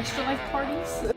extra life parties.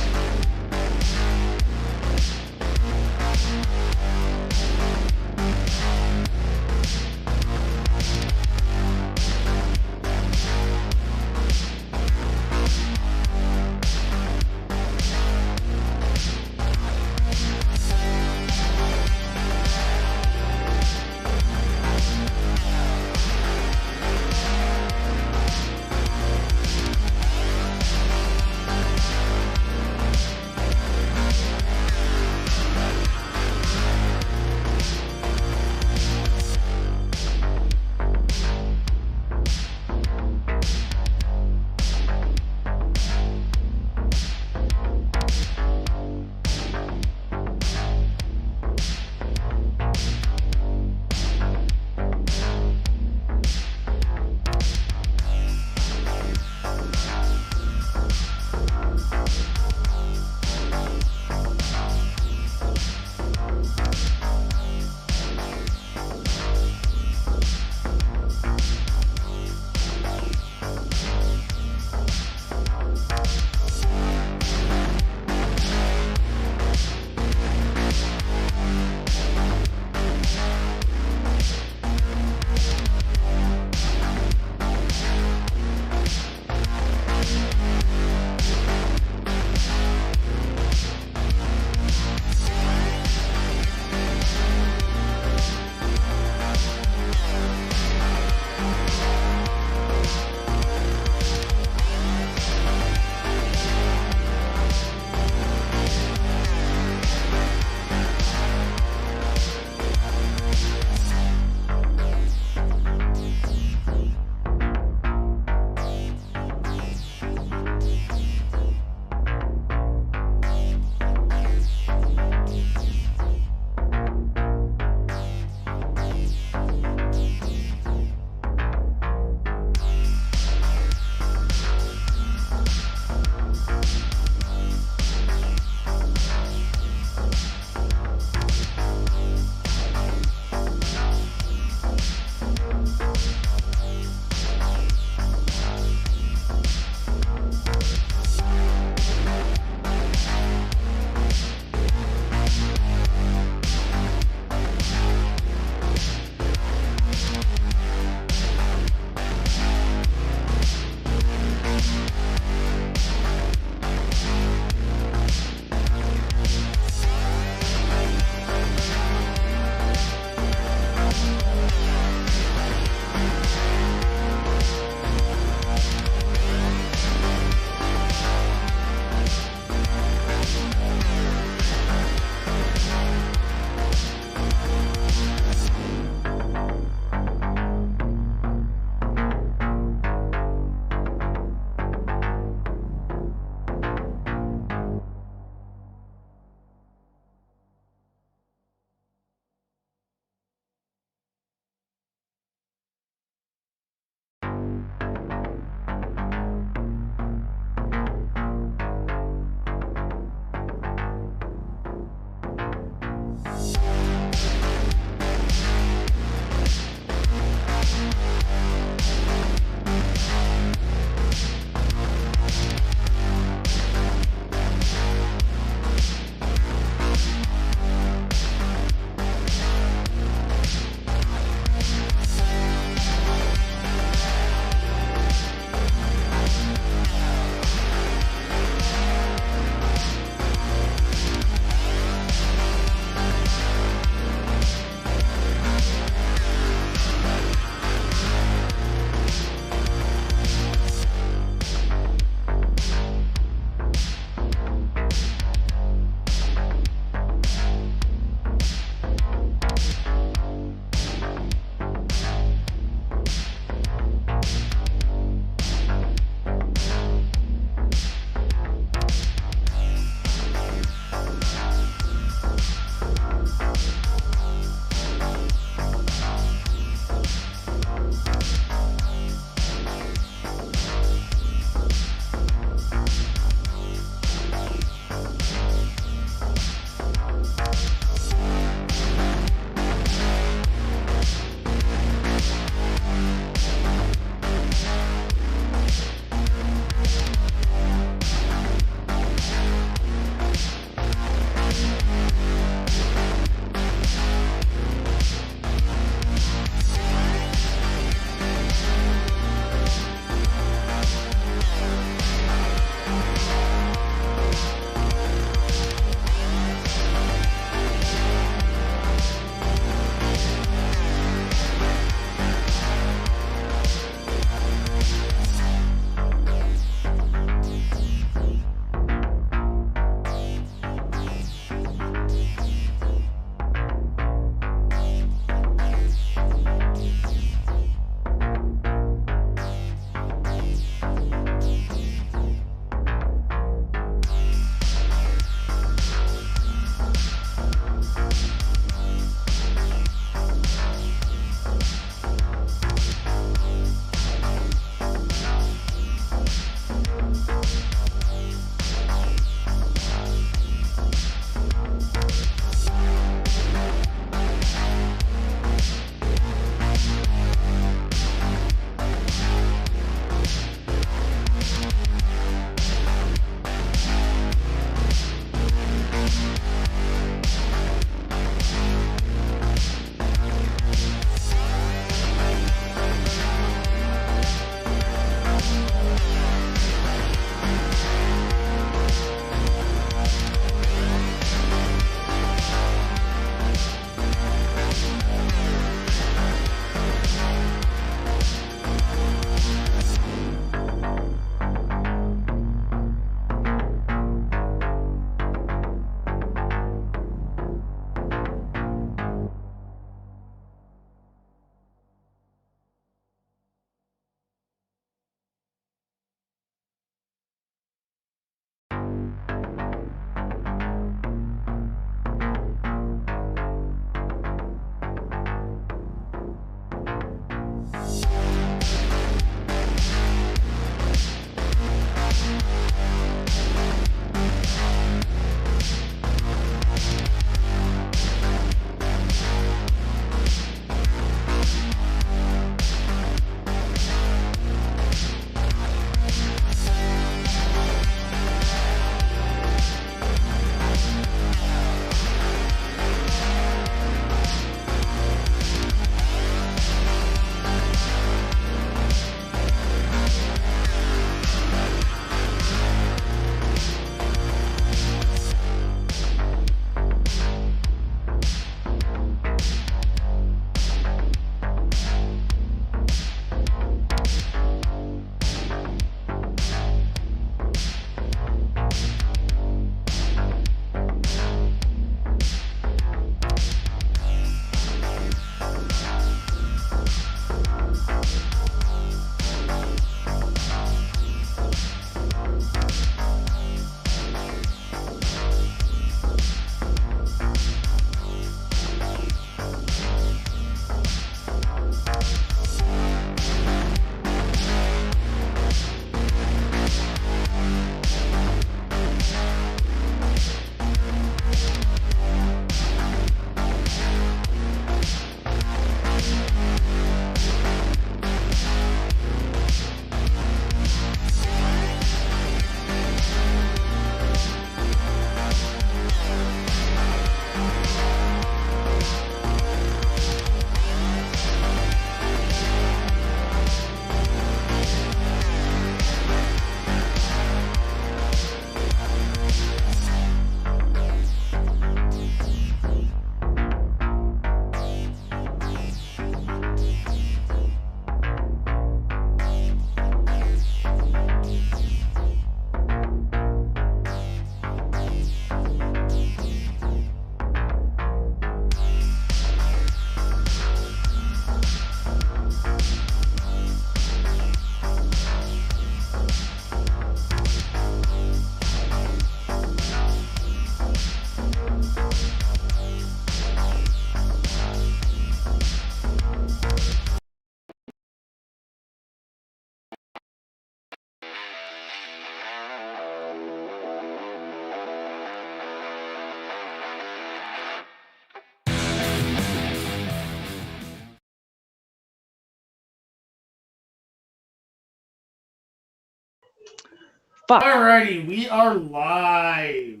Fuck. Alrighty, we are live.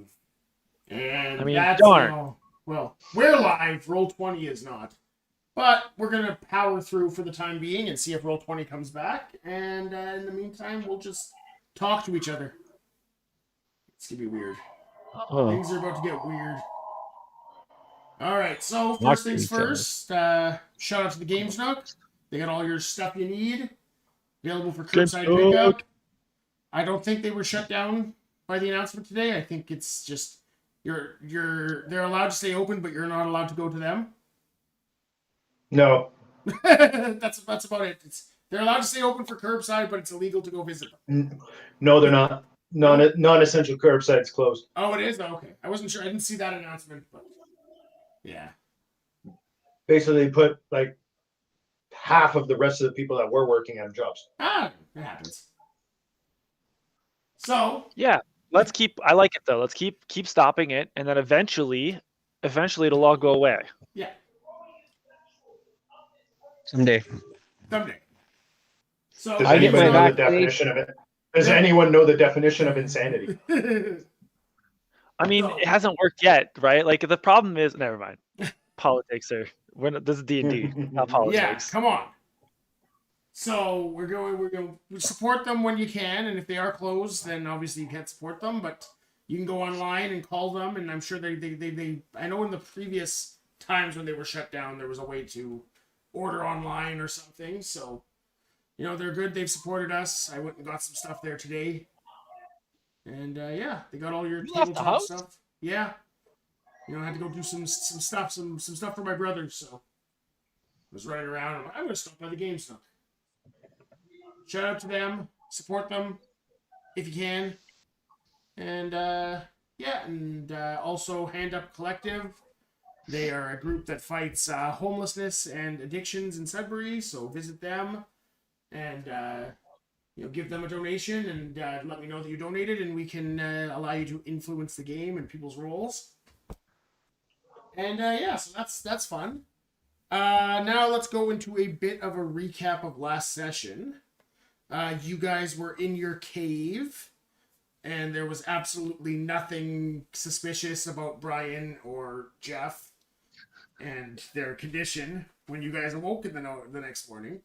And I mean, that's, darn. well, we're live. Roll20 is not. But we're going to power through for the time being and see if Roll20 comes back. And in the meantime, we'll just talk to each other. It's going to be weird. Oh, Things are about to get weird. Alright, so not first things each other. first, shout out to the Games Nook. They got all your stuff you need. Available for Games curbside Nook. pickup. I don't think they were shut down by the announcement today. I think it's just they're allowed to stay open, but you're not allowed to go to them. No. that's about it. They're allowed to stay open for curbside, but it's illegal to go visit them. No, they're not. Non-essential curbside's closed. Oh, it is? Oh, okay. I wasn't sure. I didn't see that announcement, but yeah. Basically, they put like half of the rest of the people that were working on jobs. Ah, it happens. So Yeah, let's keep. I like it though. Let's keep stopping it, and then eventually it'll all go away. yeah, Someday. So Does I get anybody my know the vaccination. definition of it? Does anyone know the definition of insanity? I mean, No. it hasn't worked yet, right? Like the problem is, never mind. Politics are. This is D&D, not yeah, politics. come on. So we're going to support them when you can, and if they are closed, then obviously you can't support them. But you can go online and call them, and I'm sure they I know in the previous times when they were shut down, there was a way to order online or something. So they're good. They've supported us. I went and got some stuff there today, and yeah, they got all your You left the tabletop house? stuff. Yeah, I had to go do some stuff, some stuff for my brother. So I was running around. I'm going to stop by the game stuff. Shout out to them, support them if you can, and yeah, and also Hand Up Collective. They are a group that fights homelessness and addictions in Sudbury, so visit them and give them a donation and let me know that you donated, and we can allow you to influence the game and people's roles. And yeah, so that's fun. Now let's go into a bit of a recap of last session. You guys were in your cave, and there was absolutely nothing suspicious about Brian or Jeff and their condition when you guys awoke in the next morning.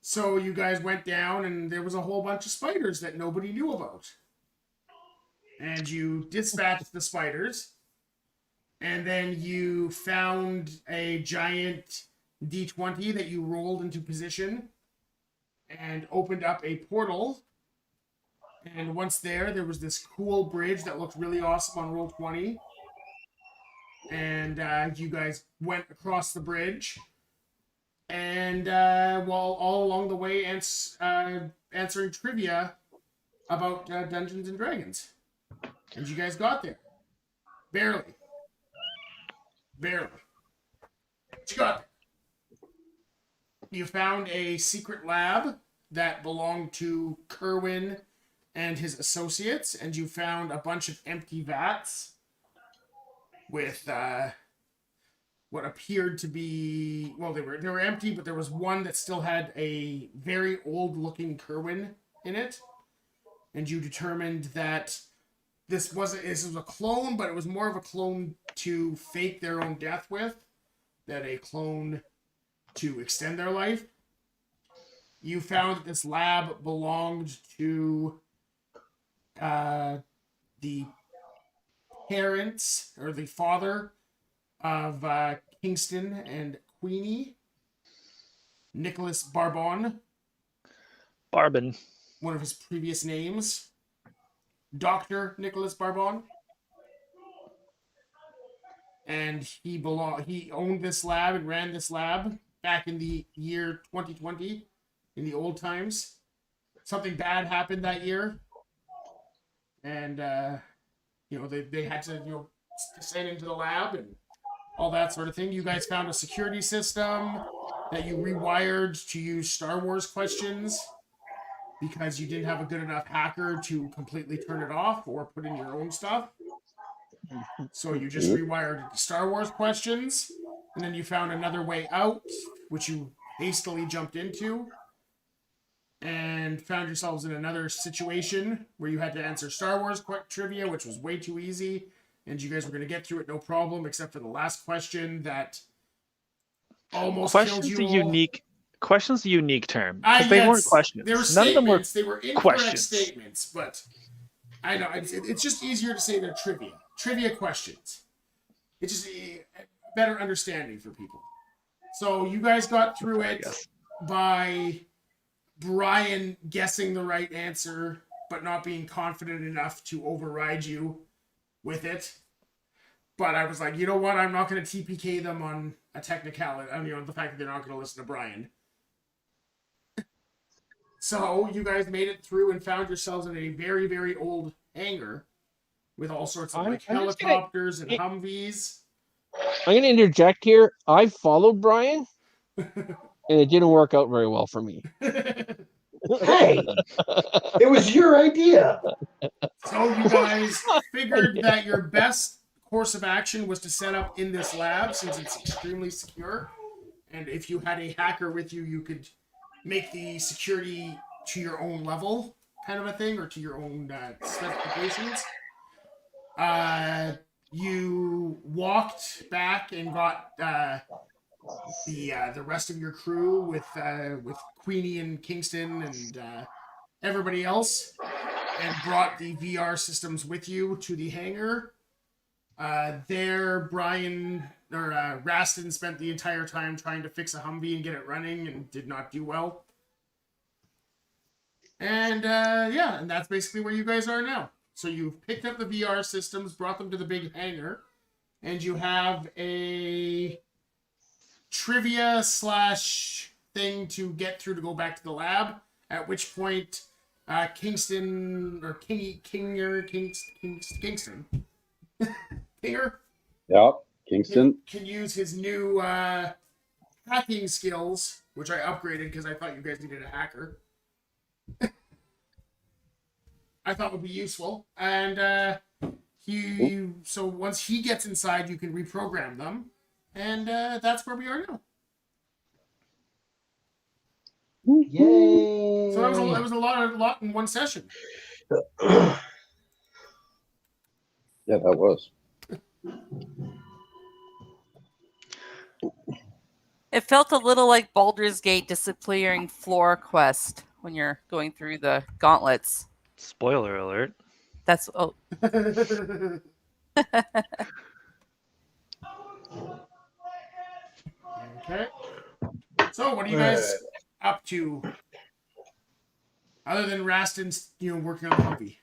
So you guys went down, and there was a whole bunch of spiders that nobody knew about. And you dispatched the spiders, and then you found a giant D20 that you rolled into position and opened up a portal. And once there was this cool bridge that looked really awesome on Roll20. And you guys went across the bridge. And while all along the way answering trivia about Dungeons and Dragons. And you guys got there. Barely. But you got there. You found a secret lab that belonged to Kerwin and his associates, and you found a bunch of empty vats with what appeared to be, well, they were empty, but there was one that still had a very old-looking Kerwin in it, and you determined that this was a clone, but it was more of a clone to fake their own death with than a clone to extend their life. You found that this lab belonged to the parents, or the father of Kingston and Queenie, Nicholas Barbon, Barbin. one of his previous names, Dr. Nicholas Barbon. And he owned this lab and ran this lab back in the year 2020, in the old times. Something bad happened that year, and they had to descend into the lab and all that sort of thing. You guys found a security system that you rewired to use Star Wars questions because you didn't have a good enough hacker to completely turn it off or put in your own stuff. So you just rewired Star Wars questions, and then you found another way out, which you hastily jumped into. and found yourselves in another situation where you had to answer Star Wars trivia, which was way too easy, and you guys were going to get through it no problem, except for the last question that almost killed Question's you a all. unique term because they weren't Yes, they were questions. None of them were statements. They were incorrect questions. statements, but I know it's just easier to say they're trivia questions. It's just a better understanding for people. So you guys got through it by Brian guessing the right answer, but not being confident enough to override you with it. But I was like, you know what? I'm not going to TPK them on a technicality. I mean, the fact that they're not going to listen to Brian. So you guys made it through and found yourselves in a very, very old hangar with all sorts of like helicopters and Humvees. I'm going to interject here. I followed Brian, and it didn't work out very well for me. Hey, it was your idea. So you guys figured that your best course of action was to set up in this lab since it's extremely secure. And if you had a hacker with you, you could make the security to your own level, kind of a thing, or to your own specifications. You walked back and got the rest of your crew with Queenie and Kingston and everybody else, and brought the VR systems with you to the hangar. There, Brian or Raston spent the entire time trying to fix a Humvee and get it running, and did not do well. And and that's basically where you guys are now. So you've picked up the VR systems, brought them to the big hangar, and you have a trivia / thing to get through to go back to the lab. At which point, Kingston or Kinger Kingston Kinger. Yep, Kingston can use his new hacking skills, which I upgraded because I thought you guys needed a hacker. I thought would be useful, and so once he gets inside, you can reprogram them, and that's where we are now. Yay! So that was a lot in one session. Yeah, that was. It felt a little like Baldur's Gate disappearing floor quest when you're going through the gauntlets. Spoiler alert. That's Okay. So what are you guys up to? Other than Raston's, working on the Humvee.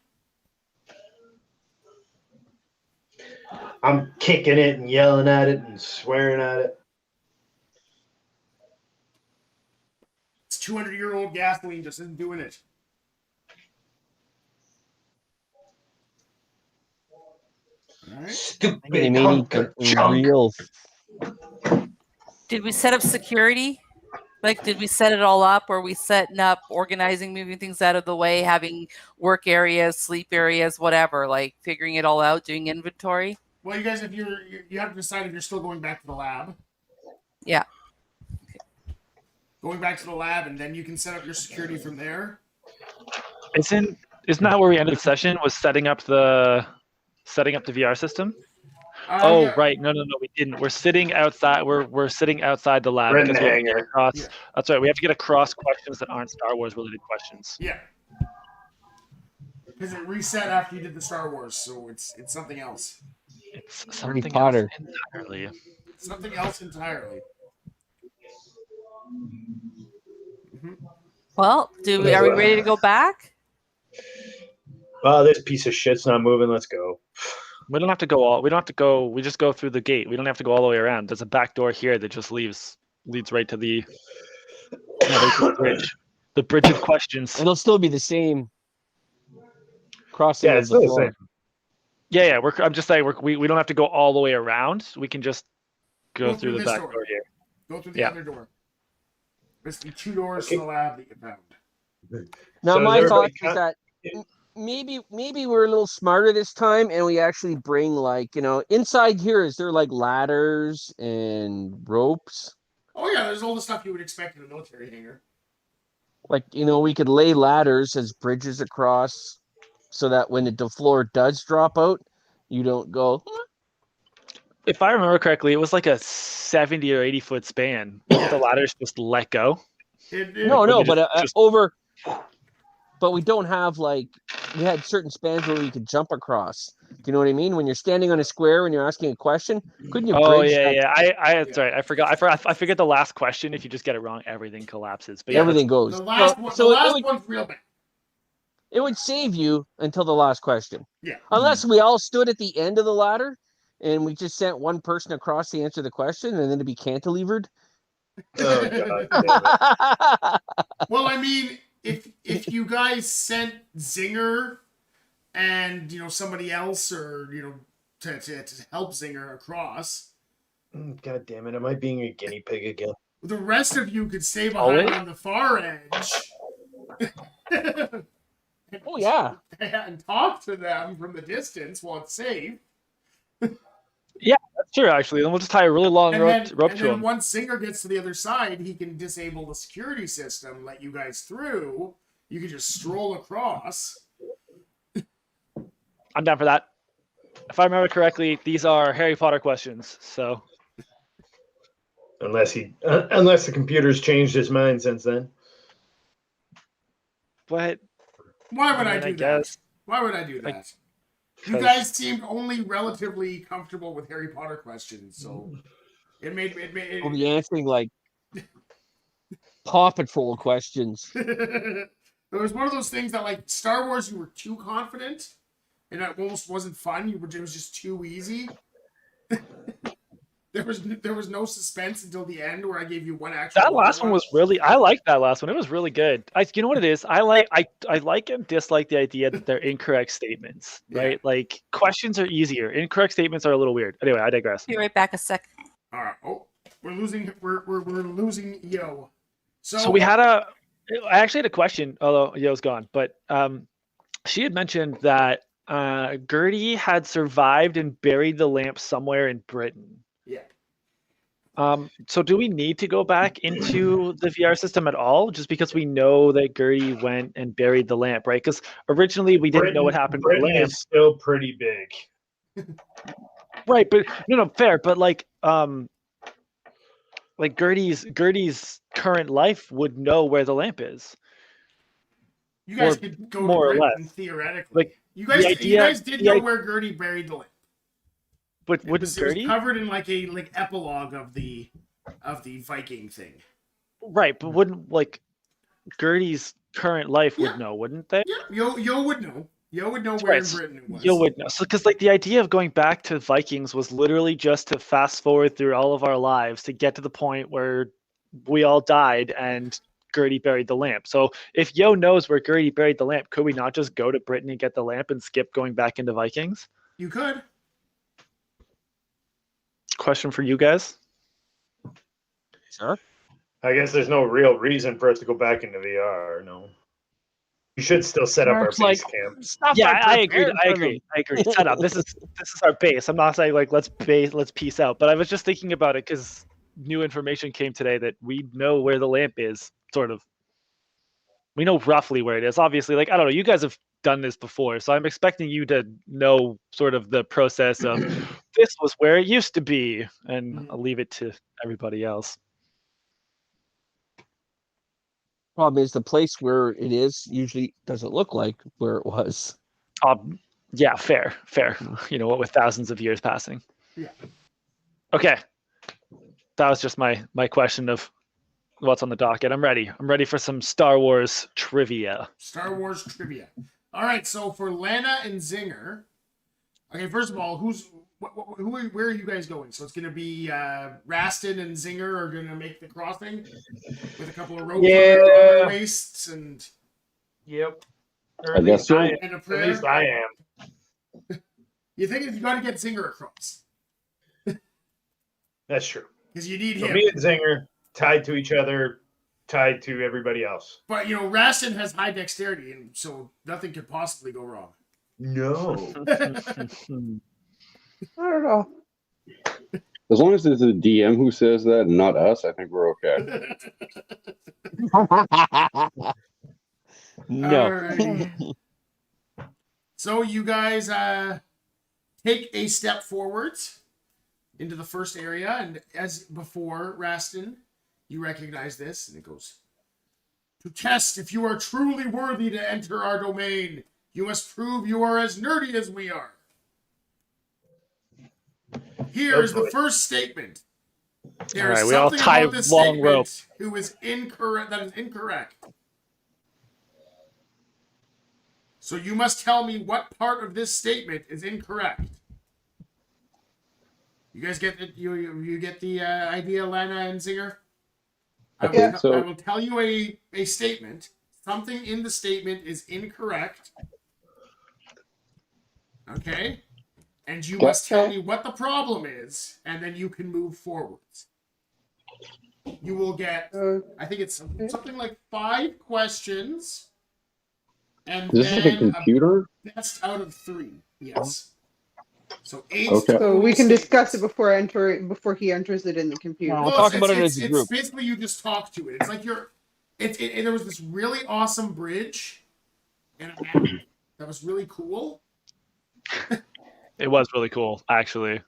I'm kicking it and yelling at it and swearing at it. It's 200-year-old gasoline just isn't doing it. All right. Stupid hunk of junk. Did we set up security? Like, did we set it all up? Or are we setting up, organizing, moving things out of the way, having work areas, sleep areas, whatever, like figuring it all out, doing inventory? Well, you guys, if you have to decide if you're still going back to the lab. Yeah. Going back to the lab, and then you can set up your security from there. Isn't that where we ended the session? Was setting up the VR system? Yeah. Right. No, we didn't. We're sitting outside. We're sitting outside the lab. We're in the because we have to get hangar. across. Yeah. That's right. We have to get across questions that aren't Star Wars related questions. Yeah. Because it reset after you did the Star Wars, so it's something else. It's Harry something Potter. else entirely. Something else entirely. Mm-hmm. Well, are we ready to go back? Oh, this piece of shit's not moving. Let's go. We don't have to go we don't have to go. We just go through the gate. We don't have to go all the way around. There's a back door here that just leads right to the bridge. The bridge of questions. It'll still be the same crossing of it's the still the floor. same. Yeah. I'm just saying we don't have to go all the way around. We can just go through the this back door here. Go through the other door. There's the 2 doors to the lab that you found. Now, So my is thought everybody is that maybe we're a little smarter this time, and we actually bring inside here. Is there like ladders and ropes? Oh yeah, there's all the stuff you would expect in a military hangar. Like, we could lay ladders as bridges across so that when the floor does drop out, you don't go. If I remember correctly, it was like a 70 or 80-foot span. Wouldn't the ladders just let go? No, Wouldn't but it just- over. But we don't have we had certain spans where we could jump across. Do you know what I mean? When you're standing on a square when you're asking a question, couldn't you bridge? Oh yeah, that? yeah. That's right. I forgot. I forget the last question. If you just get it wrong, everything collapses. But yeah, Everything goes. The last one's real bad. It would save you until the last question. Yeah. Unless we all stood at the end of the ladder and we just sent one person across to answer the question and then it'd be cantilevered. Oh god. Damn it. Well, I mean, if you guys sent Zinger and somebody else, or to help Zinger across, God damn it! Am I being a guinea pig again? the rest of you could stay behind Always? on the far edge. Oh yeah. And talk to them from the distance while it's safe. That's true. Actually, then we'll just tie a really long rope And to then him. once Zinger gets to the other side, he can disable the security system, let you guys through. You can just stroll across. I'm down for that. If I remember correctly, these are Harry Potter questions. So Unless the computer's changed his mind since then. but Why would I I mean, I do that? guess- Why would I do that? Like, You 'cause- guys seemed only relatively comfortable with Harry Potter questions, so it made We'll be answering Paw Patrol questions. it was one of those things that, like, Star Wars, you were too confident, and it almost wasn't fun. It was just too easy. There was no suspense until the end, where I gave you one actual. that last one was really. I like that last one. It was really good. You know what it is? I like and dislike the idea that they're incorrect statements. Right? Like questions are easier. Incorrect statements are a little weird. Anyway, I digress. Be right back a second. All right. Oh, we're losing. We're losing Yo. So we had I actually had a question, although Yo's gone, but she had mentioned that Gertie had survived and buried the lamp somewhere in Britain. Yeah. So do we need to go back into the VR system at all, just because we know that Gertie went and buried the lamp, right? Because originally we didn't know what happened to the Britain lamp. is still pretty big. Right, but no, fair, but like Gertie's current life would know where the lamp is. You guys Or could go more or to Britain less. theoretically. Like, you the guys did know idea- where Gertie buried the lamp. But It wouldn't was Gertie? covered in like a epilogue of the Viking thing. Right, but wouldn't Gertie's current life would know, wouldn't they? Yeah, Yo would know. Yo would know where Right, in so Britain it was. You would know. So, because the idea of going back to Vikings was literally just to fast forward through all of our lives to get to the point where we all died and Gertie buried the lamp. So, if Yo knows where Gertie buried the lamp, could we not just go to Britain and get the lamp and skip going back into Vikings? You could. Question for you guys. Sure. I guess there's no real reason for us to go back into VR. No. We should still set up our It's like- base camp. Stuff Yeah, I agree. prepared I for them. agree. Set up. This is our base. I'm not saying let's peace out. But I was just thinking about it because new information came today that we know where the lamp is. Sort of. We know roughly where it is. Obviously, I don't know. You guys have done this before, so I'm expecting you to know sort of the process of this was where it used to be, and I'll leave it to everybody else. Problem is the place where it is usually doesn't look like where it was. Yeah, fair. You know what, with thousands of years passing. Yeah. Okay. That was just my question of what's on the docket. I'm ready. I'm ready for some Star Wars trivia. Star Wars trivia. All right, so for Lana and Zinger. Okay, first of all, where are you guys going? So it's going to be Rastin and Zinger are going to make the crossing with a couple of ropes on their waists and Yep. Or I guess so. and a At prayer. least I am. You think you got to get Zinger across That's true. because you need So him. me and Zinger tied to each other, tied to everybody else. But Rastin has high dexterity, and so nothing could possibly go wrong. No. I don't know. As long as it's the DM who says that and not us, I think we're okay. No. Alrighty. So you guys take a step forwards into the first area, and as before, Rastin, you recognize this, and it goes, to test if you are truly worthy to enter our domain, you must prove you are as nerdy as we are. Here is the first statement. There is Alright, we all something tie about this long rope. statement who is incorrect. That is incorrect. So you must tell me what part of this statement is incorrect. You guys get it? You get the idea, Lana and Zinger? Okay, I so will tell you a statement. Something in the statement is incorrect. Okay? And you must tell me what the problem is, and then you can move forwards. You will get, I think it's something like 5 questions. And is this like a computer? Best out of 3, yes. So 8. Okay. So we can discuss it before he enters it in the computer. We'll talk about it as a it's group. basically you just talk to it. It's like there was this really awesome bridge and a map that was really cool. It was really cool, actually.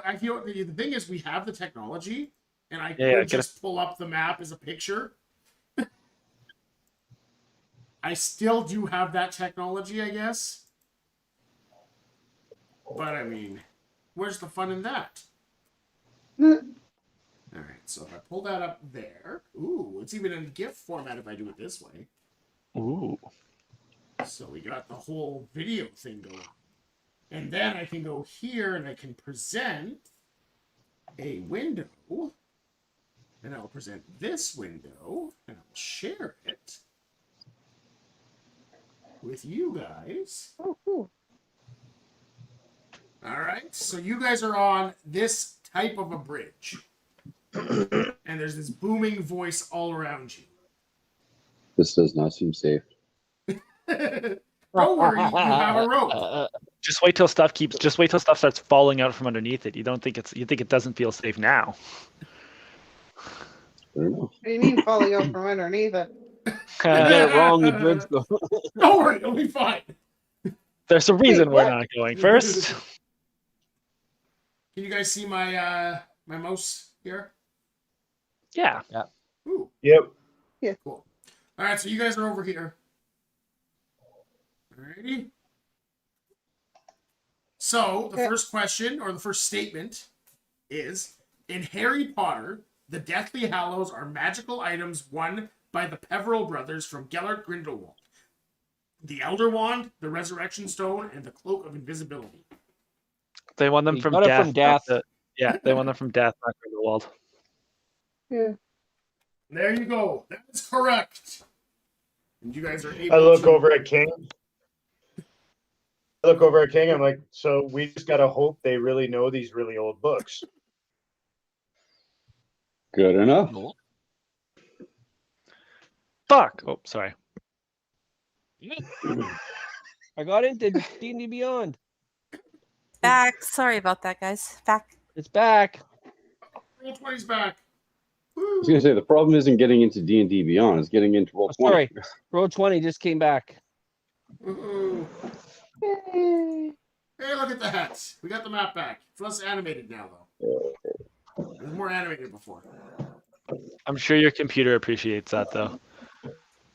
I feel the thing is we have the technology, and I Yeah, could just pull up the map as a picture. I still do have that technology, I guess. But I mean, where's the fun in that? All right, so if I pull that up there, ooh, it's even in GIF format if I do it this way. Ooh. So we got the whole video thing going. And then I can go here and I can present a window. And I'll present this window and I'll share it with you guys. Oh, cool. All right, so you guys are on this type of a bridge. And there's this booming voice all around you. This does not seem safe. Don't worry, you have a rope. Just wait till stuff starts falling out from underneath it. You think it doesn't feel safe now. I don't know. What do you mean falling out from underneath it? You get it wrong, the bridge goes. Don't worry, it'll be fine. There's a reason Wait, we're not going first. Can you guys see my my mouse here? Yeah. Ooh, Yep. cool. All right, so you guys are over here. Alrighty. So the first question or the first statement is: in Harry Potter, the Deathly Hallows are magical items won by the Peverell brothers from Gellert Grindelwald. The Elder Wand, the Resurrection Stone, and the Cloak of Invisibility. They won them You from got it death. from death. Yeah, they won them from death, not Grindelwald. Yeah. There you go. That is correct. And you guys are able I look to... over at King. I'm like, so we just gotta hope they really know these really old books. Good enough. Fuck. Oh, sorry. I got into D&D Beyond. Back. Sorry about that, guys. Back. It's back. Roll 20's back. I was gonna say the problem isn't getting into D&D Beyond; it's getting into Roll 20. Sorry, Roll 20 just came back. Ooh. Yay. Hey, look at that. We got the map back. It's less animated now, though. It was more animated before. I'm sure your computer appreciates that, though.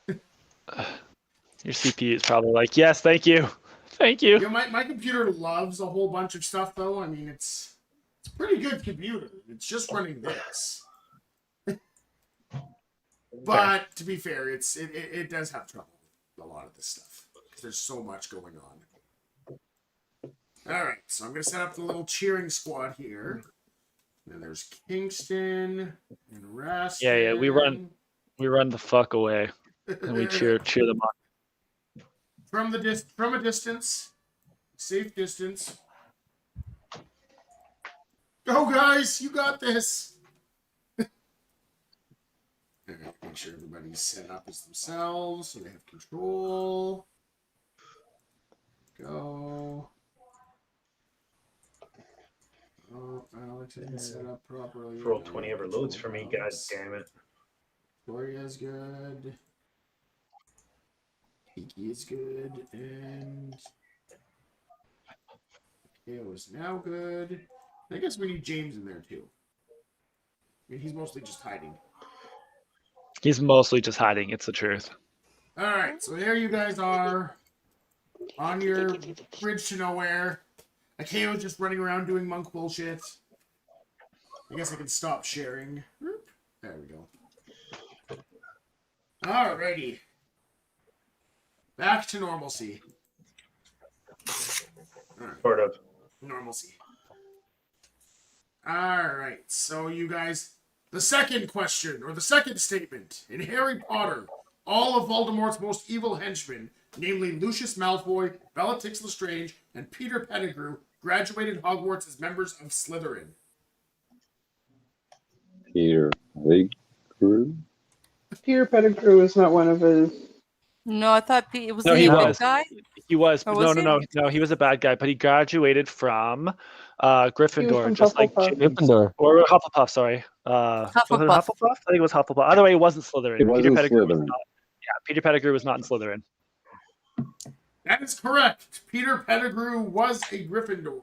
Your CPU is probably like, yes, thank you. Thank you. You know, my computer loves a whole bunch of stuff, though. I mean, it's a pretty good computer. It's just running this. But to be fair, it does have trouble with a lot of this stuff because there's so much going on. All right, so I'm gonna set up the little cheering squad here. And there's Kingston and Rastin. Yeah, we run the fuck away and we cheer them on. from a distance, safe distance. Go, guys! You got this. Okay, make sure everybody's set up as themselves so they have control. Go. Oh, Alex isn't set up properly. Roll 20 ever loads for me. God damn it. Gloria's good. Kiki is good. And Kale is now good. I guess we need James in there too. I mean, he's mostly just hiding. He's mostly just hiding. It's the truth. All right, so there you guys are on your bridge to nowhere. Akayo's just running around doing monk bullshit. I guess I can stop sharing. There we go. Alrighty. Back to normalcy. Alright, Sort of. normalcy. Alright, so you guys, the second question, or the second statement. In Harry Potter, all of Voldemort's most evil henchmen, namely Lucius Malfoy, Bellatrix Lestrange, and Peter Pettigrew, graduated Hogwarts as members of Slytherin. Peter Pettigrew? Peter Pettigrew is not one of his. No, I thought it was No, the he good was. guy. He was. Oh, no, was no, he? no, no. He was a bad guy, but he graduated from Gryffindor, from just like Hufflepuff. James, Gryffindor. or Hufflepuff. Sorry, was it Hufflepuff. Hufflepuff? I think it was Hufflepuff. Either way, it wasn't Slytherin. It wasn't Pettigrew was Slytherin. not. Yeah, Peter Pettigrew was not in Slytherin. That is correct. Peter Pettigrew was a Gryffindor.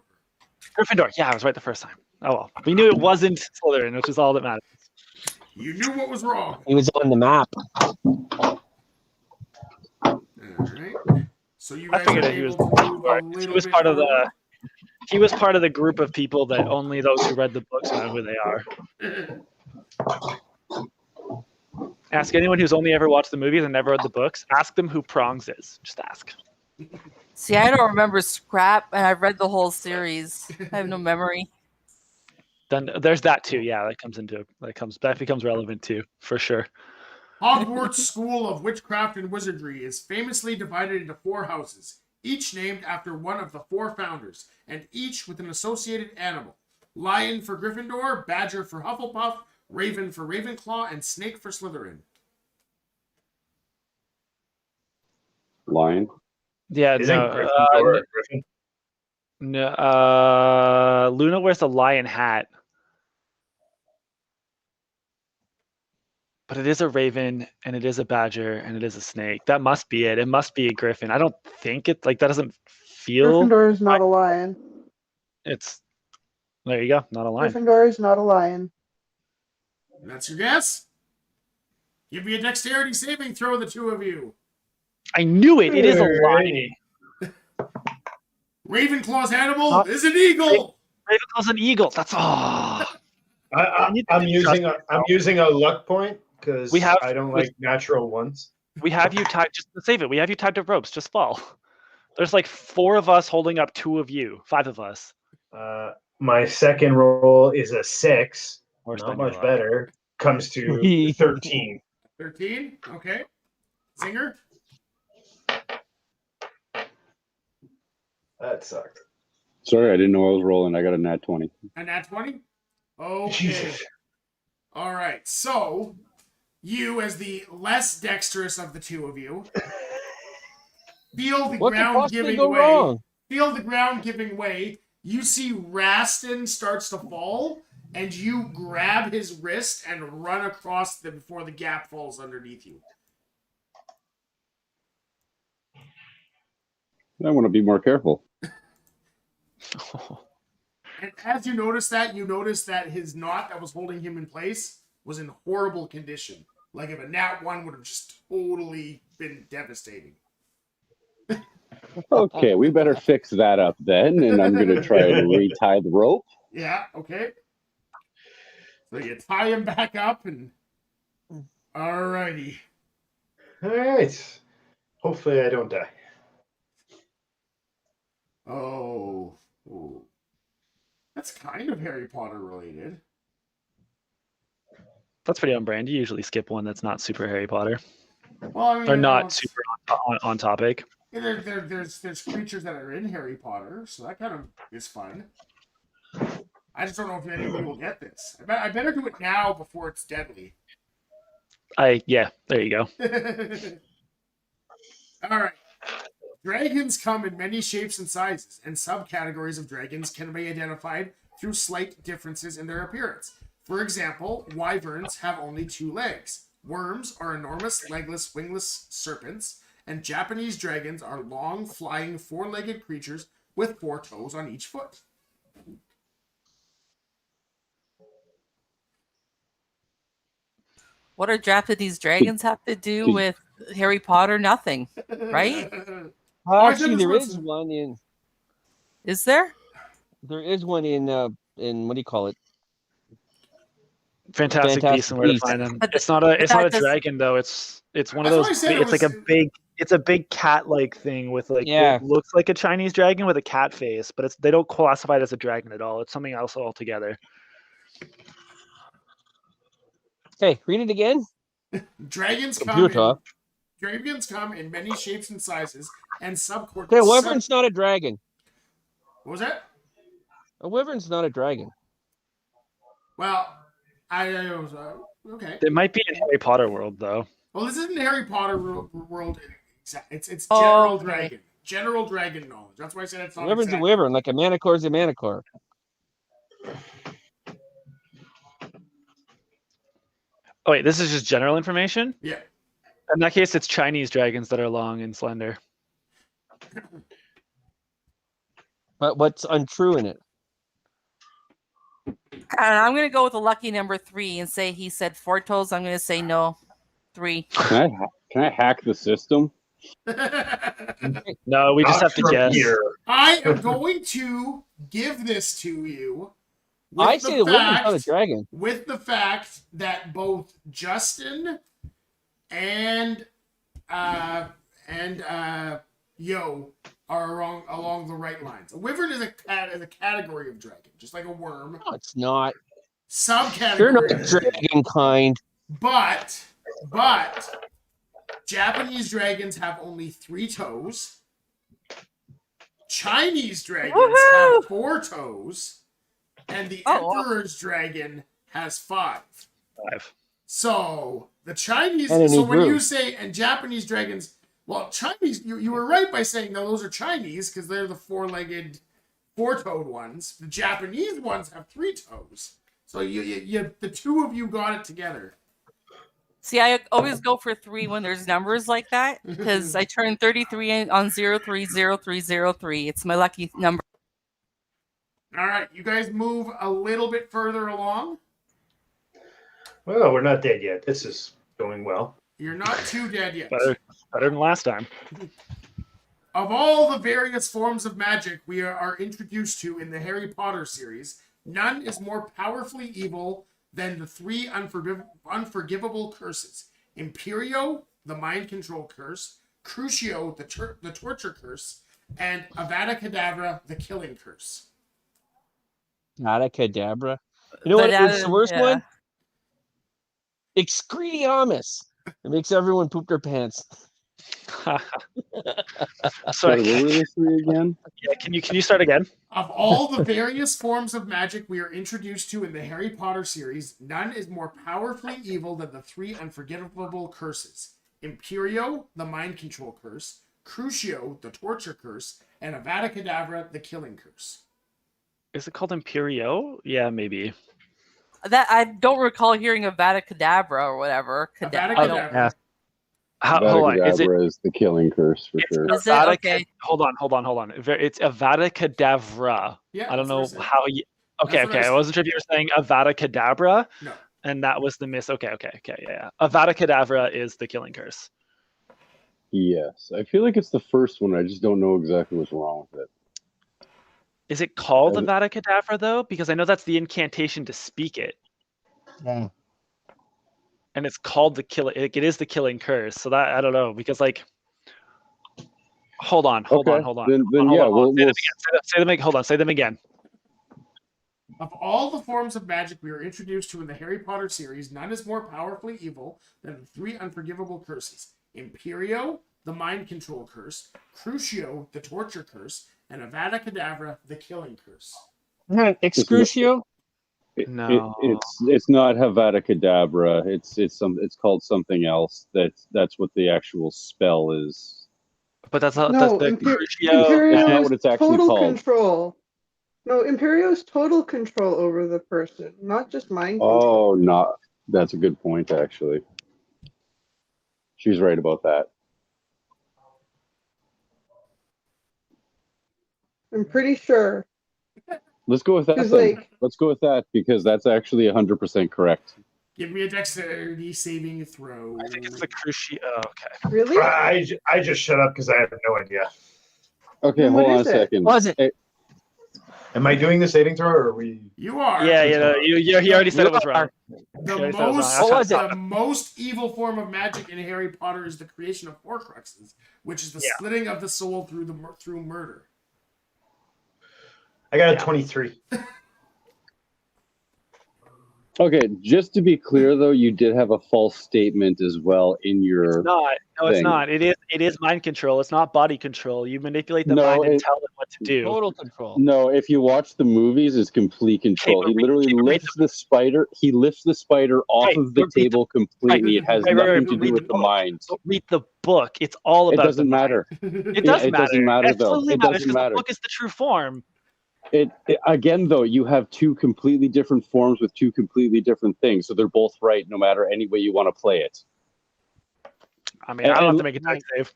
Gryffindor. Yeah, I was right the first time. Oh well, we knew it wasn't Slytherin, which is all that matters. You knew what was wrong. He was on the map. Alright. So you I guys figured were that he was. able to move a He little was bit part of the. forward. He was part of the group of people that only those who read the books know who they are. Ask anyone who's only ever watched the movies and never read the books. Ask them who Prongs is. Just ask. See, I don't remember Scrap, and I've read the whole series. I have no memory. Then there's that too. Yeah, that becomes relevant too, for sure. Hogwarts School of Witchcraft and Wizardry is famously divided into 4 houses, each named after one of the 4 founders, and each with an associated animal. Lion for Gryffindor, Badger for Hufflepuff, Raven for Ravenclaw, and Snake for Slytherin. Oh, Lion. Yeah, Isn't no, Gryffindor a Griffin? no. Luna wears a lion hat, but it is a raven, and it is a badger, and it is a snake. That must be it. It must be a griffin. I don't think it like that. Doesn't feel. Gryffindor is not a lion. It's there. You go. Not a lion. Gryffindor is not a lion. That's your guess? Give me a dexterity saving throw, the 2 of you. I knew it. It is a lion. Ravenclaw's animal is an eagle. Ravenclaw's an eagle. That's all. I'm using a luck point because We have- I don't like natural ones. We have you tied. Just to save it. We have you tied to ropes. Just fall. There's like 4 of us holding up 2 of you. 5 of us. My second roll is a 6. Worse Not than much your luck. better. Comes to 13. 13, okay. Zinger? That sucked. Sorry, I didn't know I was rolling. I got a nat 20. A nat 20? Okay. Jesus. All right. So, you, as the less dexterous of the 2 of you, feel the What could ground possibly giving go way. wrong? Feel the ground giving way. You see Rastin starts to fall, and you grab his wrist and run across them before the gap falls underneath you. I want to be more careful. And as you notice that his knot that was holding him in place was in horrible condition. Like if a nat 1 would have just totally been devastating. Okay, we better fix that up then, and I'm going to try to retie the rope. Yeah, okay. So you tie him back up and... Alrighty. All right. Hopefully I don't die. Oh. Ooh. That's kind of Harry Potter related. That's pretty on brand. You usually skip one that's not super Harry Potter Well, I mean, or you not know, super on topic. there's creatures that are in Harry Potter, so that kind of is fun. I just don't know if anybody will get this. I better do it now before it's deadly. Yeah, there you go. All right. Dragons come in many shapes and sizes, and subcategories of dragons can be identified through slight differences in their appearance. For example, wyverns have only 2 legs. Worms are enormous, legless, wingless serpents, and Japanese dragons are long, flying, 4-legged creatures with 4 toes on each foot. What do Japanese dragons have to do with Harry Potter? Nothing, right? Actually, there is one in. Is there? There is one in what do you call it? Fantastic Beasts and Where to Find Them. But It's not a that does- dragon though. It's one of That's those. why I said It's like it it's a big cat-like thing with like Yeah. it looks like a Chinese dragon with a cat face, but they don't classify it as a dragon at all. It's something else altogether. Hey, read it again. Dragons Computer. come in many shapes and sizes, and subquarters. Okay, a wyvern's not a dragon. What was that? A wyvern's not a dragon. Well, I was okay. It might be in Harry Potter world though. Well, this isn't Harry Potter world. It's Oh, general okay. dragon. General dragon knowledge. That's why I said it's A not. wyvern's exact. a wyvern, like a manicore's a manicore. Oh wait, this is just general information? Yeah. In that case, it's Chinese dragons that are long and slender. But what's untrue in it? And I'm going to go with the lucky number 3 and say he said 4 toes. I'm going to say no, 3. Can I hack the system? No, we just Not have to from guess. here. I am going to give this to you. with I say the wyvern's not a dragon. With the fact that both Justin and Yo are along the right lines. A wyvern is a category of dragon, just like a worm. No, it's not. Subcategory. They're not dragon kind. But Japanese dragons have only 3 toes. Chinese dragons Woohoo! have 4 toes. And the Emperor's dragon has 5. 5. So the Chinese. And So when grew. you say and Japanese dragons, well, Chinese, you were right by saying no, those are Chinese because they're the 4-legged, 4-toed ones. The Japanese ones have 3 toes. So you the two of you got it together. See, I always go for 3 when there's numbers like that because I turned 33 on 030303. It's my lucky number. All right, you guys move a little bit further along. Well, we're not dead yet. This is going well. You're not too dead yet. Better than last time. Of all the various forms of magic we are introduced to in the Harry Potter series, none is more powerfully evil than the 3 unforgivable curses. Imperio, the mind control curse, Crucio, the torture curse, and Avada Kedavra, the killing curse. Cadabra. You know what is the worst yeah. one? Expelliarmus. It makes everyone poop their pants. Sorry, What were those 3 again? yeah, can you start again? Of all the various forms of magic we are introduced to in the Harry Potter series, none is more powerfully evil than the 3 unforgivable curses. Imperio, the mind control curse, Crucio, the torture curse, and Avada Kedavra, the killing curse. Is it called Imperio? Yeah, maybe. That I don't recall hearing of Avada Kedavra or whatever. Avada I don't- Kedavra. Hold on. Is it? Abracadabra is the killing curse for It's sure. Is it? Avada Okay. Hold on. It's Avada Kedavra. Yeah, I don't know that's what I said. how you. Okay, That's what I I said. wasn't sure if you were saying Avada Kedavra, No. and that was the miss. Okay, yeah. Avada Kedavra is the killing curse. Yes. I feel like it's the first one. I just don't know exactly what's wrong with it. Is it called Um, Avada Kedavra though? Because I know that's the incantation to speak it, Yeah. and it's called the kill. It is the killing curse. So that I don't know because like. Hold on. Then Hold yeah, on. Say them again. Of all the forms of magic we are introduced to in the Harry Potter series, none is more powerfully evil than the 3 unforgivable curses. Imperio, the mind control curse, Crucio, the torture curse, and Avada Kedavra, the killing curse. Excrucio? No. It's not Avada Kedavra. It's called something else. That's what the actual spell is. But that's not No, that's the Imper- Crucio. Imperial- Imperio not is what it's actually total called. control. No, Imperio's total control over the person, not just mind control. Oh, not. That's a good point, actually. She's right about that. I'm pretty sure. Let's go with that Because, then. like, Let's go with that because that's actually 100% correct. Give me a dexterity saving throw. I think it's the cruciate. Oh, okay. really? I just shut up because I have no idea. Okay, Then hold what on a is it? second. Was it? Hey, Am I doing the saving throw or are we? You are. Yeah, he already said it was wrong. The Yeah, that was most, wrong. What was it? the most evil form of magic in Harry Potter is the creation of Horcruxes, which is the Yeah. splitting of the soul through murder. I got a 23. Okay, just to be clear though, you did have a false statement as well in your. It's not. No, it's thing. not. It is mind control. It's not body control. You manipulate the No, mind and it- tell it what to do. Total control. No, if you watch the movies, it's complete control. but He literally read lifts the spider. He lifts the spider off Right, of the but read the- table completely. It has right, nothing but to do read with the the book. mind. Don't read the book. It's all It about doesn't the mind. matter. It does it matter. doesn't matter, though. Absolutely It matters doesn't because matter. the book is the true form. It again though, you have two completely different forms with two completely different things, so they're both right no matter any way you want to play it. I mean, I don't have And- to make a dex save.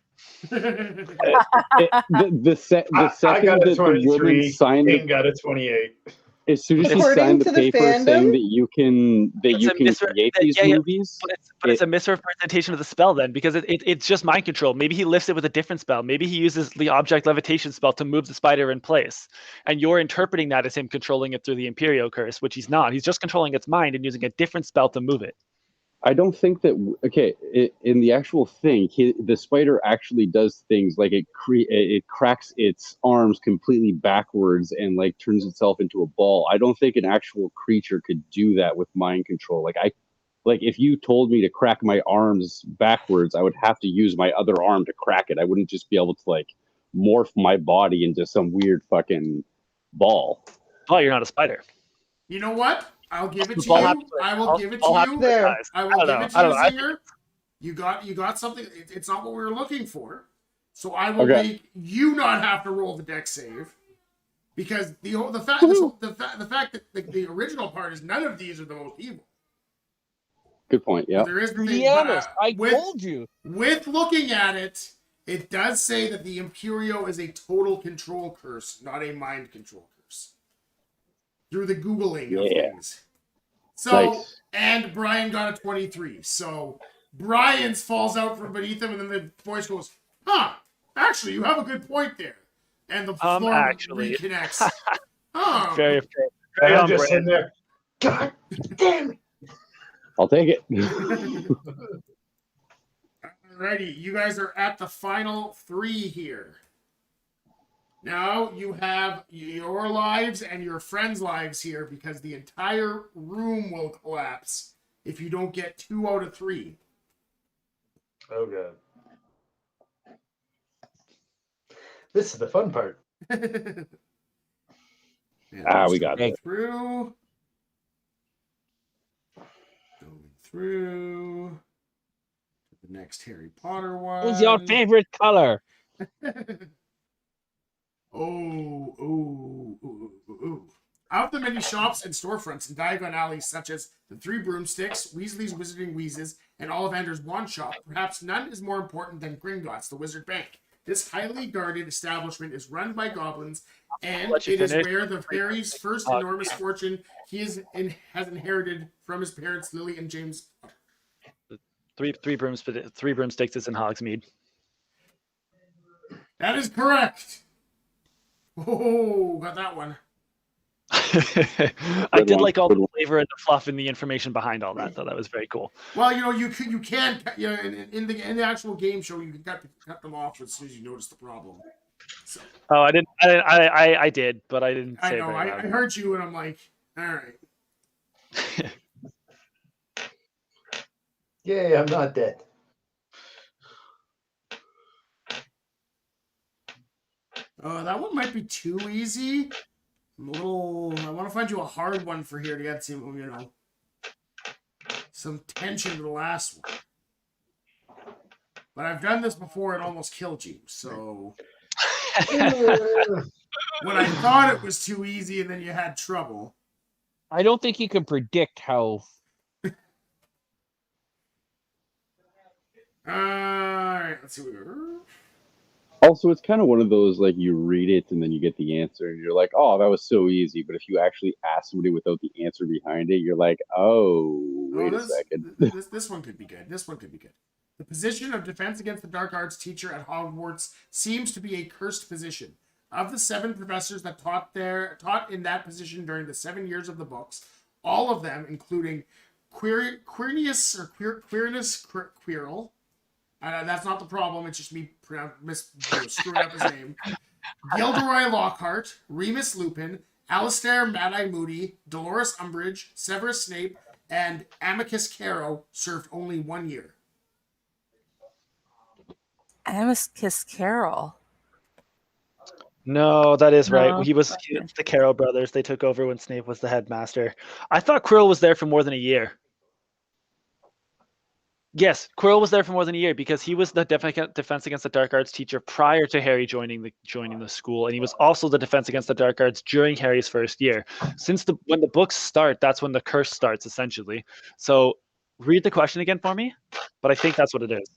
The I second got a that the 23. woman signed King got a 28. as soon as she According signed the to the paper fandom, saying that you can It's a create these yeah, movies, But it's a misrepresentation of the spell then, because it's just mind control. Maybe he lifts it with a different spell. Maybe he uses the object levitation spell to move the spider in place, and you're interpreting that as him controlling it through the Imperio curse, which he's not. He's just controlling its mind and using a different spell to move it. I don't think that. Okay, in the actual thing, the spider actually does things like it cracks its arms completely backwards and like turns itself into a ball. I don't think an actual creature could do that with mind control. Like if you told me to crack my arms backwards, I would have to use my other arm to crack it. I wouldn't just be able to like morph my body into some weird fucking ball. Oh, you're not a spider. You know what? I'll give it to Ball you. happens- I will I'll- give it I'll to have you. There. guys. I I will don't give know. it to I you, don't know. I Zinger. You got something. It's not what we were looking for. So I will Okay. make you not have to roll the deck save, because the fact that the original part is none of these are the most evil. Good point. Yeah. There is To the be thing, but, honest, I with, told you. with looking at it, it does say that the Imperio is a total control curse, not a mind control curse. Through the Googling of Yeah. things. So, Nice. and Brian got a 23. So, Brian's falls out from beneath him, and then the voice goes, huh, actually, you have a good point there. And the floor Actually. reconnects. Oh, Very, And very I'm on just brand. sitting there. God damn it. I'll take it. Alrighty, you guys are at the final 3 here. Now you have your lives and your friends' lives here, because the entire room will collapse if you don't get 2 out of 3. Oh god. This is the fun part. We got it. Through. Going through. The next Harry Potter one. Who's your favorite color? Ooh. Of the many shops and storefronts in Diagon alleys, such as the Three Broomsticks, Weasley's Wizarding Wheezes, and Ollivander's Wand Shop, perhaps none is more important than Gringotts, the Wizard Bank. This highly guarded establishment is run by goblins, and Let you it is finish. where the Harry's first enormous fortune has inherited from his parents, Lily and James. Three broomsticks is in Hogsmeade. That is correct. Oh, got that one. I Good did one, like all good the one. flavor and the fluff and the information behind all that, though. That was very cool. Well, you can in the actual game show, you can cut them off as soon as you notice the problem. So Oh, I did, but I didn't I say know it I very loud. heard you, and I'm like, all right. Yay, I'm not dead. That one might be too easy. I want to find you a hard one for here to get some, some tension to the last one. But I've done this before and almost killed you, so. when I thought it was too easy, and then you had trouble. I don't think you can predict how. All right, let's see. Also, it's kind of one of those like you read it and then you get the answer and you're like, oh, that was so easy. But if you actually ask somebody without the answer behind it, you're like, oh, wait a second. This one could be good. This one could be good. The position of Defense Against the Dark Arts teacher at Hogwarts seems to be a cursed position. Of the 7 professors that taught in that position during the 7 years of the books, all of them, including Quirinius or Quirrell. That's not the problem. It's just me screwing up his name. Gilderoy Lockhart, Remus Lupin, Alistair Mad-Eye Moody, Dolores Umbridge, Severus Snape, and Amicus Carrow served only 1 year. Amicus Carroll. No, that is right. No, It's the Carroll brothers. They took over when Snape was the headmaster. I thought Quirrell was there for more than a year. Yes, Quirrell was there for more than a year because he was the Defense Against the Dark Arts teacher prior to Harry joining the school, and he was also the Defense Against the Dark Arts during Harry's first year. When the books start, that's when the curse starts, essentially. So read the question again for me, but I think that's what it is.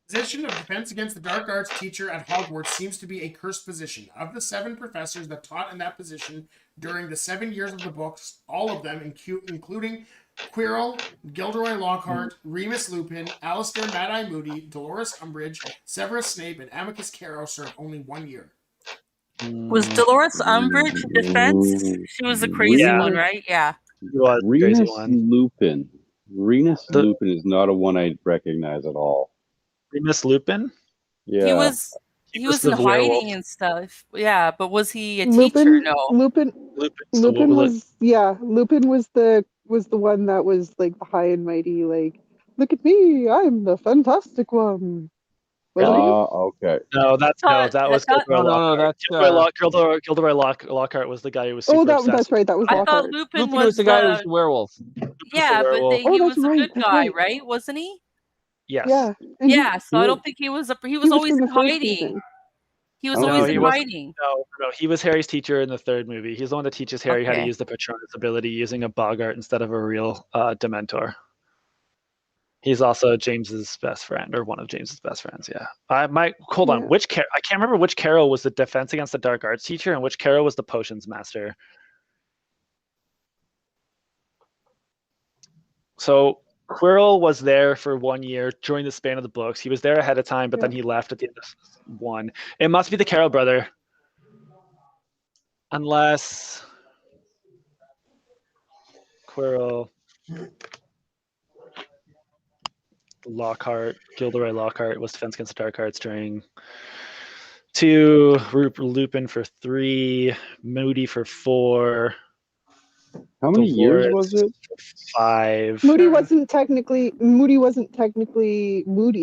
Position of Defense Against the Dark Arts teacher at Hogwarts seems to be a cursed position. Of the 7 professors that taught in that position during the 7 years of the books, all of them, including Quirrell, Gilderoy Lockhart, Remus Lupin, Alistair Mad-Eye Moody, Dolores Umbridge, Severus Snape, and Amicus Carrow served only 1 year. Was Dolores Umbridge defense? She was the crazy one, right? Yeah. Remus Lupin. Remus Lupin is not a one I'd recognize at all. Remus Lupin? Yeah. He was in hiding and stuff. Yeah, but was he a teacher? No. Lupin was the one that was like the high and mighty, like, look at me, I'm the fantastic one. Okay. No, that was Gilderoy Lockhart was the guy who was super obsessed. That's right. That was Lockhart. I thought Lupin was the guy who was the werewolf. Yeah, but he was a good guy, right? Wasn't he? Yes. Yeah. Yeah. So I don't think he was. He was always in hiding. He was always in hiding. No, he was Harry's teacher in the 3rd movie. He's the one that teaches Harry how to use the Patronus ability using a Boggart instead of a real Dementor. He's also James's best friend, or one of James's best friends. Yeah. Hold on. I can't remember which Carroll was the Defense Against the Dark Arts teacher and which Carroll was the potions master. So Quirrell was there for 1 year during the span of the books. He was there ahead of time, but then he left at the end of 1. It must be the Carroll brother. Unless Quirrell, Gilderoy Lockhart was Defense Against the Dark Arts during 2, Lupin for 3, Moody for 4. How many years was it? 5. Moody wasn't technically Moody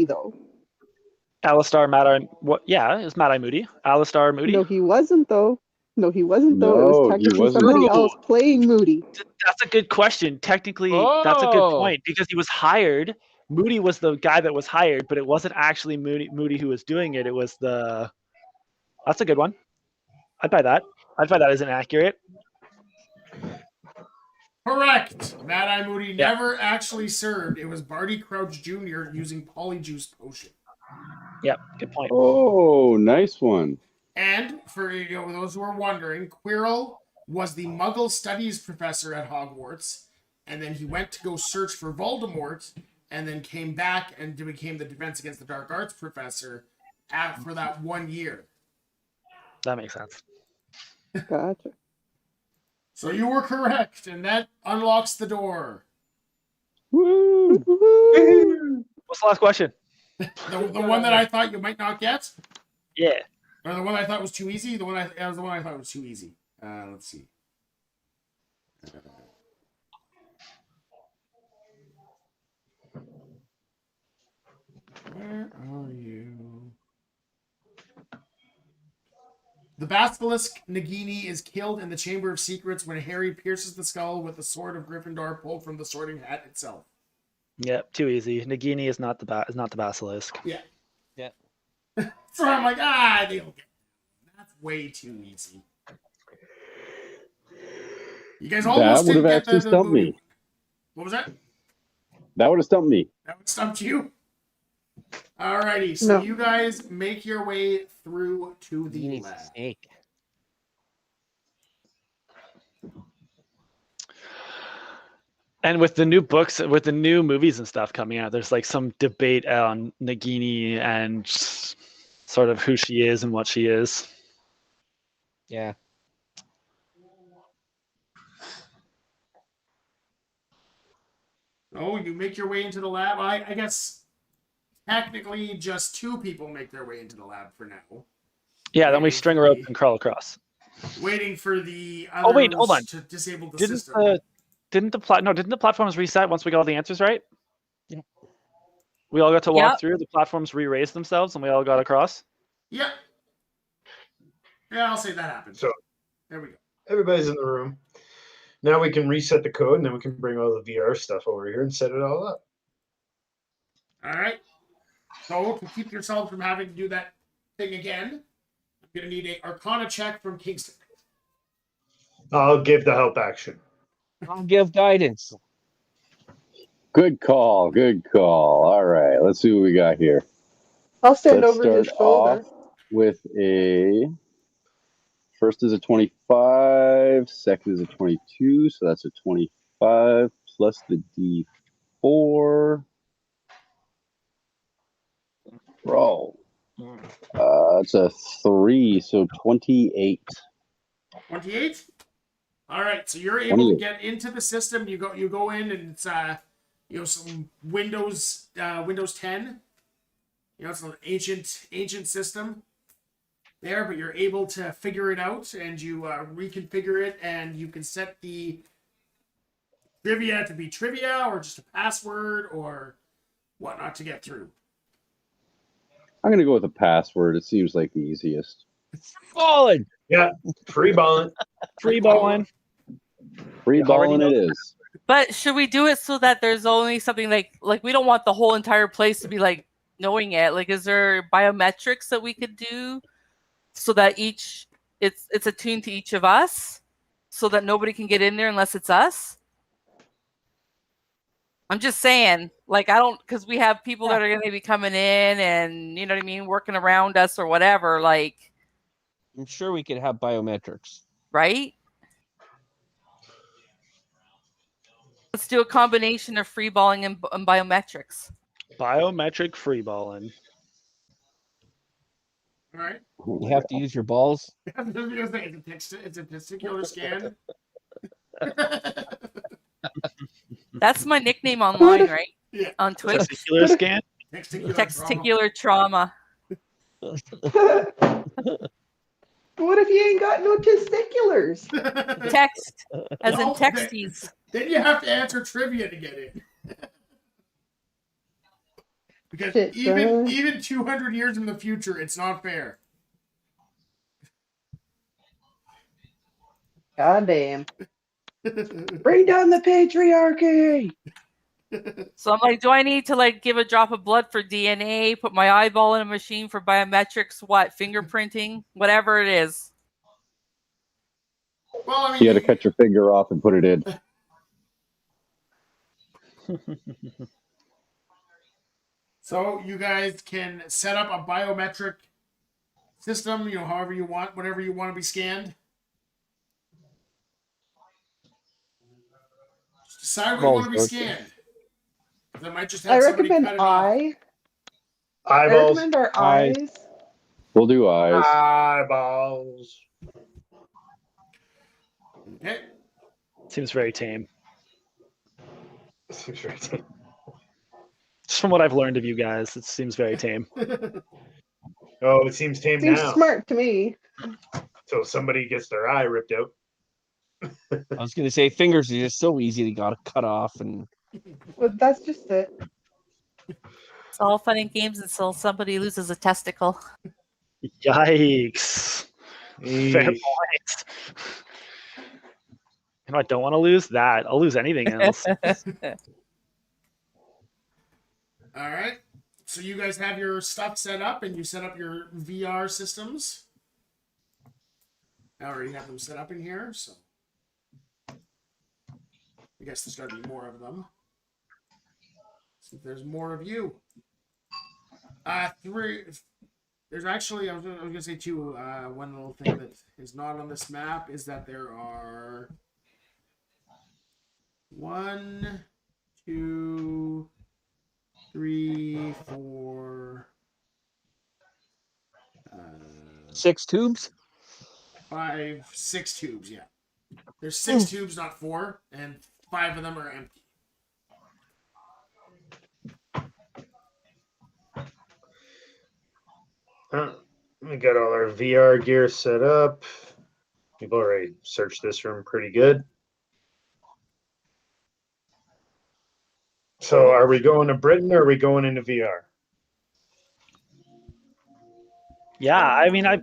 though. Alistair Mad-Eye. What? Yeah, it was Mad-Eye Moody. Alistair Moody. No, he wasn't though. It was technically somebody else playing Moody. That's a good question. Technically, that's a good point because he was hired. Moody was the guy that was hired, but it wasn't actually Moody who was doing it. It was the. That's a good one. I'd buy that. As inaccurate. Correct. Mad-Eye Moody never actually served. It was Barty Crouch Jr. using Polyjuice Potion. Yep, good point. Oh, nice one. And for those who are wondering, Quirrell was the Muggle Studies professor at Hogwarts, and then he went to go search for Voldemort, and then came back and became the Defense Against the Dark Arts professor for that 1 year. That makes sense. Gotcha. So you were correct, and that unlocks the door. Woo! What's the last question? The one that I thought you might not get? Yeah. Or the one I thought was too easy? That was the one I thought was too easy. Let's see. Where are you? The basilisk Nagini is killed in the Chamber of Secrets when Harry pierces the skull with the sword of Gryffindor pulled from the Sorting Hat itself. Yep, too easy. Nagini is not the basilisk. Yeah. Yeah. So I'm like, they don't get That's way too easy. You guys That almost would didn't have get actually the stumped booty. me. What was that? That would have stumped me. That would stump you. Alrighty, so No. you guys make your way through to He the needs a lab. snake. And with the new books, with the new movies and stuff coming out, there's like some debate on Nagini and sort of who she is and what she is. Yeah. Oh, you make your way into the lab. I guess technically just 2 people make their way into the lab for now. Yeah, then we Waiting string for her up the- and crawl across. Waiting for the Oh, wait, hold others on. to disable the Didn't system. didn't the platforms reset once we got all the answers right? Yeah. We all got to walk Yep. through. The platforms re-raised themselves, and we all got across. Yep. Yeah, I'll say that happened. So There we go. everybody's in the room. Now we can reset the code, and then we can bring all the VR stuff over here and set it all up. All right. So to keep yourself from having to do that thing again, I'm gonna need a Arcana check from Kingston. I'll give the help action. I'll give guidance. Good call. Good call. All right. Let's see what we got here. I'll stand Let's over his start shoulder. off with a first is a 25, second is a 22, so that's a 25 plus the D4. Roll. It's a 3, so 28. 28. All right. So you're able to 28. get into the system. You go in, and it's some Windows 10. It's an ancient system there, but you're able to figure it out, and you reconfigure it, and you can set the trivia to be trivia or just a password or whatnot to get through. I'm going to go with a password. It seems like the easiest. Fallen. Yeah, free balling. Free balling. Free Already balling it know is. But should we do it so that there's only something like we don't want the whole entire place to be like knowing it? Like, is there biometrics that we could do so that it's attuned to each of us, so that nobody can get in there unless it's us? I'm just saying, because we have people that are going to be coming in and, you know what I mean, working around us or whatever, I'm sure we could have biometrics. right? Let's do a combination of free balling and biometrics. Biometric free balling. All right. You have to use your balls. It's a testicular scan. That's my nickname online, right? Yeah. On Twitch. Testicular scan. Testicular Testicular trauma. What if you ain't got no testiculars? trauma. Text, as in Well, texties. Then you have to answer trivia to get in. Because Shit, even 200 years in the future, it's not fair. God damn. Bring down the patriarchy. So I'm like, do I need to give a drop of blood for DNA, put my eyeball in a machine for biometrics, fingerprinting, whatever it is? Well, I mean, You got to cut your finger off and put it in. So you guys can set up a biometric system, however you want, whatever you want to be scanned. Just decide what you want to be scanned. That might just have I somebody recommend cut it off. I Eyeballs. recommend our Eyes. eyes. We'll do eyes. Eyeballs. Okay. Seems very tame. Seems right. Just from what I've learned of you guys, it seems very tame. Oh, it seems tame Seems now. smart to me. So somebody gets their eye ripped out. I was going to say fingers are just so easy to got to cut off. And Well, that's just it. It's all fun and games until somebody loses a testicle. Yikes. Fair point. I don't want to lose that. I'll lose anything else. All right. So you guys have your stuff set up, and you set up your VR systems. I already have them set up in here, so I guess there's got to be more of them. See if there's more of you. 3. There's actually, I was going to say too, one little thing that is not on this map is that there are 1, 2, 3, 4, 6 tubes. 5, 6 tubes, yeah. There's 6 tubes, not 4, and 5 of them are empty. We got all our VR gear set up. We've already searched this room pretty good. So are we going to Britain or are we going into VR? Yeah, I mean, I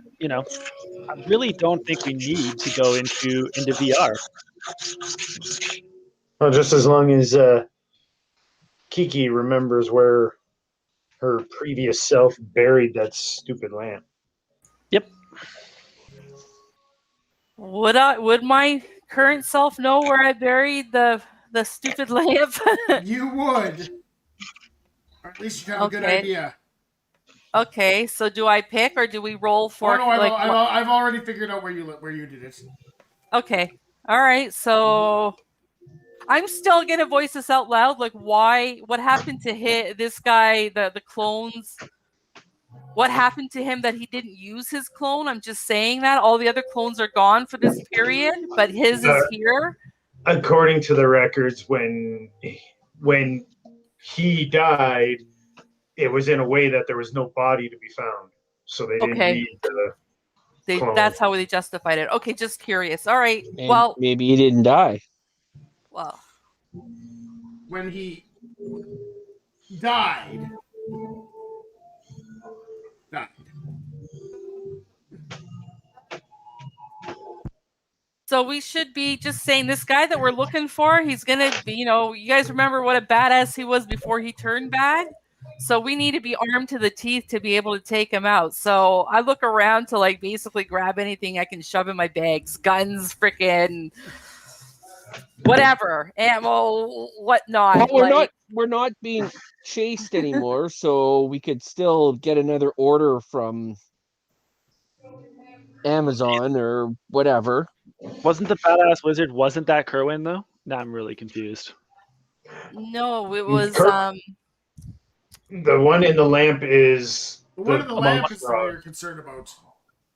really don't think we need to go into VR. Well, just as long as Kiki remembers where her previous self buried that stupid lamp. Yep. Would my current self know where I buried the stupid lamp? You would. Or at least you have a good Okay. idea. Okay, so do I pick or do we roll for? Oh, no, I've already figured out where you did it. Okay, all right. So I'm still gonna voice this out loud. Like, why? What happened to this guy? The clones. What happened to him that he didn't use his clone? I'm just saying that all the other clones are gone for this period, but his is here. According to the records, when he died, it was in a way that there was no body to be found, so they didn't need the clone. That's how they justified it. Okay, just curious. All right. And well, maybe he didn't die. Well, when he died. So we should be just saying this guy that we're looking for, he's going to be, you guys remember what a badass he was before he turned bad? So we need to be armed to the teeth to be able to take him out. So I look around to basically grab anything I can shove in my bags, guns, frickin' whatever, ammo, whatnot. Well, we're not being chased anymore, so we could still get another order from Amazon or whatever. Wasn't the badass wizard? Wasn't that Kerwin though? Now I'm really confused. No, it was the one in the lamp is the one in the lamp is what you're concerned about.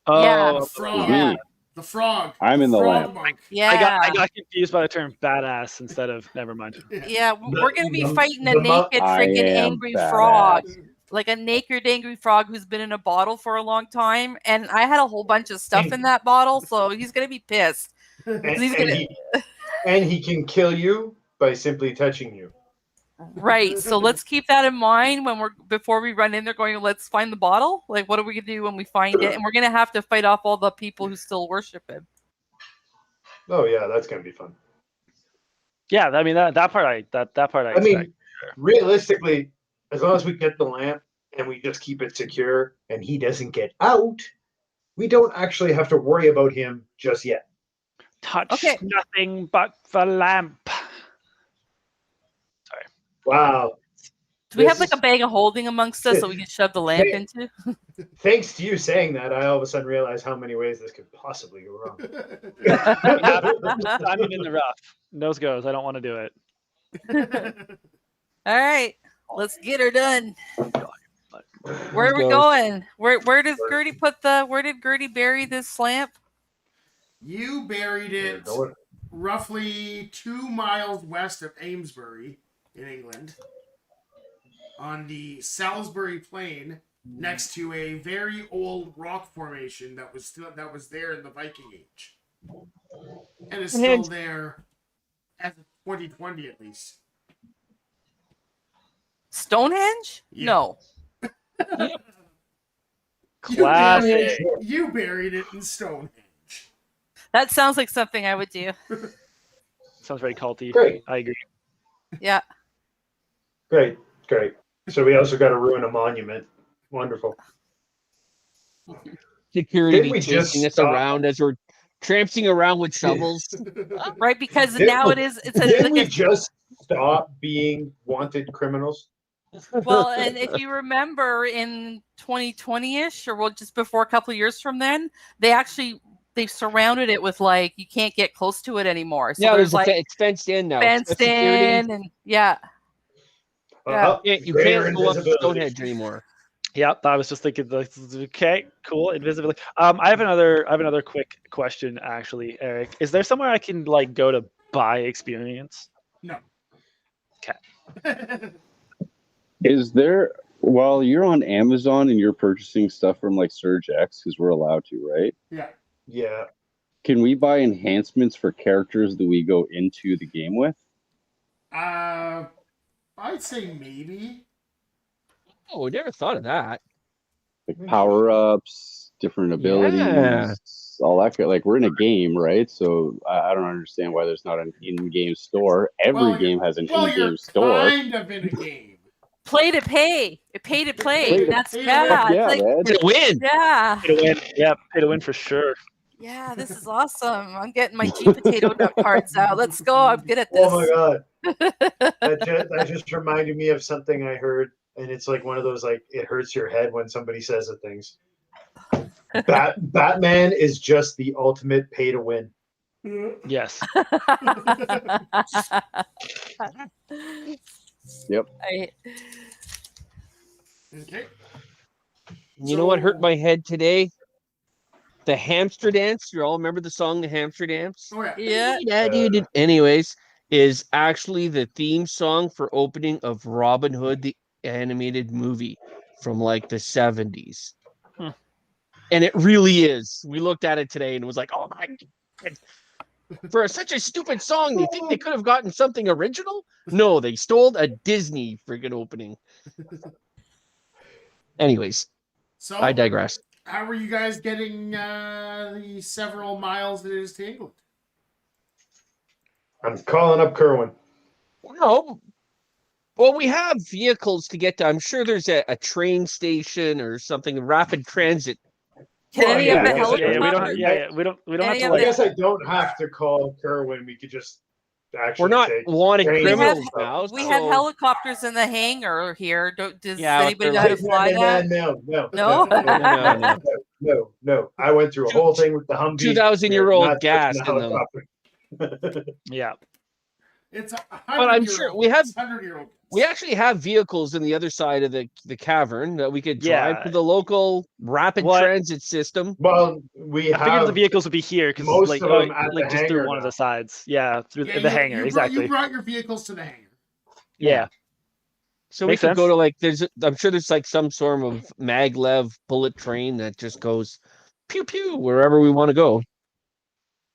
Oh, yeah, the frog. Yeah. The frog. I'm in the lamp. Monk. Yeah, I got confused by the term badass instead of never mind. Yeah, we're gonna be fighting a the naked freaking angry badass. frog. Like a naked angry frog who's been in a bottle for a long time, and I had a whole bunch of stuff in that bottle, so he's gonna be pissed. And he can kill you by simply touching you. Right. So let's keep that in mind before we run in there going, let's find the bottle. Like, what are we gonna do when we find it? And we're gonna have to fight off all the people who still worship him. Oh yeah, that's gonna be fun. Yeah, I mean that part I expect. mean, realistically, as long as we get the lamp and we just keep it secure and he doesn't get out, we don't actually have to worry about him just yet. Touch nothing but the lamp. Sorry. Wow. Do we have like a bag of holding amongst us so we can shove the lamp into? Thanks to you saying that, I all of a sudden realized how many ways this could possibly go wrong. I'm in the rough. Nose goes. I don't want to do it. All right, let's get her done. Where are we going? Where did Gertie bury this lamp? You buried it roughly 2 miles west of Amesbury in England, on the Salisbury Plain, next to a very old rock formation that was there in the Viking Age, and is still there as of 2020 at least. Stonehenge? Yeah. No. Classic. You buried it in Stonehenge. That sounds like something I would do. Sounds very culty. Great. I agree. Yeah. Great. So we also got to ruin a monument. Wonderful. Security Didn't we chasing just us stop? around as we're tramping around with shovels. Right, because Didn't now we- it's a Didn't like we a just stop being wanted criminals? well, and if you remember in 2020-ish, or well, just before a couple of years from then, they surrounded it with like you can't get close to it anymore. So Yeah, there's like it's fenced in now. fenced Security. in, and yeah. You greater can't go up invisibility. Stonehenge anymore. Yep, I was just thinking. Like, okay, cool, invisibility. I have another quick question, actually, Eric. Is there somewhere I can like go to buy experience? No. Okay. Is there, while you're on Amazon and you're purchasing stuff from like Surge X, because we're allowed to, right? Yeah. Yeah. Can we buy enhancements for characters that we go into the game with? I'd say maybe. Oh, we never thought of that. Like power ups, different abilities, Yeah. all that. Like we're in a game, right? So I don't understand why there's not an in-game store. Every game has an in-game you're store. kind of in a game. Play to pay. Pay to play. Play to- That's pay to yeah. win. It's Yeah, like, man. To win. yeah. Pay to win. Yeah, pay to win for sure. Yeah, this is awesome. I'm getting my G potato nut cards out. Let's go. I'm good at this. Oh my god. That just reminded me of something I heard, and it's like one of those like it hurts your head when somebody says the things. Batman is just the ultimate pay to win. Yes. Yep. Okay. You know what hurt my head today? The hamster dance. You all remember the song, The Hamster Dance? Oh yeah. Yeah. Anyways, is actually the theme song for opening of Robin Hood, the animated movie from like the 70s. And it really is. We looked at it today and it was like, oh my God. For such a stupid song, do you think they could have gotten something original? No, they stole a Disney friggin' opening. Anyways, So I digress. how are you guys getting the several miles that it is to England? I'm calling up Kerwin. No. Well, we have vehicles to get to. I'm sure there's a train station or something, rapid transit. Can Well, any yeah, of the yeah, helicopters? We don't have Any to of I like. guess I don't have to call Kerwin. We could just actually We're not say wanted trains criminals and stuff. now. We so- have helicopters in the hangar here. Does Yeah, anybody they're know how to like- fly that? No. I went through a whole thing with the Humvee. 2,000-year-old Not gas touching in the them. helicopter. Yeah. It's a But I'm sure we have 100-year-old. we actually have vehicles in the other side of the cavern that we could drive Yeah. to the local rapid What- transit system. Well, we I figured the have vehicles would be here because most like of them at the just through hangar one of now. the sides. Yeah, through Yeah, the hangar. Exactly. You brought your vehicles to the hangar. Yeah. So Makes we could go sense. to like I'm sure there's like some sort of maglev bullet train that just goes pew pew wherever we want to go.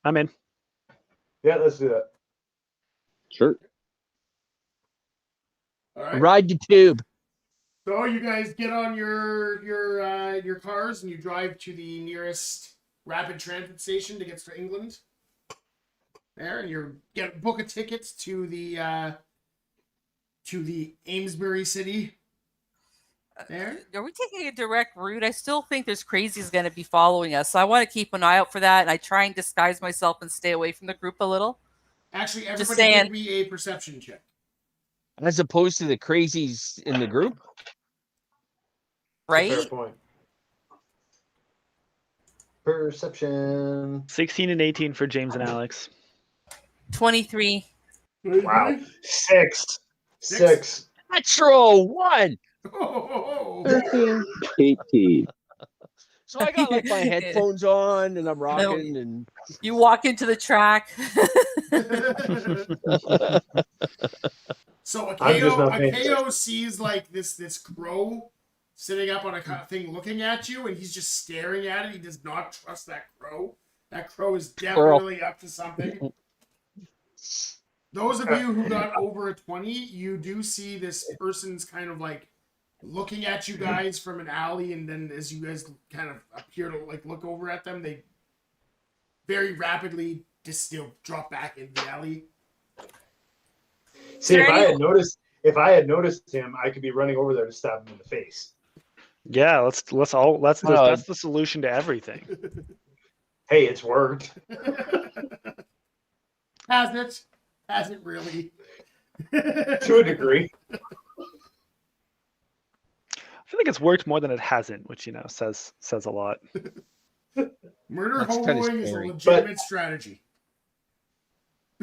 I'm in. Yeah, let's do that. Sure. All right. Ride the tube. So you guys get on your cars and you drive to the nearest rapid transit station to get to England. There, and you book a ticket to the Amesbury City. There. Are we taking a direct route? I still think there's crazies going to be following us. So I want to keep an eye out for that, and I try and disguise myself and stay away from the group a little. Actually, Just everybody saying. give me a perception check. As opposed to the crazies in the group. Right? Fair point. Perception. 16 and 18 for James and Alex. 23. Wow. Six. Natural one. Oh. 13. 18. So I got like my headphones on and I'm rocking and You walk into the track. So a I'm just KO, not paying KO sees like this crow sitting up on a thing looking at you, and he's just staring at it. He does not trust that crow. That crow is definitely up to something. Those of you who got over a 20, you do see this person's kind of like looking at you guys from an alley, and then as you guys kind of appear to like look over at them, they very rapidly just drop back into the alley. See, if I had noticed him, I could be running over there to stab him in the face. Yeah, that's the solution to everything. Hey, it's worked. Has it? Has it really? To a degree. I feel like it's worked more than it hasn't, which says a lot. Murder That's kinda hoboing is a scary. legitimate strategy.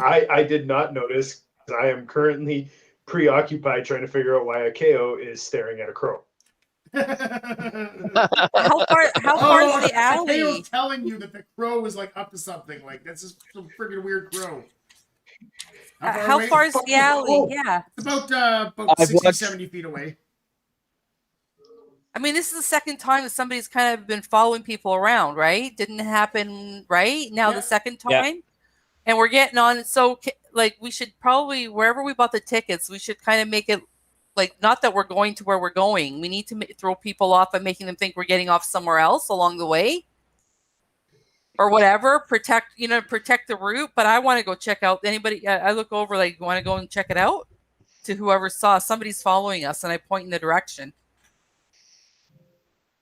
I did not notice. I am currently preoccupied trying to figure out why a KO is staring at a crow. How far is the alley? Tayo's telling you that the crow is like up to something. Like that's just some freaking weird crow. How away? far is the alley? Yeah. It's about I've 60, watched- 70 feet away. I mean, this is the second time that somebody's kind of been following people around, right? Didn't happen, right? Now Yeah. the second time. Yeah. And we're getting on. So, like, we should probably, wherever we bought the tickets, we should kind of make it like, not that we're going to where we're going. We need to throw people off by making them think we're getting off somewhere else along the way. Or whatever, protect the route. But I want to go check out anybody. I look over, like, want to go and check it out to whoever saw somebody's following us, and I point in the direction.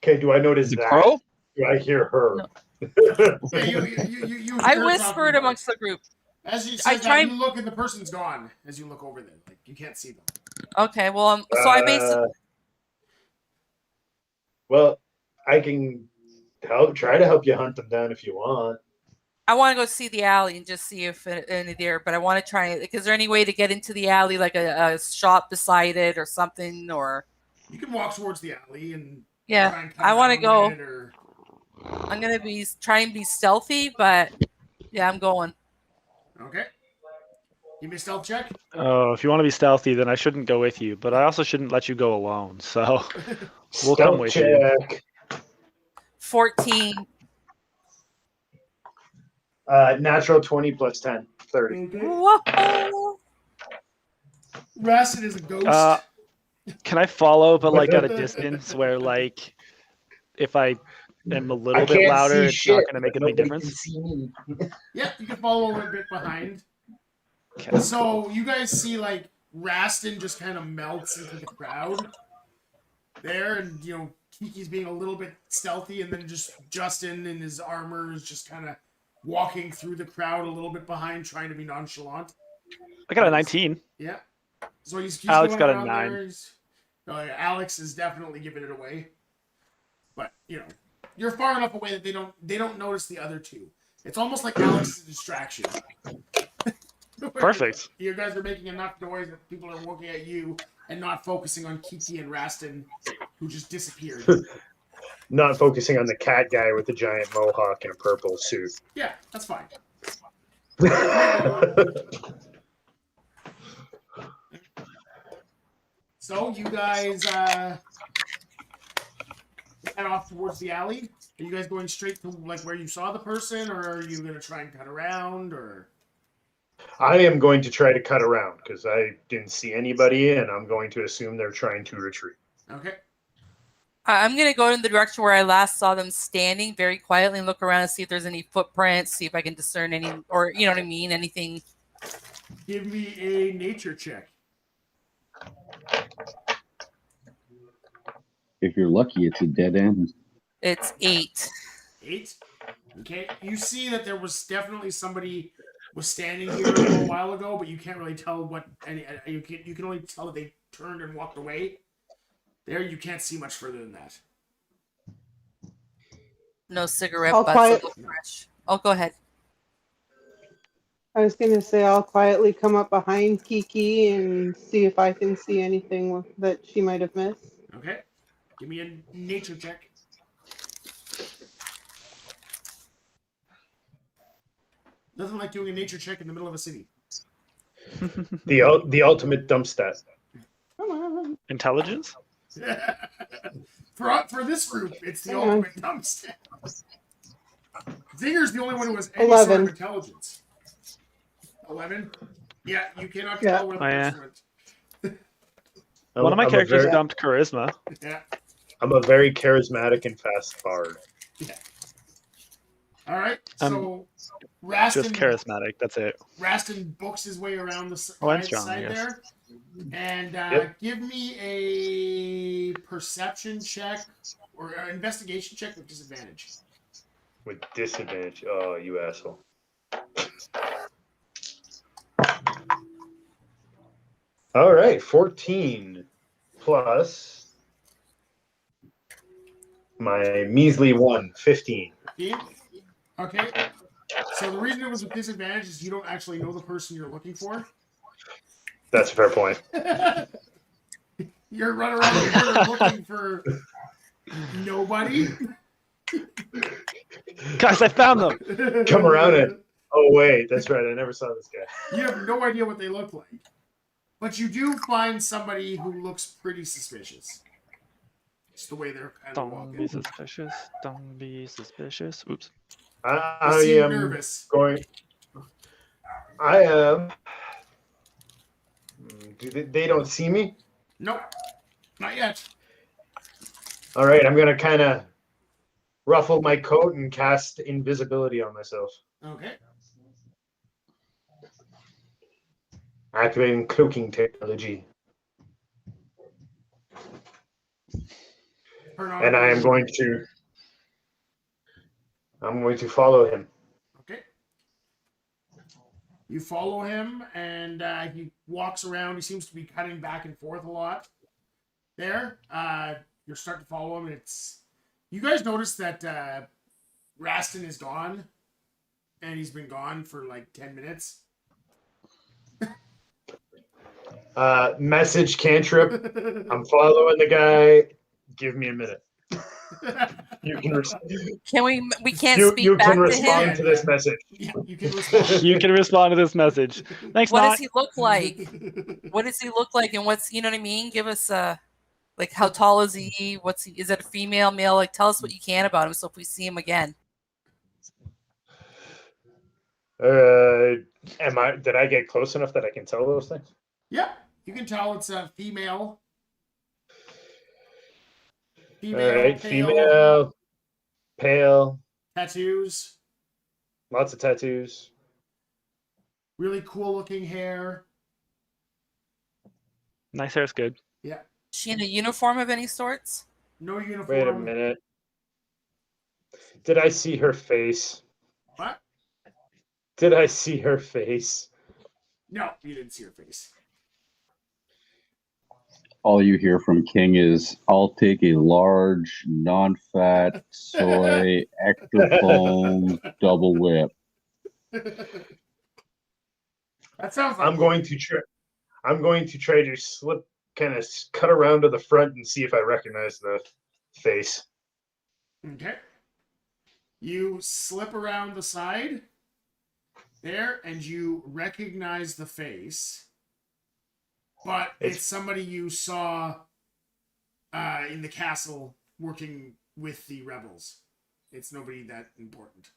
Okay, do I notice The that? crow? Do I hear her? No. Yeah, you I hear whispered talking amongst the group. As you I said try- that, you look and the person's gone. As you look over there, like you can't see them. Okay, well, so I basically. Well, I can try to help you hunt them down if you want. I want to go see the alley and just see if any there, but I want to try it. Is there any way to get into the alley, like a shop beside it or something? Or You can walk towards the alley and yeah, try and cut I want to around go. it or... I'm gonna try and be stealthy, but yeah, I'm going. Okay. Give me a stealth check. Oh, if you want to be stealthy, then I shouldn't go with you, but I also shouldn't let you go alone. So we'll come with you. check. 14. Natural 20 plus 10. 30. Okay. Whoa! Rasted is a ghost. Can I follow, but like at a distance where like if I am a little bit louder, it's not going to make any difference? Yeah, you can follow a bit behind. Okay. So you guys see like Rastin just kind of melts into the crowd there, and Kiki's being a little bit stealthy, and then just Justin in his armor is just kind of walking through the crowd a little bit behind, trying to be nonchalant. I got a 19. Yeah. So he's Alex going got a around 9. there. Alex is definitely giving it away, but you're far enough away that they don't notice the other two. It's almost like Alex is a distraction. Perfect. You guys are making enough noise that people are looking at you and not focusing on Kiki and Rastin, who just disappeared. Not focusing on the cat guy with the giant mohawk and a purple suit. Yeah, that's fine. So you guys head off towards the alley. Are you guys going straight to like where you saw the person, or are you gonna try and cut around, or? I am going to try to cut around because I didn't see anybody, and I'm going to assume they're trying to retreat. Okay. I'm gonna go in the direction where I last saw them standing, very quietly, and look around and see if there's any footprints, see if I can discern any, or you know what I mean, anything. Give me a nature check. If you're lucky, it's a dead end. It's 8. 8. Okay. You see that there was definitely somebody was standing here a little while ago, but you can't really tell what any. You can only tell that they turned and walked away. There, you can't see much further than that. No cigarette All butts. quiet. Look fresh. Oh, go ahead. I was gonna say I'll quietly come up behind Kiki and see if I can see anything that she might have missed. Okay. Give me a nature check. Nothing like doing a nature check in the middle of a city. The ultimate dump stat. Come on. Intelligence? For this group, it's the ultimate dumpster. Zinger's the only one who has any 11. sort of intelligence. 11? Yeah, you cannot tell where the Oh, yeah. person went. One of my I'm a characters very- dumped charisma. Yeah. I'm a very charismatic and fast bard. All right. I'm So Just charismatic. That's it. Rastin books his way around the Oh, and side, strong, I guess. there. And Yep. give me a perception check or an investigation check with disadvantage. with disadvantage. Oh, you asshole. All right, 14 plus my measly 1, 15. 15? Okay. So the reason it was with disadvantage is you don't actually know the person you're looking for. That's a fair point. You're running around here looking for nobody. Guys, I found them. Come around it. Oh, wait, that's right. I never saw this guy. You have no idea what they look like. But you do find somebody who looks pretty suspicious. It's the way they're kind of Don't be walking. suspicious. Don't be suspicious. Oops. I You seem am nervous. going. I am. They don't see me? Nope. Not yet. All right, I'm going to kind of ruffle my coat and cast invisibility on myself. Okay. Activating cloaking technology. Turn on And I am going to. I'm going to follow him. Okay. You follow him, and he walks around. He seems to be cutting back and forth a lot. There, you're starting to follow him. And it's you guys notice that Raston is gone, and he's been gone for like 10 minutes. Message cantrip. I'm following the guy. Give me a minute. You can. Can we? We can't You speak back can to respond him. to this message. Yeah, you can respond. You can respond to this message. Thanks, What Not. does he look like? What does he look like? And what's you know what I mean? Give us like how tall is he? What's he? Is it a female, male? Like tell us what you can about him. So if we see him again, Did I get close enough that I can tell those things? Yeah, you can tell it's a female. All right, female, pale, Tattoos. lots of tattoos. Really cool looking hair. Nice hair's good. Yeah. is she in a uniform of any sorts? No uniform. Wait a minute. Did I see her face? What? Did I see her face? No, you didn't see her face. All you hear from King is, "I'll take a large, non-fat soy extra foam double whip." That sounds like I'm going to try. I'm going to try to slip, kind of cut around to the front and see if I recognize the face. Okay. You slip around the side there, and you recognize the face. But it's somebody you saw in the castle working with the rebels. It's nobody that important.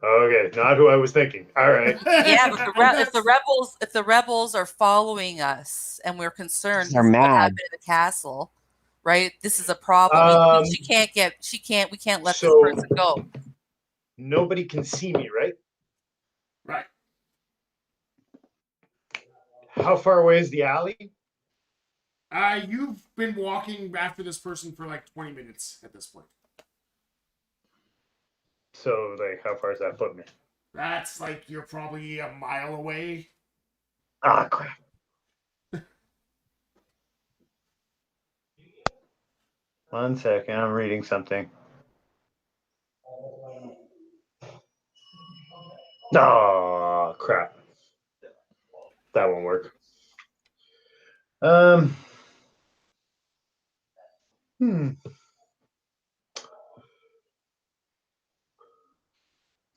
Okay, not who I was thinking. All right. Yeah, but if the rebels are following us and we're concerned They're with what mad. happened in the castle, right? This is a problem. We can't let this person go. Nobody can see me, right? Right. How far away is the alley? You've been walking after this person for like 20 minutes at this point. So, like, how far does that put me? That's like you're probably a mile away. Ah, crap. One second, I'm reading something. Oh, crap. That won't work.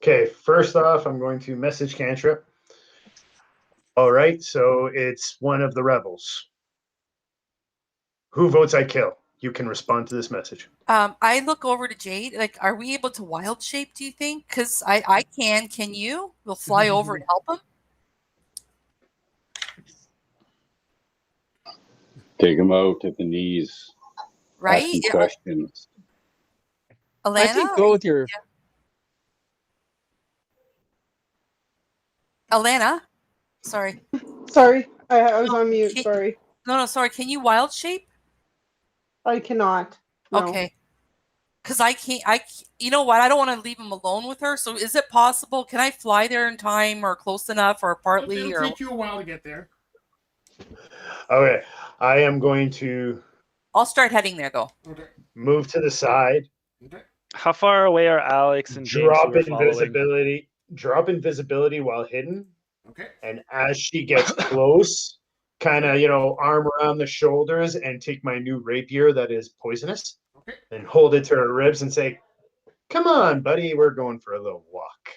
Okay, first off, I'm going to message cantrip. All right, so it's one of the rebels. Who votes I kill? You can respond to this message. I look over to Jade. Like, are we able to wild shape? Do you think? Because I can. Can you? We'll fly over and help him. Take him out at the knees. Right? Ask him questions. Alana, I think go with your. Alana. Sorry. Sorry, I was on mute. Sorry, No, sorry. Can you wild shape? I cannot. No. Okay. Because you know what? I don't want to leave him alone with her. So is it possible? Can I fly there in time or close enough or partly? It'll take you a while to get there. Okay, I am going to I'll start heading there though. Okay. move to the side, Okay. How far away are Alex and James who drop are following? invisibility while hidden, Okay. and as she gets close, kind of arm around the shoulders and take my new rapier that is poisonous, Okay. and hold it to her ribs and say, "Come on, buddy, we're going for a little walk."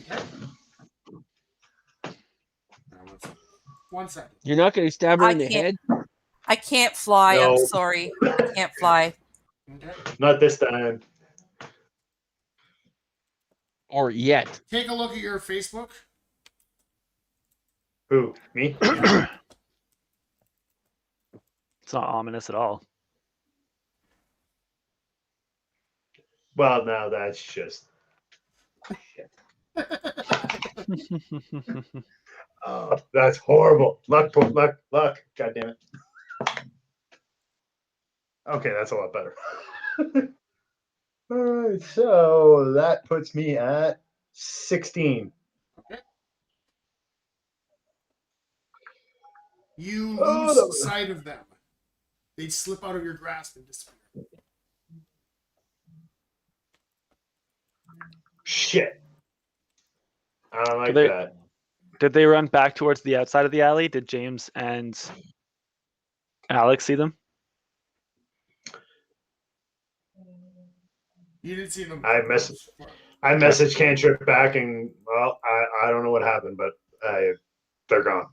Okay. Now, 1 second. You're not going to stab her I in the can't- head? I can't fly. No. I'm sorry. I can't fly. Okay. Not this time. Or yet? Take a look at your Facebook. Who? Me? It's not ominous at all. Well, now that's just. Oh, that's horrible. Luck. God damn it. Okay, that's a lot better. All right, so that puts me at 16. Okay. You Oh, lose that was- sight of them. They slip out of your grasp and disappear. Shit. I don't like They- that. Did they run back towards the outside of the alley? Did James and Alex see them? You didn't see them. I messaged Cantrip back, and well, I don't know what happened, but they're gone.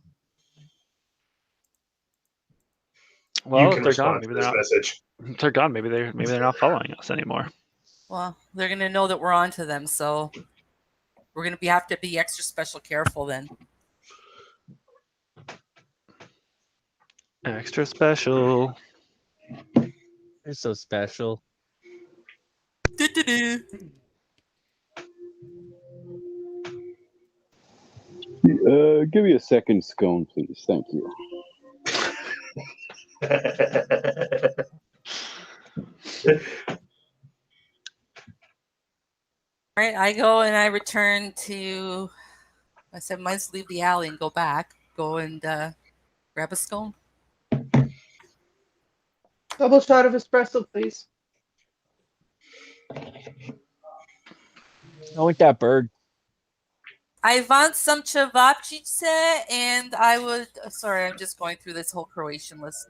Well, you if can they're gone. respond to Maybe this they're not. message. They're gone. Maybe they're not following us anymore. Well, they're gonna know that we're onto them, so we're gonna have to be extra special careful then. Extra special. They're so special. Do-do-do. Give me a second scone, please. Thank you. All right, I go and I return to. I said, might as well leave the alley and go back. Go and grab a scone. Double shot of espresso, please. I want that bird. I want some cevapcice, and I would. Sorry, I'm just going through this whole Croatian list.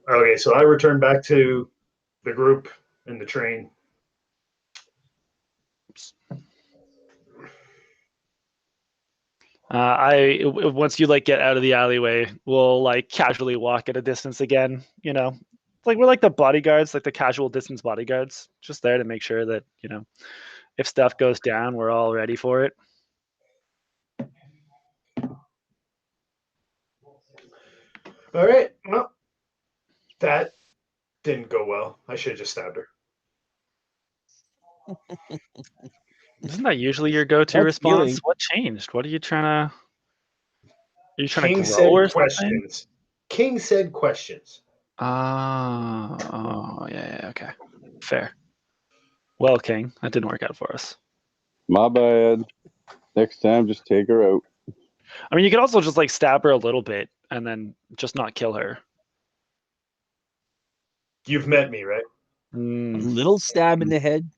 Okay, so I return back to the group in the train. Once you get out of the alleyway, we'll casually walk at a distance again. We're like the bodyguards, like the casual distance bodyguards, just there to make sure that if stuff goes down, we're all ready for it. All right, well, that didn't go well. I should have just stabbed her. Isn't that usually your go-to That's response? feeling. What changed? What are you trying to? Are you trying King to said grow or something? questions. King said questions. Oh, yeah, okay, fair. Well, King, that didn't work out for us. My bad. Next time, just take her out. I mean, you could also just stab her a little bit and then just not kill her. You've met me, right? A little stab in the head.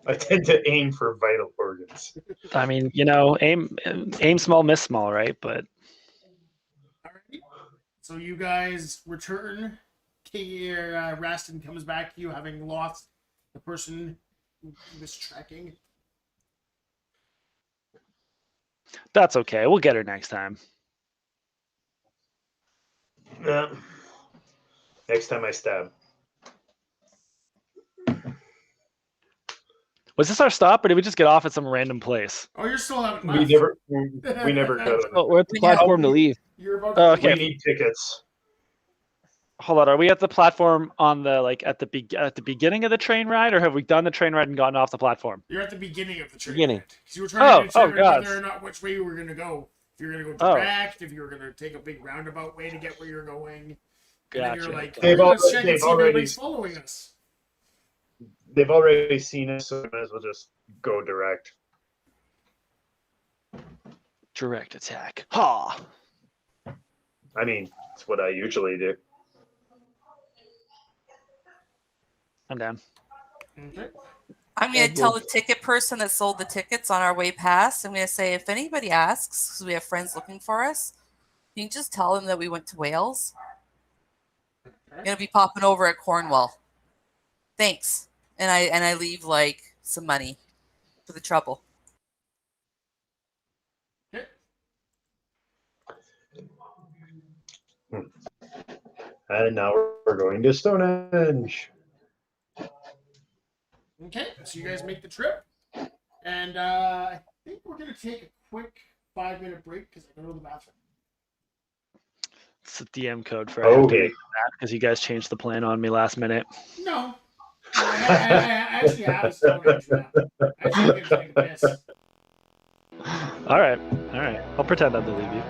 I tend to aim for vital organs. I mean, aim small, miss small, right? But Alright. So you guys return. Rastin comes back to you, having lost the person who was tracking. that's okay. We'll get her next time. Yeah. Next time I stab. Was this our stop, or did we just get off at some random place? Oh, you're still having We never could. Oh, we're at the platform to leave. You're about Oh, to okay. We need tickets. Hold on, are we at the platform on the at the beginning of the train ride, or have we done the train ride and gotten off the platform? You're at the beginning of the train. Beginning. Because you were trying to determine God. whether or not which way you were going to go. If you were going to Oh. go direct, if you were going to take a big roundabout way to get where you're going. And then you're Gotcha. like, They've let's check and they've see if already- anybody's following us. They've already seen us, so we might as well just go direct. Direct attack. Ha! I mean, it's what I usually do. I'm down. Okay. I'm going to tell the ticket person that sold the tickets on our way past. I'm going to say, if anybody asks, because we have friends looking for us, you can just tell them that we went to Wales. I'm going to be popping over at Cornwall. Thanks. And I leave like some money for the trouble. Okay. And now we're going to Stonehenge. Okay, so you guys make the trip. And I think we're going to take a quick 5-minute break because I go to the bathroom. It's the DM code for I have to Okay. leave that because you guys changed the plan on me last minute. No. I actually have a Stonehenge map. I actually can take a piss. All right. I'll pretend I believe you.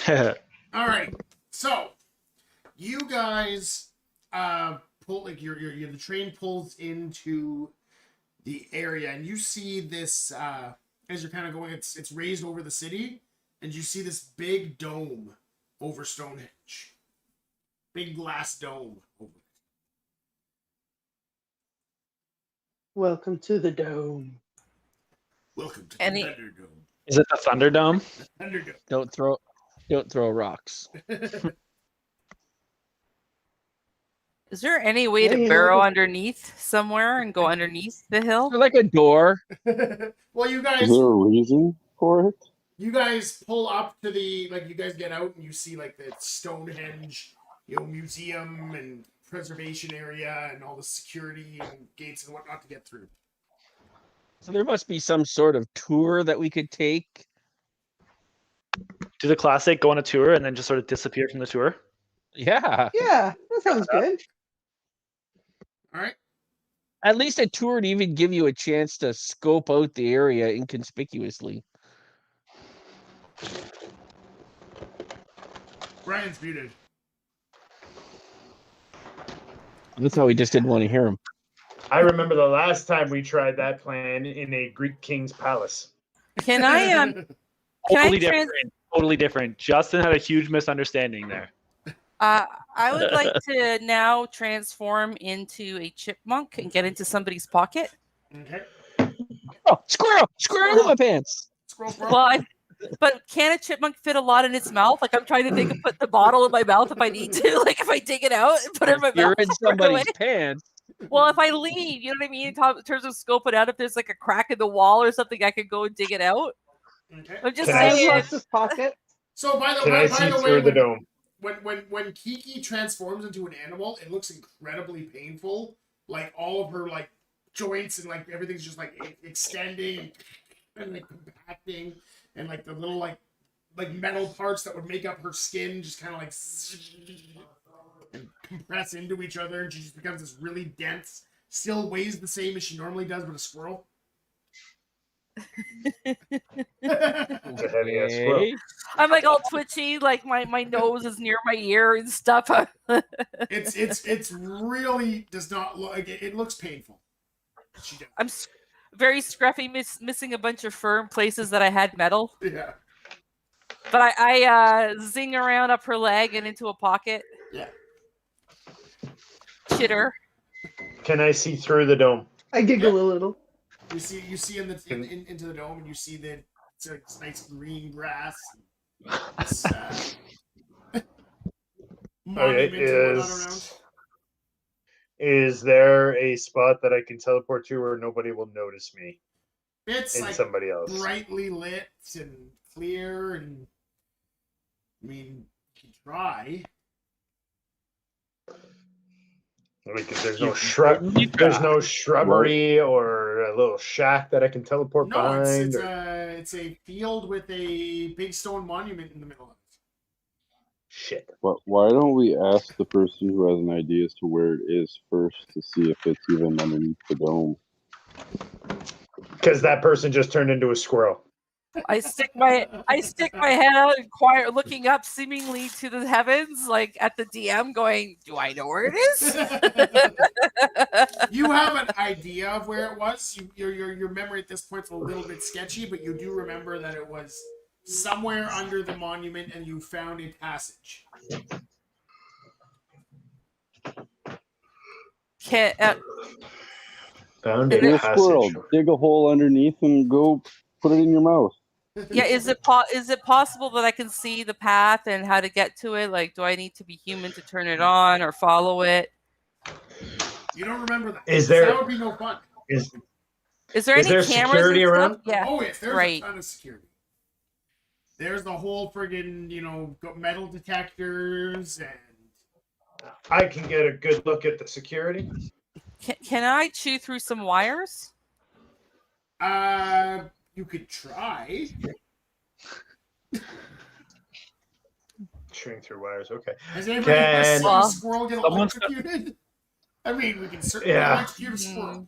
All right. So you guys pull like the train pulls into the area, and you see this as you're kind of going. It's raised over the city, and you see this big dome over Stonehenge. Big glass dome over it. Welcome to the dome. Welcome to the Any- Thunderdome. Is it the Thunderdome? Thunderdome. Don't throw rocks. Is there any way to Yeah, burrow just- underneath somewhere and go underneath the hill? Like a door. Well, you Is guys there a reason for it? pull up to the you guys get out and you see like the Stonehenge, museum and preservation area and all the security and gates and whatnot to get through. So there must be some sort of tour that we could take. Do the classic go on a tour and then just sort of disappear from the tour? Yeah. Yeah, that sounds good. All right. At least a tour would even give you a chance to scope out the area inconspicuously. Brian's muted. That's how we just didn't want to hear him. I remember the last time we tried that plan in a Greek king's palace. Can I Can Totally I trans- different. Totally different. Justin had a huge misunderstanding there. I would like to now transform into a chipmunk and get into somebody's pocket. Okay. Oh, squirrel in my pants. Scroll. Well, but can a chipmunk fit a lot in its mouth? Like I'm trying to think of put the bottle in my mouth if I need to. Like if I dig it out and put it in my You're mouth. in and run away. somebody's pants. Well, if I leave, you know what I mean? In terms of scoping out, if there's like a crack in the wall or something, I could go and dig it out. Okay. I'm just Can I saying. Lost his pocket. So by the Can I way, see through the dome? when Kiki transforms into an animal, it looks incredibly painful. Like all of her like joints and like everything's just like extending and like compacting, and like the little like metal parts that would make up her skin just kind of like and compress into each other, and she just becomes this really dense. Still weighs the same as she normally does with a squirrel. It's a heavy ass squirrel. Okay. I'm like all twitchy, like my nose is near my ear and stuff. It's really does not look like it looks painful. She does. I'm very scruffy, missing a bunch of fur in places that I had metal. Yeah. But I zing around up her leg and into a pocket. Yeah. Chitter. Can I see through the dome? I giggle a little. You see into the dome, and you see that it's nice green grass. It's, Okay, monuments and whatnot around. is there a spot that I can teleport to where nobody will notice me It's and like somebody else? brightly lit and clear, and I mean, you can try. Like, there's no there's no shrubbery or a little shack that I can teleport No, behind. it's a field with a big stone monument in the middle of it. Shit. But why don't we ask the person who has an idea as to where it is first to see if it's even underneath the dome? Because that person just turned into a squirrel. I stick my head out and looking up seemingly to the heavens, like at the DM, going, "Do I know where it is?" You have an idea of where it was. Your memory at this point's a little bit sketchy, but you do remember that it was somewhere under the monument, and you found a passage. Found Be a a squirrel. passage. Dig a hole underneath and go put it in your mouth. Yeah, is it possible that I can see the path and how to get to it? Like, do I need to be human to turn it on or follow it? You don't remember that. Is there- That would be no fun. Is there Is any there cameras security and around? stuff? Yeah. Oh yes, there's Right. a ton of security. There's the whole friggin' metal detectors and I can get a good look at the security. Can I chew through some wires? you could try. Chewing through wires. Okay. Has anybody ever seen a Well, squirrel get someone's- electrocuted? I mean, we can certainly Yeah. electrocute a squirrel.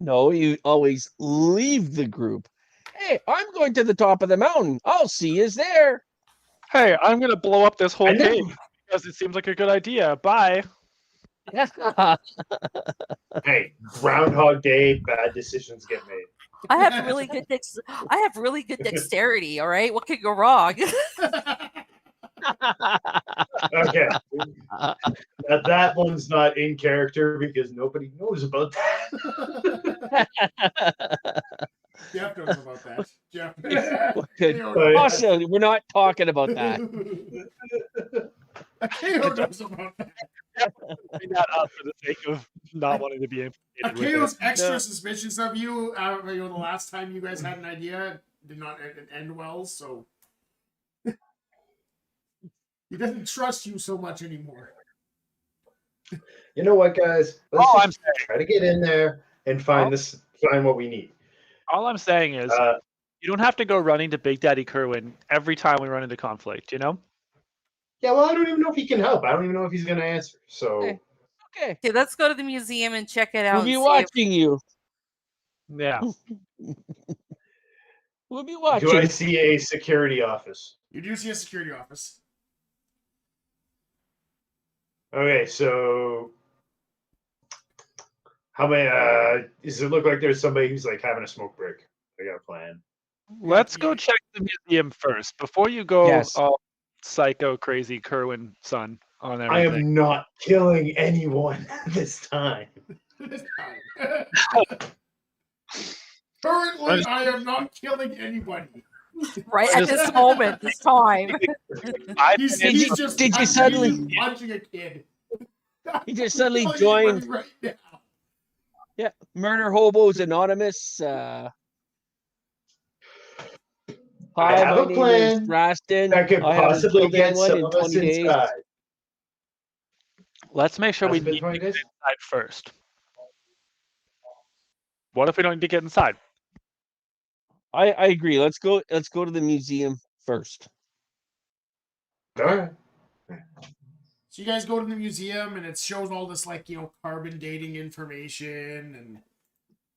No, you always leave the group. Hey, I'm going to the top of the mountain. I'll see you there. Hey, I'm gonna blow up this whole I never- cave because it seems like a good idea. Bye. Hey, Groundhog Day, bad decisions get made. I have really good dexterity. All right, what could go wrong? Okay. Now that one's not in character because nobody knows about that. Jeff knows about that. Jeff. Good. But- Also, we're not talking about that. Akeo knows about that. Bring that up for the sake of not wanting to be implicated with Akeo's it. extra suspicious of you. The last time you guys had an idea did not end well, so he doesn't trust you so much anymore. You know what, guys? Let's All just try to get in there and find what we need. All I'm saying is, you don't have to go running to Big Daddy Kerwin every time we run into conflict. You know? Yeah, well, I don't even know if he can help. I don't even know if he's going to answer. So, Okay. Okay. Okay, let's go to the museum and check it out. We'll be and see watching you. Yeah. We'll be watching. do I see a security office? You do see a security office. Okay, so how many? Does it look like there's somebody who's like having a smoke break? I got a plan. Let's go check the museum first before you go Yes. all psycho crazy Kerwin son on I everything. am not killing anyone this time. This time. Currently, I am not killing anybody. Right at this moment, this time. He's just did you suddenly- punching a kid. He just suddenly Killing joined anybody right now. Murder Hobos Anonymous. I Hi, have my a name plan is Raston. that could I haven't possibly killed get anyone some in of us 20 days. inside. Let's make sure we Has it been need to 20 get days? inside first. What if we don't need to get inside? I agree. Let's go to the museum first. All right. So you guys go to the museum and it shows all this carbon dating information and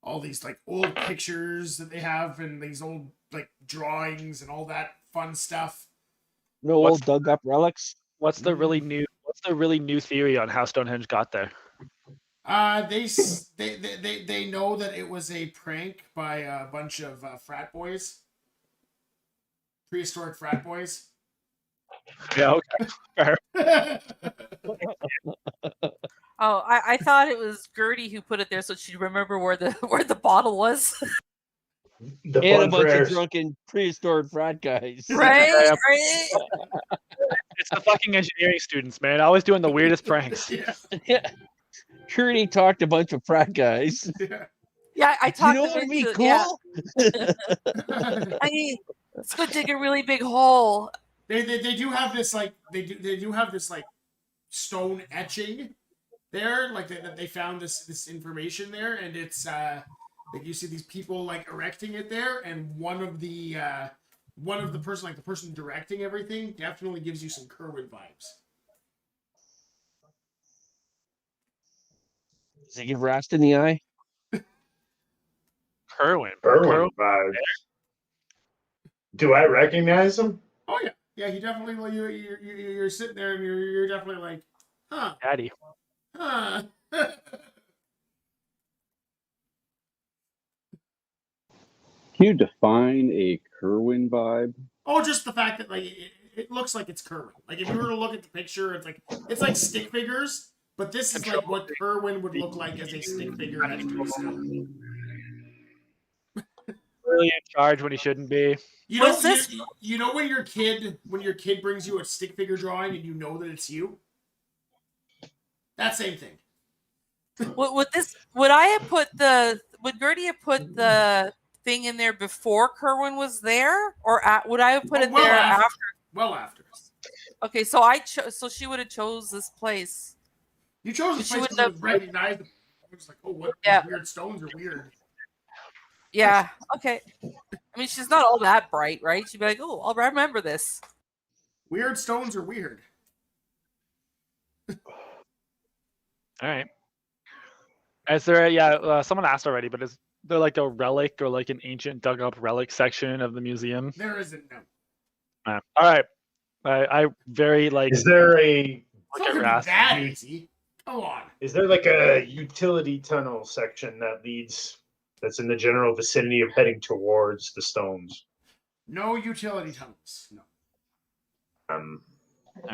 all these old pictures that they have and these old drawings and all that fun stuff. No What's- old dug up relics. What's the really new theory on how Stonehenge got there? They know that it was a prank by a bunch of frat boys, prehistoric frat boys. Yeah, okay. Oh, I thought it was Gertie who put it there so she'd remember where the bottle was. The And a fun bunch of prayers. drunken prehistoric frat guys. Right? Yeah. Right? It's the fucking engineering students, man. Always doing the weirdest pranks. Yeah. Curdy talked a bunch of frat guys. Yeah. Yeah, I You talked know them what would be into cool? Yeah. Let's go dig a really big hole. They do have this they do have this stone etching there, that they found this information there, and it's you see these people erecting it there, and one of the person the person directing everything definitely gives you some Kerwin vibes. Does he give Rast in the eye? Kerwin. Kerwin vibes. Do I recognize him? Oh yeah, yeah. He definitely you're sitting there and you're definitely huh, Daddy. huh. Can you define a Kerwin vibe? Oh, just the fact that it looks like it's Kerwin. If you were to look at the picture, it's like stick figures, but this is what Kerwin would look like as a stick figure etched in stone. Really in charge when he shouldn't be. You know, What's this? you know when your kid brings you a stick figure drawing and you know that it's you? That same thing. Would Gertie have put the thing in there before Kerwin was there, or would I have put it there after? Well after. Okay, so so she would have chose this place. You chose She the place would because it have- was recognizable. I was like, oh, what? Yeah. These weird stones are weird. Yeah. Okay. I mean, she's not all that bright, right? She'd be like, "Oh, I'll remember this." Weird stones are weird. All right. Is there? Yeah, someone asked already, but is there like a relic or like an ancient dug up relic section of the museum? There isn't no. All right. I very like Is there a It's look not at gonna Rast. be that easy. Come on. is there like a utility tunnel section that's in the general vicinity of heading towards the stones? No utility tunnels. No. All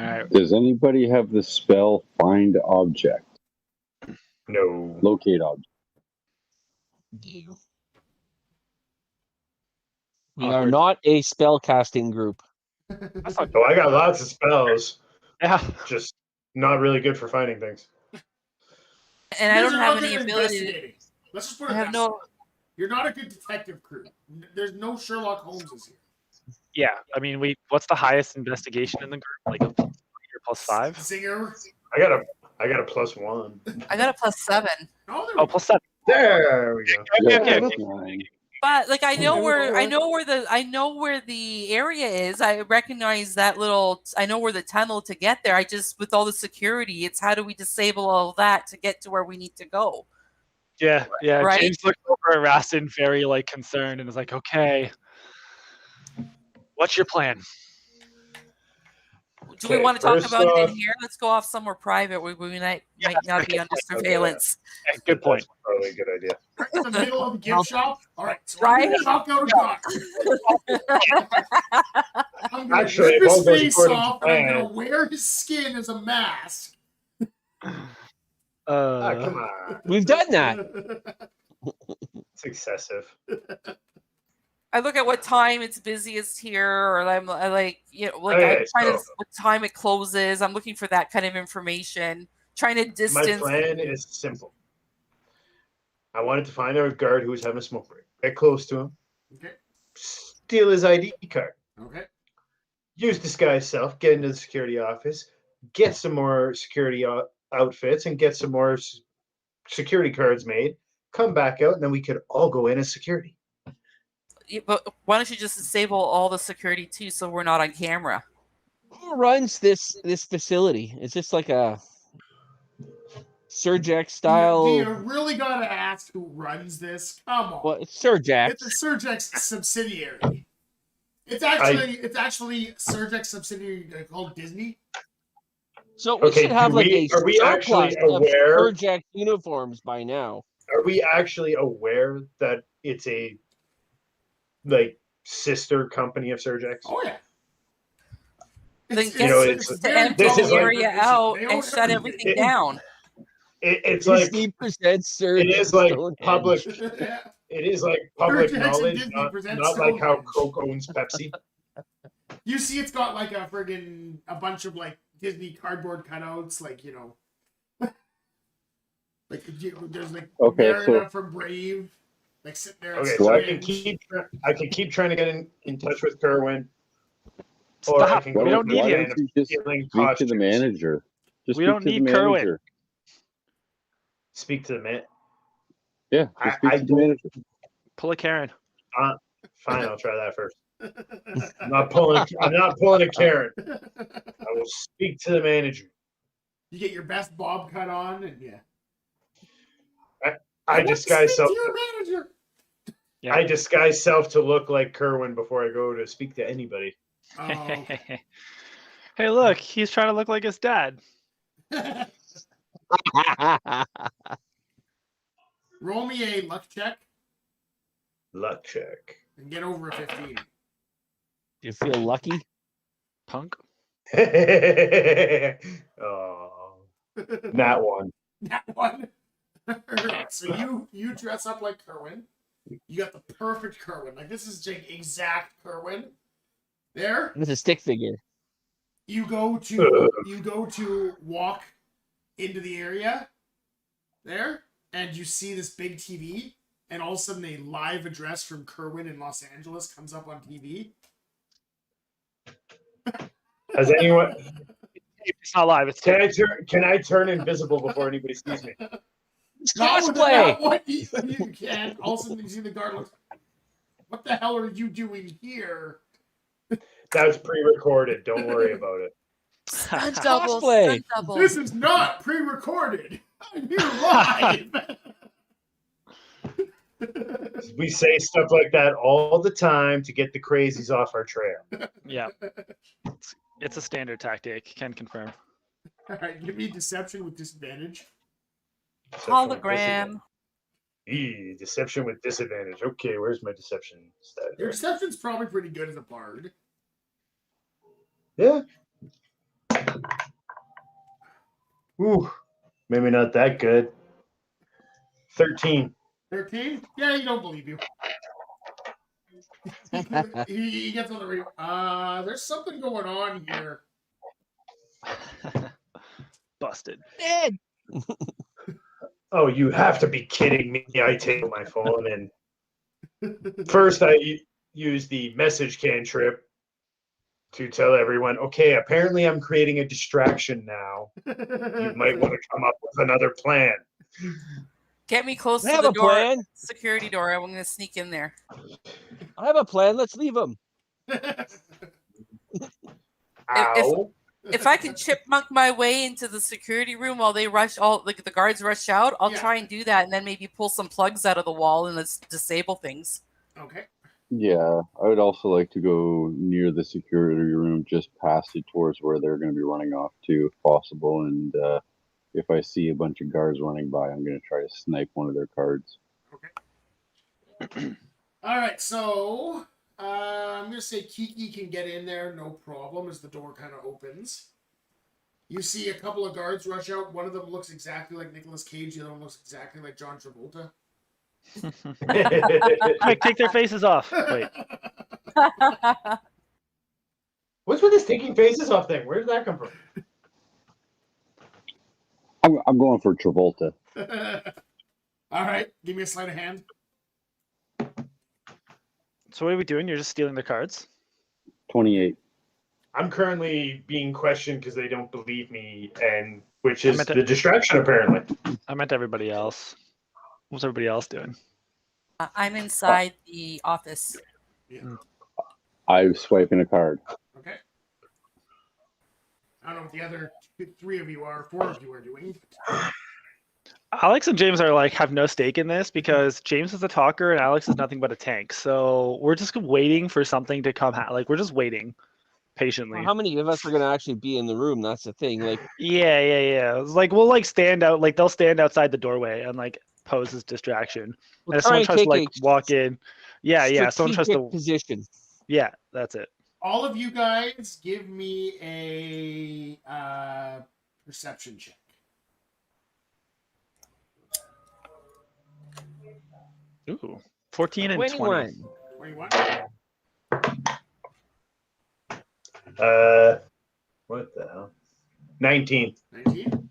right. Does anybody have the spell find object? No. Locate object. We are not a spell casting group. That's not Oh, I got lots of spells. Yeah. Just not really good for finding things. And I You don't guys are have not any good at ability. investigating. Let's just put I it have that no. way. You're not a good detective crew. There's no Sherlock Holmeses here. Yeah. I mean, what's the highest investigation in the group? Like a +5? Singer. I got a +1. I got a +7. Oh, there Oh, we go. +7. There we go. Okay. Nine. But like I know Okay. where the area is. I recognize that little. I know where the tunnel to get there. I just with all the security, it's how do we disable all that to get to where we need to go? Yeah. Right? James looked over at Rastin very like concerned and was like, "Okay, what's your plan?" Do we Okay, want to talk first about it off- in here? Let's go off somewhere private where we might Yeah, not be under surveillance. Okay, good point. That's probably a good idea. Right in the middle of the gift shop. All right, so Right? I'm gonna knock out a gun. I'm gonna Actually, rip if his all goes face according to off, and I'm plan- gonna wear his skin as a mask. Come on. We've done that. It's excessive. I look at what time it's busiest here, or I like Okay, I'm trying to so- what time it closes. I'm looking for that kind of information. Trying to My distance. plan is simple. I wanted to find a guard who was having a smoke break. Get close to him. Okay. Steal his ID card. Okay. Use disguise self. Get into the security office. Get some more security outfits and get some more security cards made. Come back out, and then we could all go in as security. But why don't you just disable all the security too, so we're not on camera? Who runs this facility? Is this like a Surgex style? You really gotta ask who runs this. Come on. Well, it's Surgex. It's a Surgex subsidiary. It's actually Surgex subsidiary called Disney. So we Okay, should have do like we- a are we actually surplus of aware- Surgex uniforms by now. Are we actually aware that it's a sister company of Surgex? Oh yeah. Then you know, get it's- to very empty this the is like- area out They and own shut everything. everything down. It's like Disney presents Surgex. it is like Stonehenge. public. Yeah. It is like public Surgex and knowledge, Disney not presents like how Stonehenge. Coke owns Pepsi. You see, it's got like a bunch of like Disney cardboard cutouts, there's like Okay, Merida from Brave, like sitting there. Okay, at so I Stonehenge. can keep trying to get in touch with Kerwin, or I Stop. can We go don't to need Why you. don't you just stealing speak to the costumes. manager? Just We speak don't to the need Kerwin. manager. Speak to the man. Yeah, I- just speak I to the don't- manager. Pull a Karen. Fine, I'll try that first. I'm not pulling a Karen. I will speak to the manager. You get your best bob cut on, and yeah. I want to disguise speak self. to your manager. Yeah. I disguise self to look like Kerwin before I go to speak to anybody. Oh, okay. Hey, look, he's trying to look like his dad. Roll me a luck check Luck check. and get over a 15. You feel lucky? Punk. Oh, that one. That one. So you dress up like Kerwin. You got the perfect Kerwin. Like this is exact Kerwin. There. With a stick figure. You go to walk into the area there, and you see this big TV, and all of a sudden a live address from Kerwin in Los Angeles comes up on TV. Has anyone? It's not live. It's Can I turn invisible before anybody sees me? It's Not cosplay. what you can. All of a sudden you see the guard looks, what the hell are you doing here? That was pre-recorded. Don't worry about it. Stunt double. Cosplay. Stunt double. This is not pre-recorded. I'm here live. We say stuff like that all the time to get the crazies off our trail. Yeah. It's a standard tactic. Can confirm. All right, give me deception with disadvantage. Hologram. Deception with disadvantage. Okay, where's my deception stat? Your deception's probably pretty good as a bard. Yeah. Ooh, maybe not that good. 13. 13? Yeah, you don't believe you. he gets on the radio. There's something going on here. Busted. Dead. Oh, you have to be kidding me. I take my phone and first I use the message cantrip to tell everyone, okay, apparently I'm creating a distraction now. You might want to come up with another plan. Get me close I to have the a door. plan. Security door. I'm gonna sneak in there. I have a plan. Let's leave him. Ow. If I can chipmunk my way into the security room while they rush, the guards rush out, I'll try and do that, and then maybe pull some plugs out of the wall and let's disable things. Okay. Yeah, I would also like to go near the security room, just past it towards where they're going to be running off to, if possible. And if I see a bunch of guards running by, I'm going to try to snipe one of their cards. Okay. All right, so I'm going to say Kiki can get in there, no problem, as the door kind of opens. You see a couple of guards rush out. One of them looks exactly like Nicolas Cage. The other one looks exactly like John Travolta. Quick, take their faces off. Wait. What's with this taking faces off thing? Where did that come from? I'm going for Travolta. All right, give me a sleight of hand. So what are we doing? You're just stealing the cards? 28. I'm currently being questioned because they don't believe me, and which is meant to- the distraction, apparently. I meant everybody else. What's everybody else doing? I'm inside the office. Yeah. I'm swiping a card. Okay. I don't know what the other 4 of you are doing. Alex and James are like have no stake in this because James is a talker and Alex is nothing but a tank. So we're just waiting for something to come. We're just waiting patiently. Well, how many of us are going to actually be in the room? That's the thing. Like, Yeah. It's like we'll like stand out. Like they'll stand outside the doorway and like pose as distraction. we'll And if try someone and tries to take like a walk in, yeah. Someone tries strategic to. position. Yeah, that's it. All of you guys give me a perception check. Ooh, 14 and 20. 21. 21. What the hell? 19. 19.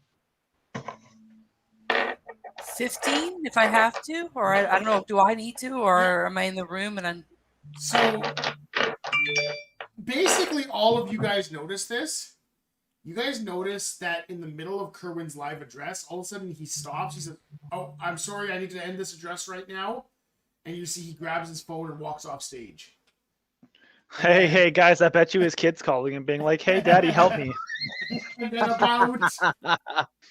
15 if I have to, or I don't know. Do I need to, or am I in the room and I'm? So basically, all of you guys notice this. You guys notice that in the middle of Kerwin's live address, all of a sudden he stops. He says, "Oh, I'm sorry, I need to end this address right now." And you see he grabs his phone and walks off stage. Hey, guys! I bet you his kid's calling and being like, "Hey, Daddy, help me." And then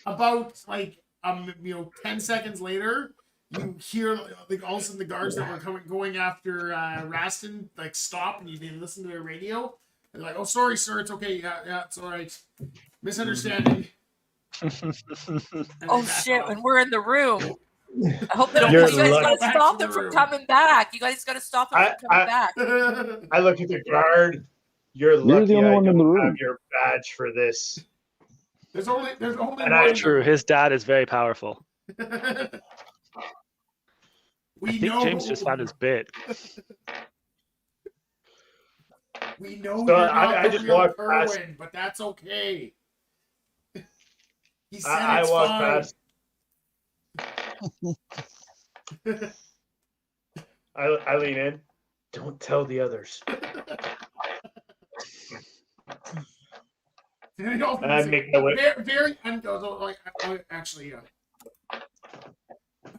about like 10 seconds later, you hear like all of a sudden the guards that were going after Rastin like stop, and you can listen to their radio. They're like, "Oh, sorry, sir, it's okay. Yeah, it's all right. Misunderstanding." Oh shit! And we're in the room. I hope they don't. You're You guys lucky. gotta stop them from coming back. You guys gotta stop them from coming back. I look at the guard. You're lucky the only I one in the don't room. have your badge for this. There's only And one. True, his dad is very powerful. We I think know James just found his bit. We know So you're not I the just real walked past. Kerwin, but that's okay. He said I it's walk fine. past. I lean in. Don't tell the others. And I make my way. very actually,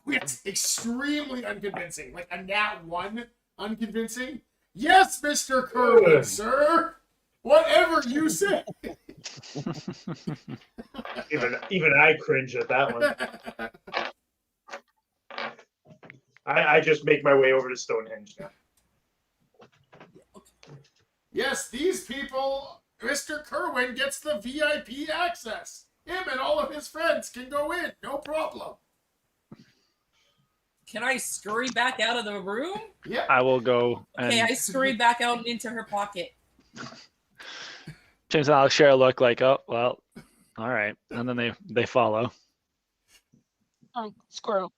it's extremely unconvincing. Like a nat 1 unconvincing. Yes, Mr. Kerwin, sir. Whatever you say. Even I cringe at that one. I just make my way over to Stonehenge now. Yes, these people, Mr. Kerwin gets the VIP access. Him and all of his friends can go in, no problem. Can I scurry back out of the room? Yep. I will go Okay, and I scurry back out and into her pocket. James and Alex share a look like, oh well, all right, and then they follow. Oh, squirrel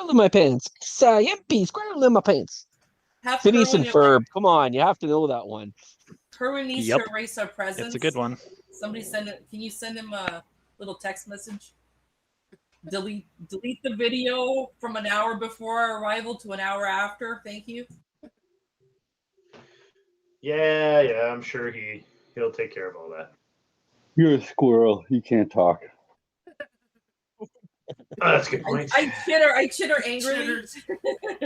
in my pants. Yippee, squirrel in my pants. Have Phineas and Kerwin, Ferb. Come on, you have to know that one. Kerwin needs Yep. to erase our presence. It's a good one. Somebody send it. Can you send him a little text message? Delete the video from an hour before our arrival to an hour after. Thank you. Yeah, I'm sure he'll take care of all that. You're a squirrel. You can't talk. Oh, that's a good point. I chitter angrily.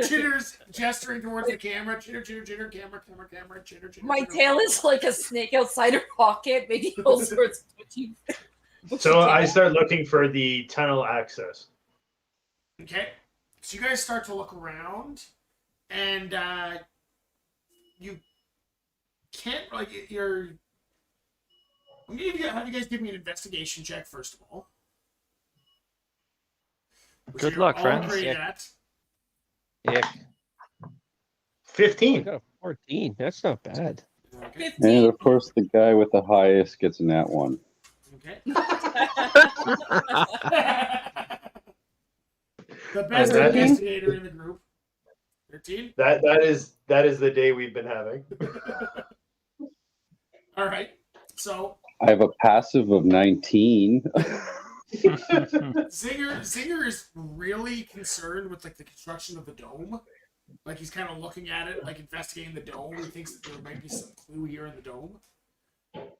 Chitters gesturing towards the camera. Chitter, camera, chitter. My tail is like a snake outside her pocket, making all sorts of twitchy. So I start looking for the tunnel access. Okay. So you guys start to look around, and you can't, you're... I'm going to have you guys give me an investigation check, first of all. Good luck, all friends. great Yeah. at. Yeah, 15. I got a 14. That's not bad. Okay. 15. And of course, the guy with the highest gets a nat 1. Okay. The best that- investigator in the group. 13. That is the day we've been having. All right. So I have a passive of 19. Zinger is really concerned with the construction of the dome. Like he's kind of looking at it, like investigating the dome. He thinks that there might be some clue here in the dome.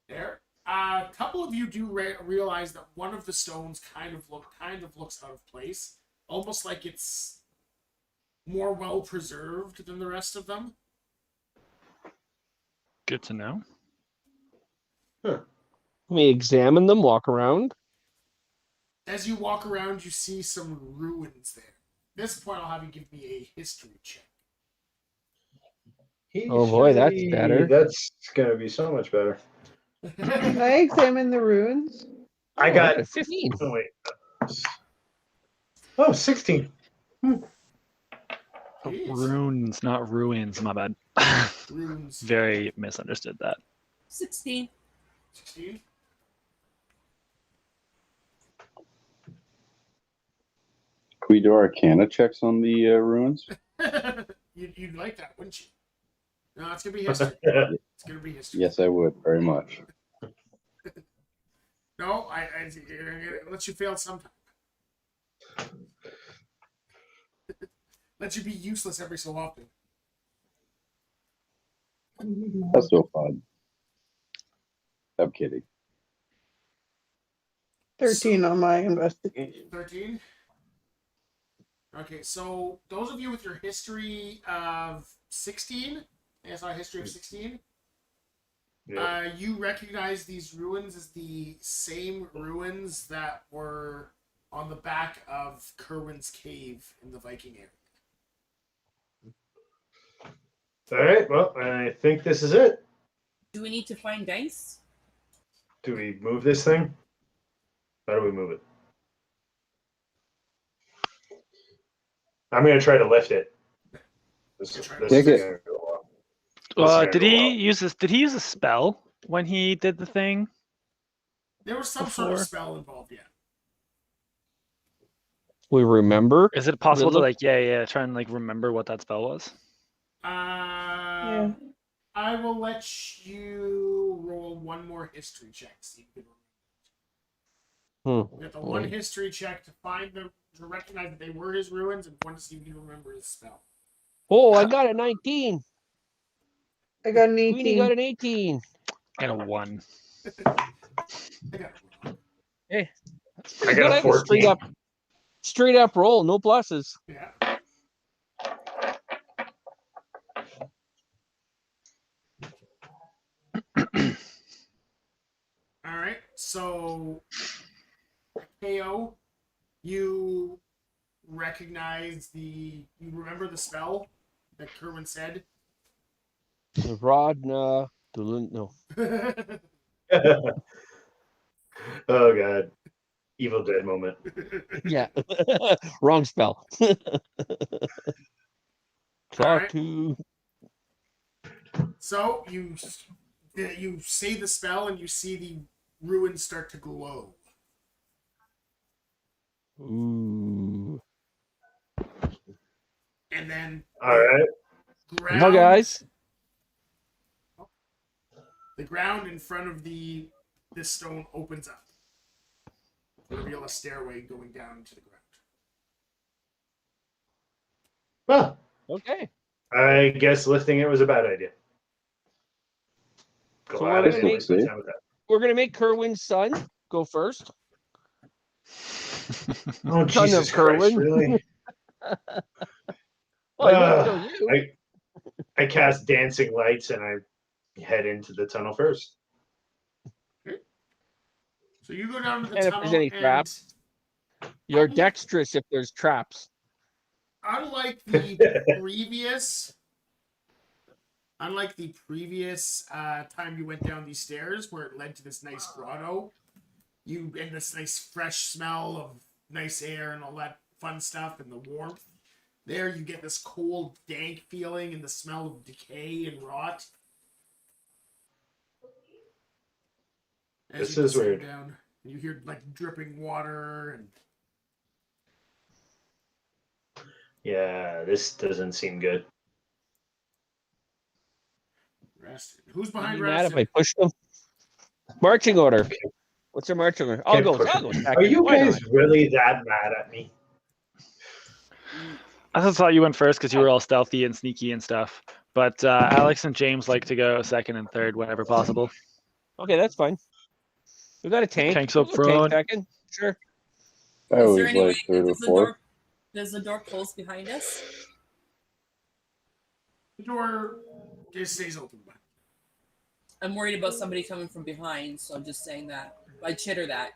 There. A couple of you do realize that one of the stones kind of looks out of place, almost like it's more well preserved than the rest of them. Good to know. Let me examine them, walk around. As you walk around, you see some ruins there. At this point, I'll have you give me a history check. Oh, boy, that's better. That's gonna be so much better. Can I examine the ruins? I got a 15. Oh wait. Oh, 16. Jeez. Runes, not ruins. My bad. Ruins. Very misunderstood that. 16. 16. Can we do Arcana checks on the ruins? You'd like that, wouldn't you? No, it's gonna be history. It's gonna be history. Yes, I would very much. No, I it lets you fail sometime. Lets you be useless every so often. That's so fun. I'm kidding. 13 on my investigation. 13. Okay, so those of you with your history of 16, ASI history of 16, you recognize these ruins as the same ruins that were on the back of Kerwin's cave in the Viking area. All right. Well, I think this is it. Do we need to find dice? Do we move this thing? How do we move it? I'm gonna try to lift it. This is Take gonna it. go well. This is gonna Did go he well. use this? Did he use a spell when he did the thing? There was some sort of Before. spell involved, yeah. We remember. Is it possible to look- like try and like remember what that spell was? Yeah. I will let you roll one more history check. So you can remember. You got the one history check to recognize that they were his ruins, and one to see if you remember his spell. Oh, I got a 19. I got an Queenie got 18. an 18. And a 1. I got it wrong. Hey, I got a 14. Straight up roll, no pluses. Yeah. All right. So, KO, you recognize you remember the spell that Kerwin said? The Rodna. No. Oh god, Evil Dead moment. Yeah. Wrong spell. Alright. Klaatu. So you say the spell and you see the ruins start to glow. Ooh. And then All right. ground, Now, guys. the ground in front of this stone opens up to reveal a stairway going down to the ground. Well, Okay. I guess lifting it was a bad idea. So we're gonna make with we're gonna make Kerwin's son go first. Oh Son Jesus of Christ! Kerwin. Really? Well, he won't kill you. I cast dancing lights and I head into the tunnel first. So you go down to the And if tunnel, there's any traps, you're dexterous if there's traps. Unlike the previous time you went down these stairs where it led to this nice grotto, and this nice fresh smell of nice air and all that fun stuff and the warmth. There you get this cold, dank feeling and the smell of decay and rot. This is weird. Down, you hear like dripping water and Yeah, this doesn't seem good. Rested. Who's behind Be mad if I Rested? push them. Marching order. What's your marching order? I'll go second. Are you Why guys not? really that mad at me? I just thought you went first because you were all stealthy and sneaky and stuff. But Alex and James like to go second and third whenever possible. Okay, that's fine. We got a tank. Tanks We'll up go tank front. second. Sure. I Is there always any way? like third or fourth. Does the door close behind us? The door just stays open. I'm worried about somebody coming from behind, so I'm just saying that. I chitter that.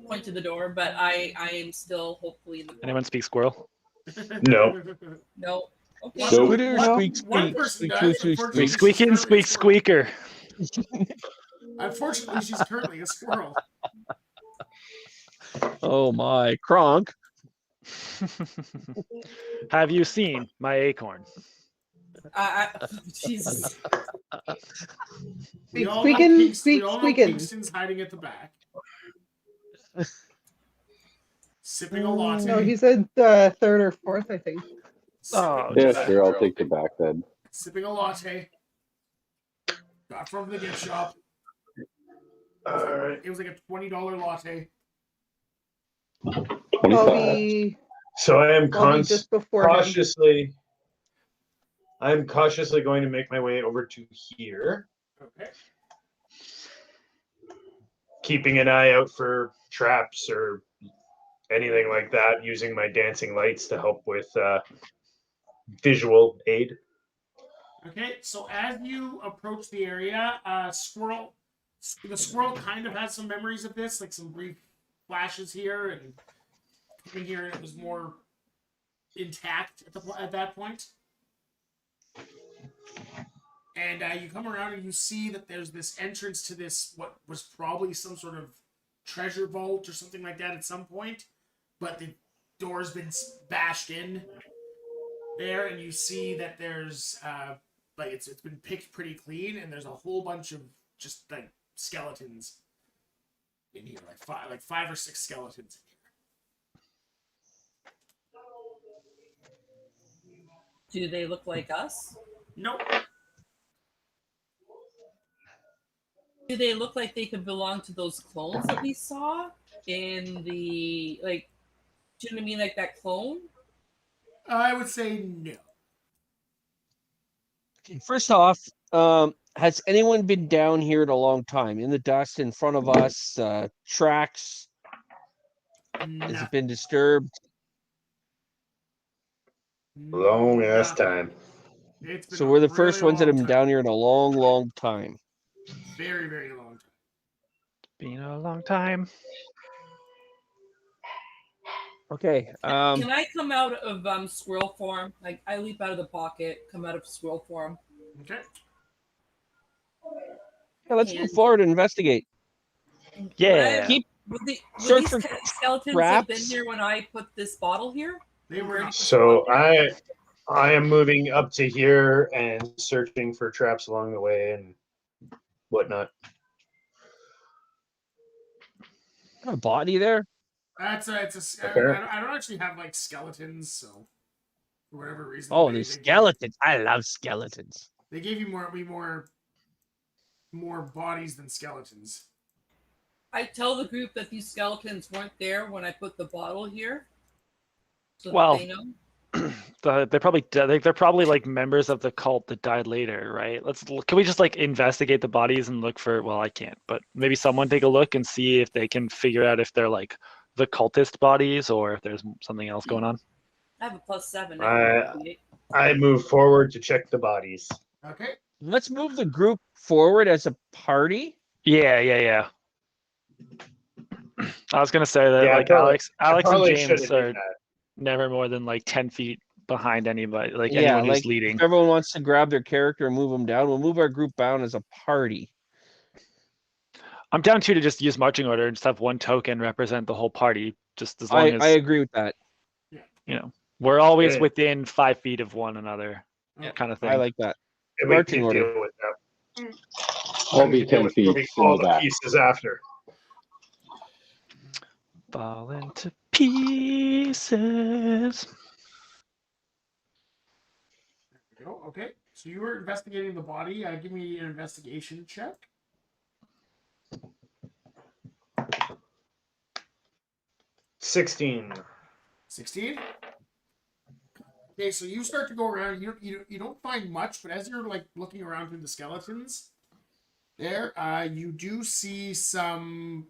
Point to the door, but I am still hopefully in the corner. Anyone speak squirrel? No. No. Okay. So- Squitter, squeak, One squeak. person Squeak, does, squeak, unfortunately. squeak. Squeaking, squeak, squeaker. Unfortunately, she's currently a squirrel. Oh my, Grunk. Have you seen my acorn? Jesus. We all Squeakin', know squeak, we all know squeakin'. Kingston's hiding at the back. Sipping a latte. No, he said third or fourth, I think. Oh, Yeah, Jedi. sure. I'll take the back then. Sipping a latte. Got from the gift shop. All right. It was like a $20 latte. I'll 25. be, So I am I'll be just before him. cautiously. I'm cautiously going to make my way over to here, Okay. keeping an eye out for traps or anything like that, using my dancing lights to help with visual aid. Okay, so as you approach the area, the squirrel kind of has some memories of this, like some brief flashes here, and coming here, it was more intact at that point. And you come around and you see that there's this entrance to this, what was probably some sort of treasure vault or something like that at some point, but the door's been bashed in there, and you see that there's like it's been picked pretty clean, and there's a whole bunch of just like skeletons in here, like five or six skeletons in here. Do they look like us? Nope. Do they look like they could belong to those clones that we saw in the like? Do you know what I mean? Like that clone? I would say no. Okay, first off, has anyone been down here in a long time? In the dust in front of us, tracks? Has it been disturbed? Long ass time. It's been So a we're the really first ones that have long been down here in a long, long time. Very, very long time. Been a long time. Okay. Can I come out of squirrel form? Like I leap out of the pocket, come out of squirrel form. Okay. Yeah, let's move And- forward and investigate. Yeah. Keep Would search these for skeletons have been traps. here when I put this bottle here? They were not. So I am moving up to here and searching for traps along the way and whatnot. a body there. It's a. Okay. I don't actually have like skeletons, so for whatever reason. Oh, they- there's they gave- skeletons. I love skeletons. They gave you more bodies than skeletons. I tell the group that these skeletons weren't there when I put the bottle here. So that Well, they know. They're probably like members of the cult that died later, right? Can we just like investigate the bodies and look for? Well, I can't, but maybe someone take a look and see if they can figure out if they're like the cultist bodies or if there's something else going on. I have a +7. I move forward to check the bodies. Okay. Let's move the group forward as a party. Yeah. I was gonna say that Yeah, like probably- Alex and Probably James should have are done that. never more than like 10 feet behind anybody, like Yeah, anyone who's like leading. if everyone wants to grab their character and move them down, we'll move our group down as a party. I'm down to just use marching order and just have one token represent the whole party, just as long I as agree with that. we're always Yeah. within 5 feet of one another, Yeah. kind of thing. I like that. And we Marching can order. deal with that. I'll be We can 10 deal with feet moving in all the the back. pieces after. Fall into pieces. There we go. Okay. So you were investigating the body. Give me an investigation check. 16. 16. Okay, so you start to go around. You don't find much, but as you're like looking around through the skeletons, there you do see some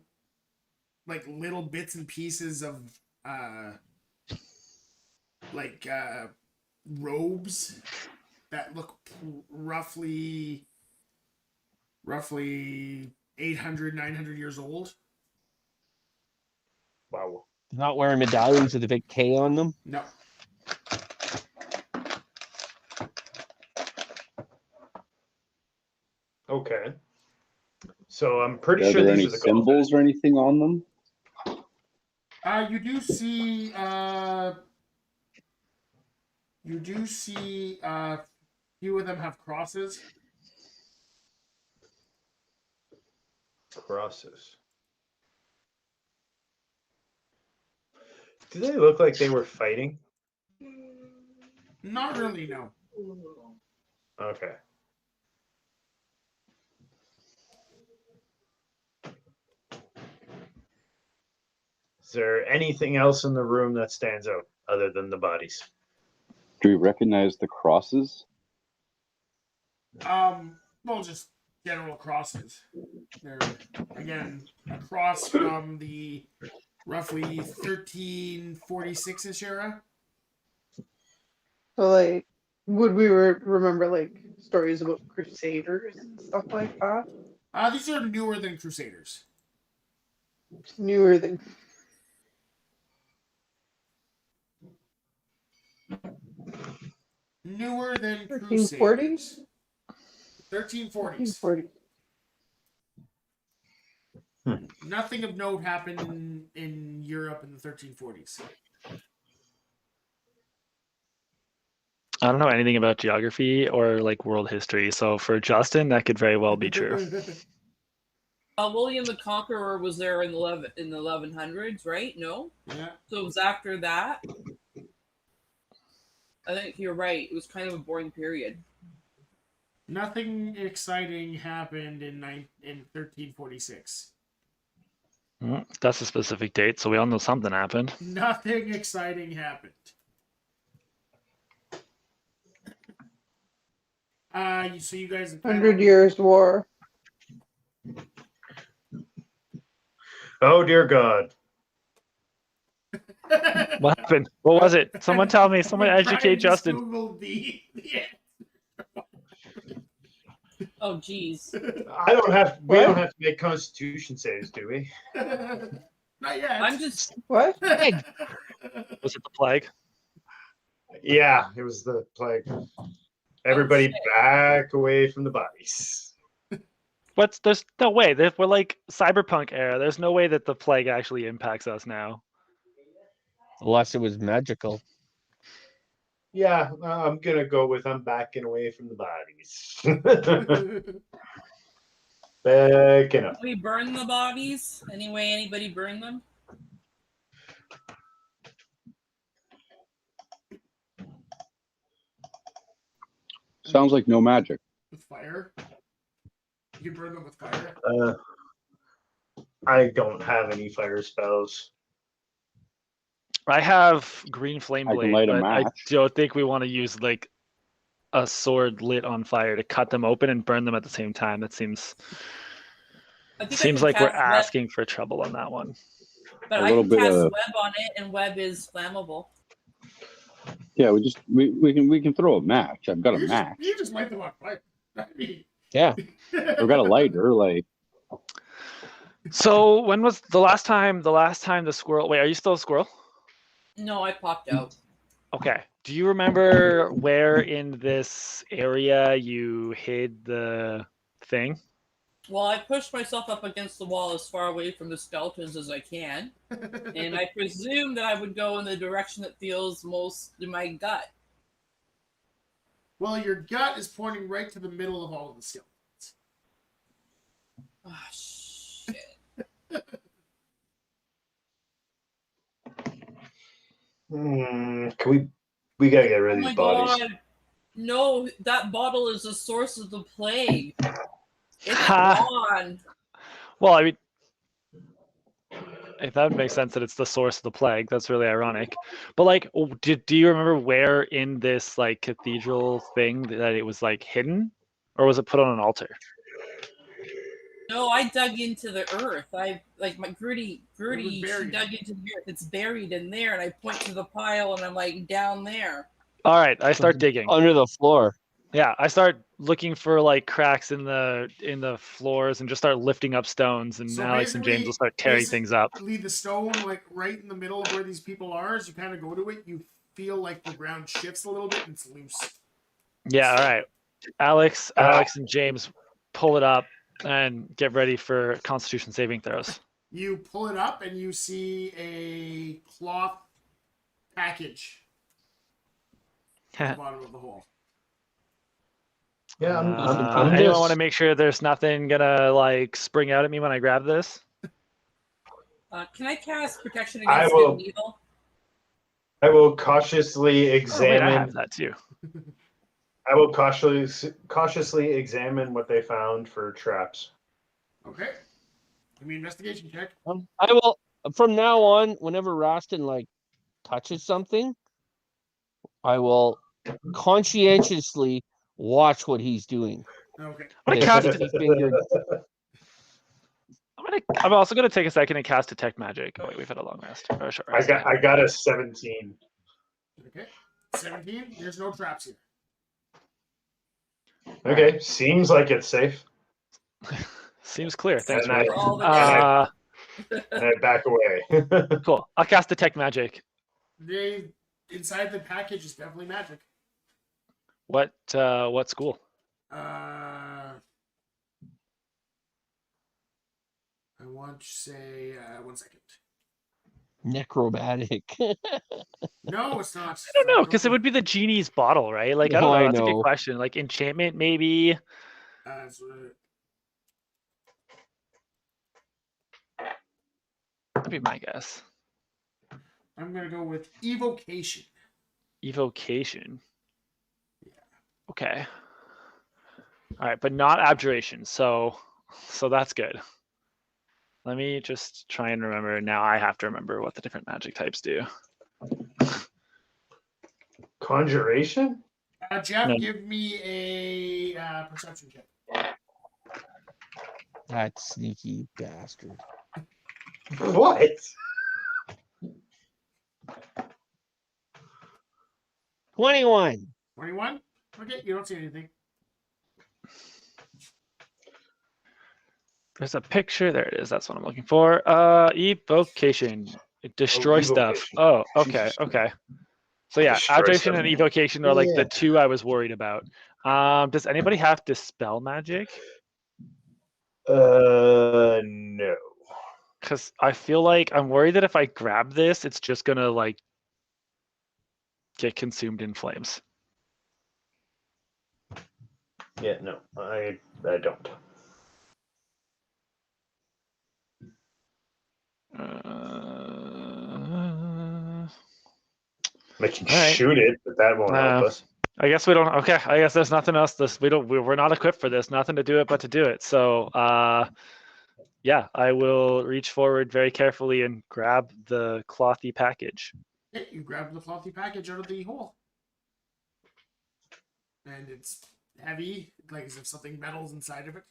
like little bits and pieces of robes that look roughly 800, 900 years old. Wow. Not wearing medallions with a big K on them. No. Okay. So I'm pretty Are sure there these any are the symbols or anything on them? You do see a few of them have crosses. crosses. Do they look like they were fighting? Not really, no. Okay. Is there anything else in the room that stands out other than the bodies? Do we recognize the crosses? Well, just general crosses. They're again across from the roughly 1346-ish era. So, like, would we remember like stories about crusaders and stuff like that? These are newer than Crusaders. Newer than Newer than 1340s? Crusaders. 1340s. 40. Nothing of note happened in Europe in the 1340s. I don't know anything about geography or like world history, so for Justin, that could very well be true. William the Conqueror was there in the 1100s, right? No, Yeah. so it was after that. I think you're right. It was kind of a boring period. Nothing exciting happened in 1346. That's a specific date, so we all know something happened. Nothing exciting happened. So you guys 100 Years War. Oh dear God. What happened? What was it? Someone tell me. Someone educate Brian just Justin. Googled the Oh, geez. We don't have to make constitution saves, do we? Not yet. I'm just What? Hey, Was it the plague? Yeah, it was the plague. Everybody shit. back away from the bodies. There's no way. We're like Cyberpunk era. There's no way that the plague actually impacts us now. Unless it was magical. Yeah, I'm gonna go with I'm backing away from the bodies. Backing up. We burn the bodies. Any way anybody burn them? Sounds like no magic. With fire? You can burn them with fire. I don't have any fire spells. I have green flame I can blade, light a but I match. don't think we want to use like a sword lit on fire to cut them open and burn them at the same time. That seems I think I seems can like we're cast web, asking for trouble on that one. but a I little can bit cast of- web on it, and web is flammable. Yeah, we can throw a match. I've got a match. You just light them on fire. I mean, Yeah. I've got a lighter. Like, So when was the last time the squirrel? Wait, are you still a squirrel? No, I popped out. Okay. Do you remember where in this area you hid the thing? Well, I pushed myself up against the wall as far away from the skeletons as I can, and I presume that I would go in the direction that feels most in my gut. well, your gut is pointing right to the middle of all of the skeletons. Ah, shit. We gotta get rid Oh of my these bodies. god. No, that bottle is the source of the plague. It's Ha. gone. Well, I mean, if that would make sense that it's the source of the plague, that's really ironic. But like, do you remember where in this like cathedral thing that it was like hidden, or was it put on an altar? No, I dug into the earth. I like my Grudy, she buried. dug into the earth. It's buried in there, and I point to the pile, and I'm like, down there. All right, I start digging. Under the floor. Yeah, I start looking for like cracks in the floors and just start lifting up stones, and So Alex and James basically- will start tearing things up. Leave the stone like right in the middle of where these people are. As you kind of go to it, you feel like the ground shifts a little bit and it's loose. Yeah, all right. Alex and James pull it up and get ready for Constitution saving throws. You pull it up and you see a cloth package at the bottom of the hole. Yeah, Anyone just- want to make sure there's nothing gonna like spring out at me when I grab this? Can I cast protection I against will- good and evil? I will cautiously Oh, wait, I examine. have that too. I will cautiously examine what they found for traps. Okay. Give me an investigation check. I will from now on, whenever Rastin like touches something, I will conscientiously watch what he's doing. Okay. I'm gonna The cast. sticky fingered- I'm also gonna take a second and cast detect magic. Oh wait, we've had a long rest or a short rest. I got a 17. Okay. 17. There's no traps here. Okay, seems like it's safe. Seems clear. Thanks, And Ray. For all the And I back away. Cool. I'll cast detect magic. Inside the package is definitely magic. What school? I want to say 1 second. necromantic. No, it's not. I don't know, because it would be the genie's bottle, right? Like I don't No, know. I That's a good know. question. Like enchantment, maybe. That'd be my guess. I'm gonna go with evocation. Evocation. Okay. All right, but not abjuration. So that's good. Let me just try and remember. Now I have to remember what the different magic types do. Conjuration? Jeff, No. give me a perception check. That sneaky bastard. What? 21. 21? Okay, you don't see anything. There's a picture. There it is. That's what I'm looking for. Evocation. Destroy stuff. evocation. Oh, okay, Jesus. okay. So yeah, Destroy abjuration stuff. and evocation are like Yeah. the two I was worried about. Does anybody have dispel magic? No. Because I feel like I'm worried that if I grab this, it's just gonna like get consumed in flames. Yeah, no. I don't. I can All right. shoot it, but that won't help us. I guess we don't. Okay, I guess there's nothing else. We're not equipped for this. Nothing to do it but to do it. So, yeah, I will reach forward very carefully and grab the clothy package. Okay, you grab the clothy package out of the hole. And it's heavy, like as if something metal's inside of it.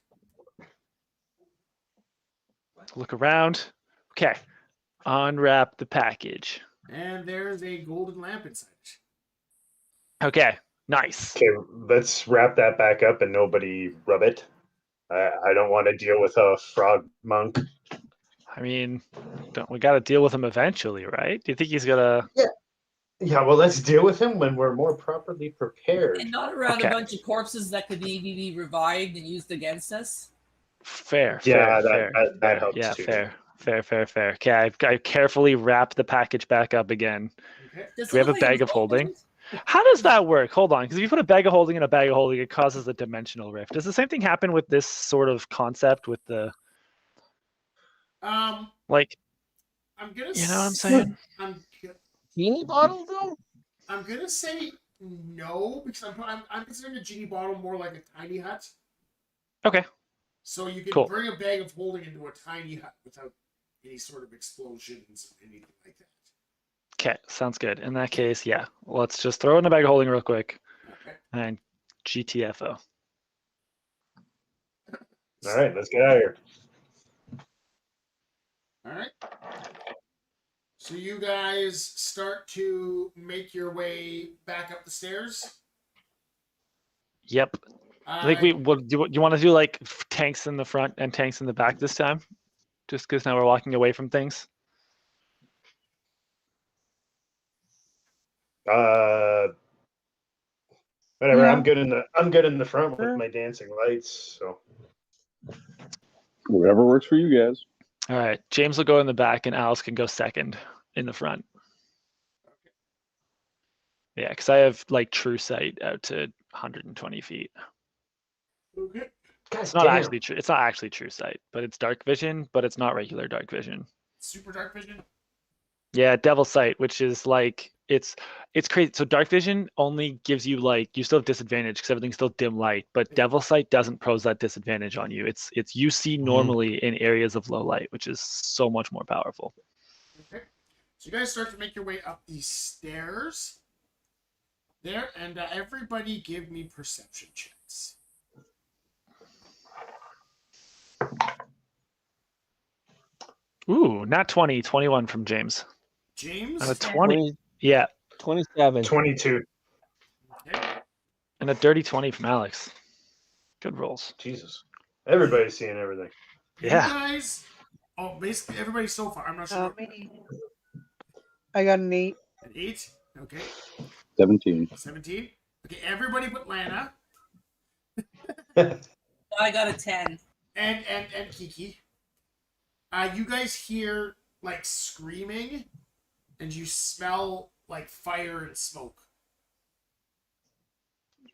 Look around. Okay, unwrap the package. And there's a golden lamp inside it. Okay, nice. Okay, let's wrap that back up and nobody rub it. I don't want to deal with a frog monk. I mean, we got to deal with him eventually, right? Do you think he's gonna? Yeah, well, let's deal with him when we're more properly prepared. And not around Okay. a bunch of corpses that could be revived and used against us. Fair. Yeah, fair. that helps Yeah, too. fair. Okay, I carefully wrap the package back up again. Okay. Does Do we it have a look like it bag was of holding? opened? How does that work? Hold on, because if you put a bag of holding in a bag of holding, it causes a dimensional rift. Does the same thing happen with this sort of concept with the like? I'm gonna. You know what I'm saying? Genie bottle though? I'm gonna say no because I'm considering a genie bottle more like a tiny hut. Okay. So you can Cool. bring a bag of holding into a tiny hut without any sort of explosions or anything like that. Okay, sounds good. In that case, yeah, let's just throw in a bag of holding real quick Okay. and GTFO. All right, let's get out of here. All right. So you guys start to make your way back up the stairs. Yep. I think we will. Do you want to do like tanks in the front and tanks in the back this time? Just because now we're walking away from things. Whatever. Yeah. I'm good in the front with my dancing lights. So Whatever works for you guys. All right, James will go in the back, and Alice can go second in the front. Yeah, because I have like true sight out to 120 feet. Okay. It's not actually true. It's not actually true sight, but it's dark vision. But it's not regular dark vision. Super dark vision. Yeah, devil sight, which is like it's crazy. So dark vision only gives you like you still have disadvantage because everything's still dim light, but devil sight doesn't pose that disadvantage on you. It's you see normally in areas of low light, which is so much more powerful. Okay. So you guys start to make your way up these stairs. There, and everybody give me perception checks. Ooh, not 20, 21 from James. James? And a 20. Yeah. 27. 22. Okay. And a dirty 20 from Alex. Good rolls. Jesus. Everybody's seeing everything. Yeah. You guys, basically everybody so far. I'm not sure. I got an 8. An 8? Okay. 17. 17? Okay, everybody but Lana. I got a 10. And Kiki. You guys hear like screaming, and you smell like fire and smoke.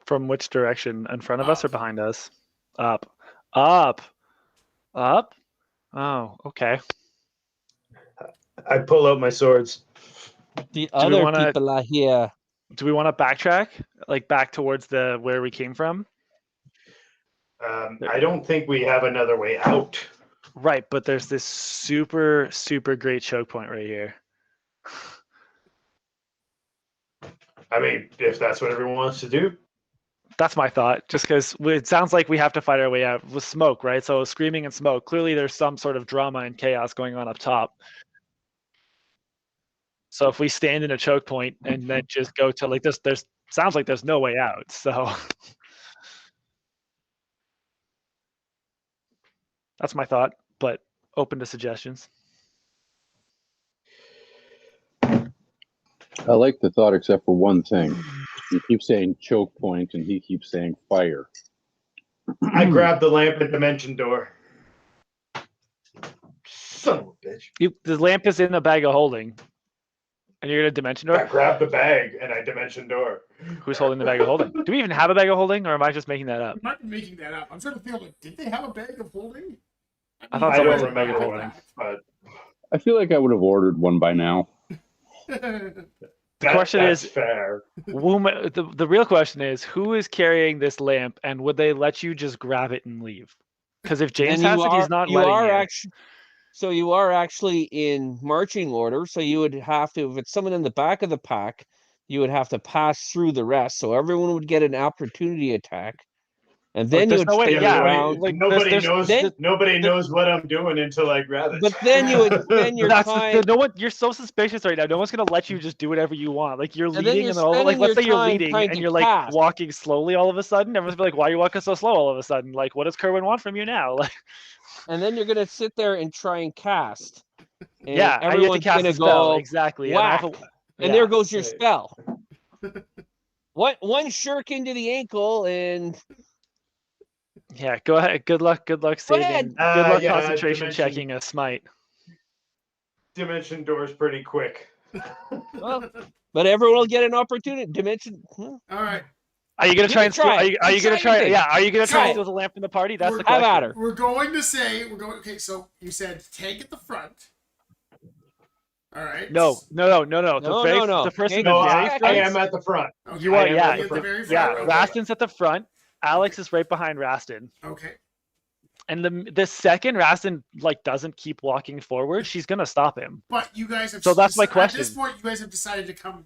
From which direction? In front of us or Up. behind us? Up. Up. Up? Oh, okay. I pull out my swords. The other wanna- people are here. Do we want to backtrack? Like back towards the where we came from? I don't think we have another way out. Right, but there's this super, super great choke point right here. I mean, if that's what everyone wants to do. That's my thought, just because it sounds like we have to fight our way out with smoke, right? So screaming and smoke. Clearly there's some sort of drama and chaos going on up top. So if we stand in a choke point and then just go to like this, sounds like there's no way out. So that's my thought, but open to suggestions. I like the thought, except for one thing. You keep saying choke point, and he keeps saying fire. I grabbed the lamp and dimension door. Son of a bitch. The lamp is in the bag of holding. And you're gonna dimension I door? grabbed the bag and I dimension door. Who's holding the bag of holding? Do we even have a bag of holding, or am I just making that up? You might be making that up. I'm trying to feel like, did they have a bag of holding? I thought I someone don't had a bag of remember holding. that, but I feel like I would have ordered one by now. The question that's is, fair. the real question is, who is carrying this lamp, and would they let you just grab it and leave? Because if James has it, he's not letting you. Actually, so you are actually in marching order. So you would have to, if it's someone in the back of the pack, you would have to pass through the rest. So everyone would get an opportunity attack, and then you there's would no way- spin yeah, around. like, nobody there's- knows. then- Nobody knows what I'm doing until I grab it. But then you would spend your That's time. no one. You're so suspicious right now. No one's gonna let you just do whatever you want. Like you're then leading, you're and then all, like spending let's your say you're time leading, trying and to you're like cast. walking slowly. All of a sudden, everyone's be like, "Why are you walking so slow?" All of a sudden, like, what does Kerwin want from you now? Like, And then you're gonna sit there and try and cast. And yeah, and you have to everyone's cast gonna a spell go exactly. whack, And, and there goes your spell. One shirk into the ankle, and yeah, go ahead. Good luck. Good luck Go ahead. saving. Good luck Yeah, concentration dimension- checking a smite. Dimension door's pretty quick. well, but everyone will get an opportunity. Dimension. All right. Are you gonna You try can and steal? try Are it. you gonna Try try? anything. Yeah, are you gonna try Try and it. steal the lamp from the party? That's the Have question. at her. We're going to say okay. So you said tank at the front. All right. No. No. The first Okay, in the No, very I front. am at the front. Okay. You are, I am yeah, at the At the front. very front. Yeah, Okay. Raston's at the front. Alex is right behind Raston. Okay. And the second Raston like doesn't keep walking forward, she's gonna stop him. But you guys have. So that's my At this question. point, you guys have decided to come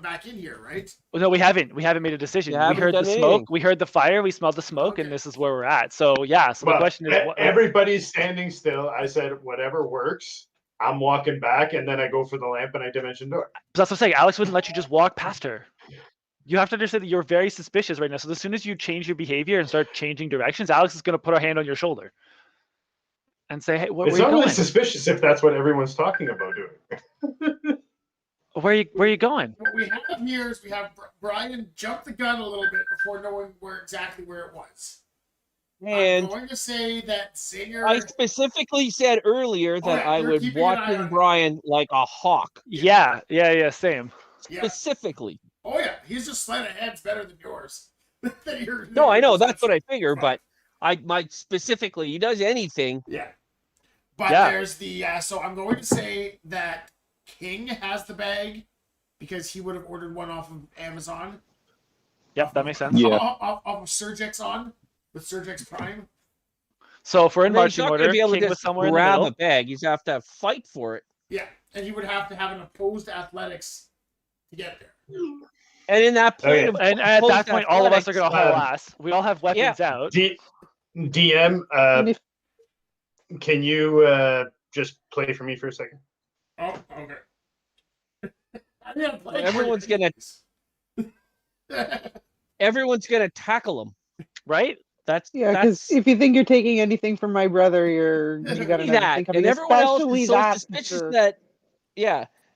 back in here, right? Well, no, we haven't. We haven't made a decision. You We haven't heard the done smoke. anything. We heard the fire. We smelled the smoke, and Okay. this is where we're at. So yeah. So the Well, question is, what, everybody's standing still. I said whatever works. I'm walking back, and then I go for the lamp and I dimension door. that's what I'm saying. Alex wouldn't let you just walk past her. You have to understand that you're very suspicious right now. So as soon as you change your behavior and start changing directions, Alex is gonna put her hand on your shoulder and say, "Hey, where It's are you not really going? suspicious if that's what everyone's talking about doing. Where are you going?" What we have here is we have Brian jump the gun a little bit before knowing exactly where it was. And I'm going to say that Zinger. I specifically said earlier that yeah, I you're would keeping an eye watch on- Brian like a hawk. Yeah, same. Yeah. Specifically. Oh yeah, he's just sleight of hand's better than yours. No, I know that's what I figure, but I might specifically he does anything. Yeah. But Yeah. there's the so I'm going to say that King has the bag because he would have ordered one off of Amazon. Yep, that makes sense. Yeah. Off of Surgex on with Surgex Prime. So if we're in And then he's marching not order, gonna be able King to was just somewhere in the grab middle. a bag. He's have to fight for it. Yeah, and he would have to have an opposed athletics to get there. And in that point Okay. of And at that post point, all of us are athletics, gonna haul ass. We all have weapons out. DM, And if can you just play for me for a second? Oh, okay. I didn't play everyone's gonna tackle him. Right? That's yeah, because that's if you think you're taking anything from my brother, you got another that. thing coming. And everyone else Especially is so that suspicious jerk. that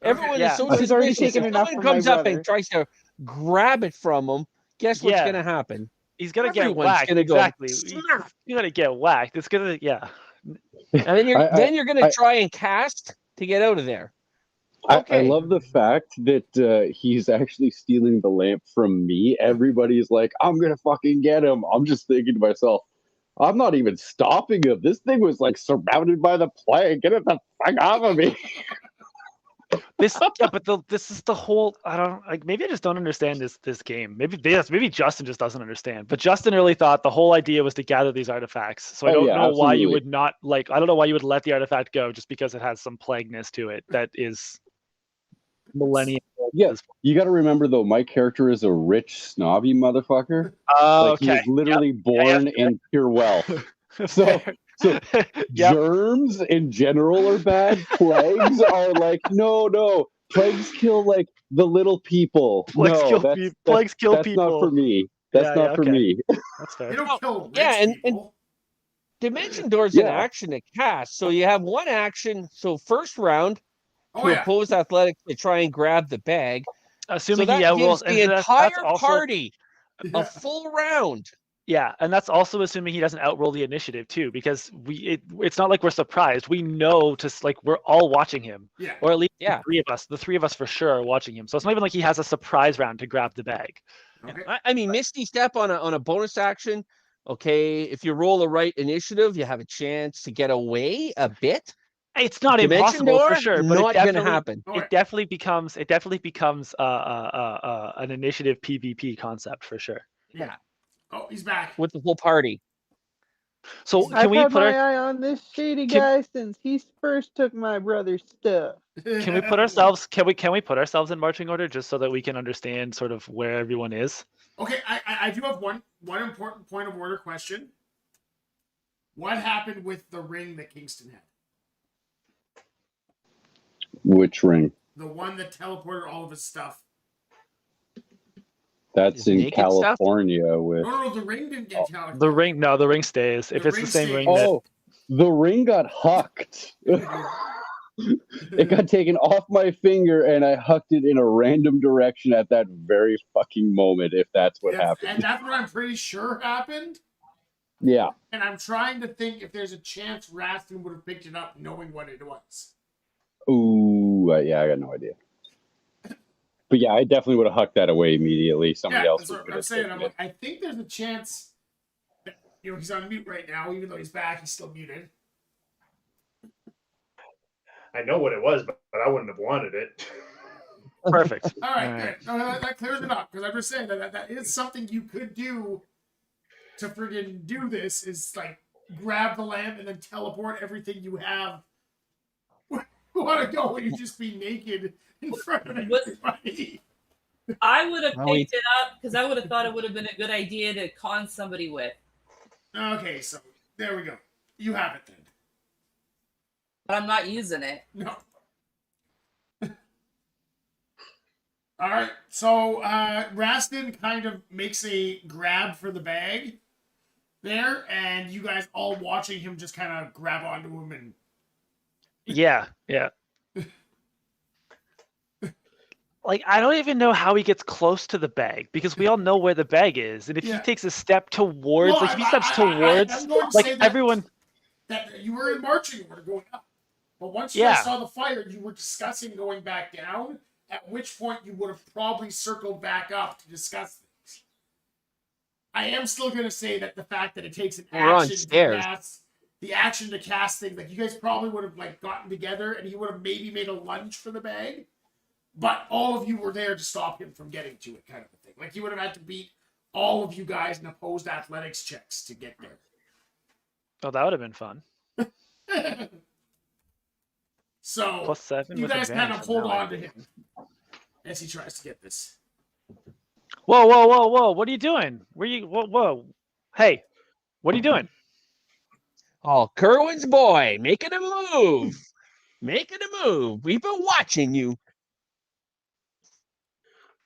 everyone Yeah. is so He's already suspicious. taken If enough someone from my comes up brother. and tries to grab it from him, guess what's Yeah. gonna happen? He's gonna get Everyone's whacked. gonna go, Exactly. "Smack!" You're gonna get whacked. It's gonna And then you're gonna I- try and cast to get out of there. I Okay. love the fact that he's actually stealing the lamp from me. Everybody's like, I'm going to fucking get him. I'm just thinking to myself, I'm not even stopping him. This thing was like surrounded by the plague. Get it the fuck off of me. This is the whole. I don't like. Maybe I just don't understand this game. Maybe Justin just doesn't understand. But Justin really thought the whole idea was to gather these artifacts. So I Oh, don't yeah, know why you absolutely. would not like. I don't know why you would let the artifact go just because it has some plagueness to it that is millennium. old. Yeah, you got to remember though, my character is a rich, snobby motherfucker. Oh, Like he okay. was literally born in pure wealth. So Yep. germs in general are bad. Plagues are like no. Plagues kill like the little people. Plagues kill people. That's not for me. That's not for okay. me. That's fair. You don't kill rich Yeah, and- people. Dimension Door's an Yeah. action to cast. So you have one action. So first round to Oh yeah. oppose athletics to try and grab the bag. Assuming so he that outrolls, gives the and entire that's also party a full round. yeah, and that's also assuming he doesn't outroll the initiative too, because it's not like we're surprised. We know like we're all watching him, Yeah. or at least Yeah. the three of us for sure are watching him. So it's not even like he has a surprise round to grab the bag. Okay. I mean, Misty Step on a bonus action. Okay, if you roll the right initiative, you have a chance to get away a bit. It's not Dimension impossible for door, sure, but not gonna happen. it definitely becomes an initiative PvP concept for sure. Yeah, Oh, he's back. with the whole party. So can I've we had put my our eye on this shady can- guy since he first took my brother's stuff. can we put ourselves can we put ourselves in marching order just so that we can understand sort of where everyone is? Okay, I do have one important point of order question. What happened with the ring that Kingston had? Which ring? The one that teleported all of his stuff. That's His in naked stuff? California with. No, the ring didn't get teleported. The ring stays. If The it's the ring same stays. ring that Oh, the ring got hucked. It got taken off my finger, and I hucked it in a random direction at that very fucking moment. If that's what happened. And that's what I'm pretty sure happened. Yeah. And I'm trying to think if there's a chance Rastin would have picked it up knowing what it was. Ooh, yeah, I got no idea. But yeah, I definitely would have hucked that away immediately. Somebody else that's would what I'm have saying. taken I'm it. like, I think there's a chance that, he's on mute right now, even though he's back, he's still muted. I know what it was, but I wouldn't have wanted it. perfect. All right, All right. good. No, that clears it up, because I'm just saying that is something you could do to friggin' do this, is like grab the lamp and then teleport everything you have. Want to go and you just be naked in front of everybody. I would have Oh, picked it up because I would have thought it would have been a good idea to con somebody with. Okay, so there we go. You have it then. But I'm not using it. No. All right, so Rastin kind of makes a grab for the bag there, and you guys all watching him just kind of grab onto him and. Yeah. Like, I don't even know how he gets close to the bag, because we all know where the bag is, and if he takes a step towards, Well, like if he steps I'm going towards, to like say everyone. that you were in marching order going up, but once you Yeah. guys saw the fire, you were discussing going back down. At which point you would have probably circled back up to discuss things. I am still going to say that the fact that it takes an action to cast the action to cast things, like you guys probably would have like gotten together and he would have maybe made a lunge for the bag, but all of you were there to stop him from getting to it, kind of a thing. Like he would have had to beat all of you guys in opposed athletics checks to get there. Oh, that would have been fun. So +7 you with guys kind of advantage hold on that on one. to him as he tries to get this. Whoa! What are you doing? Where you? Whoa! Hey, what are you doing? Oh, Kerwin's boy, making a move. Making a move. We've been watching you.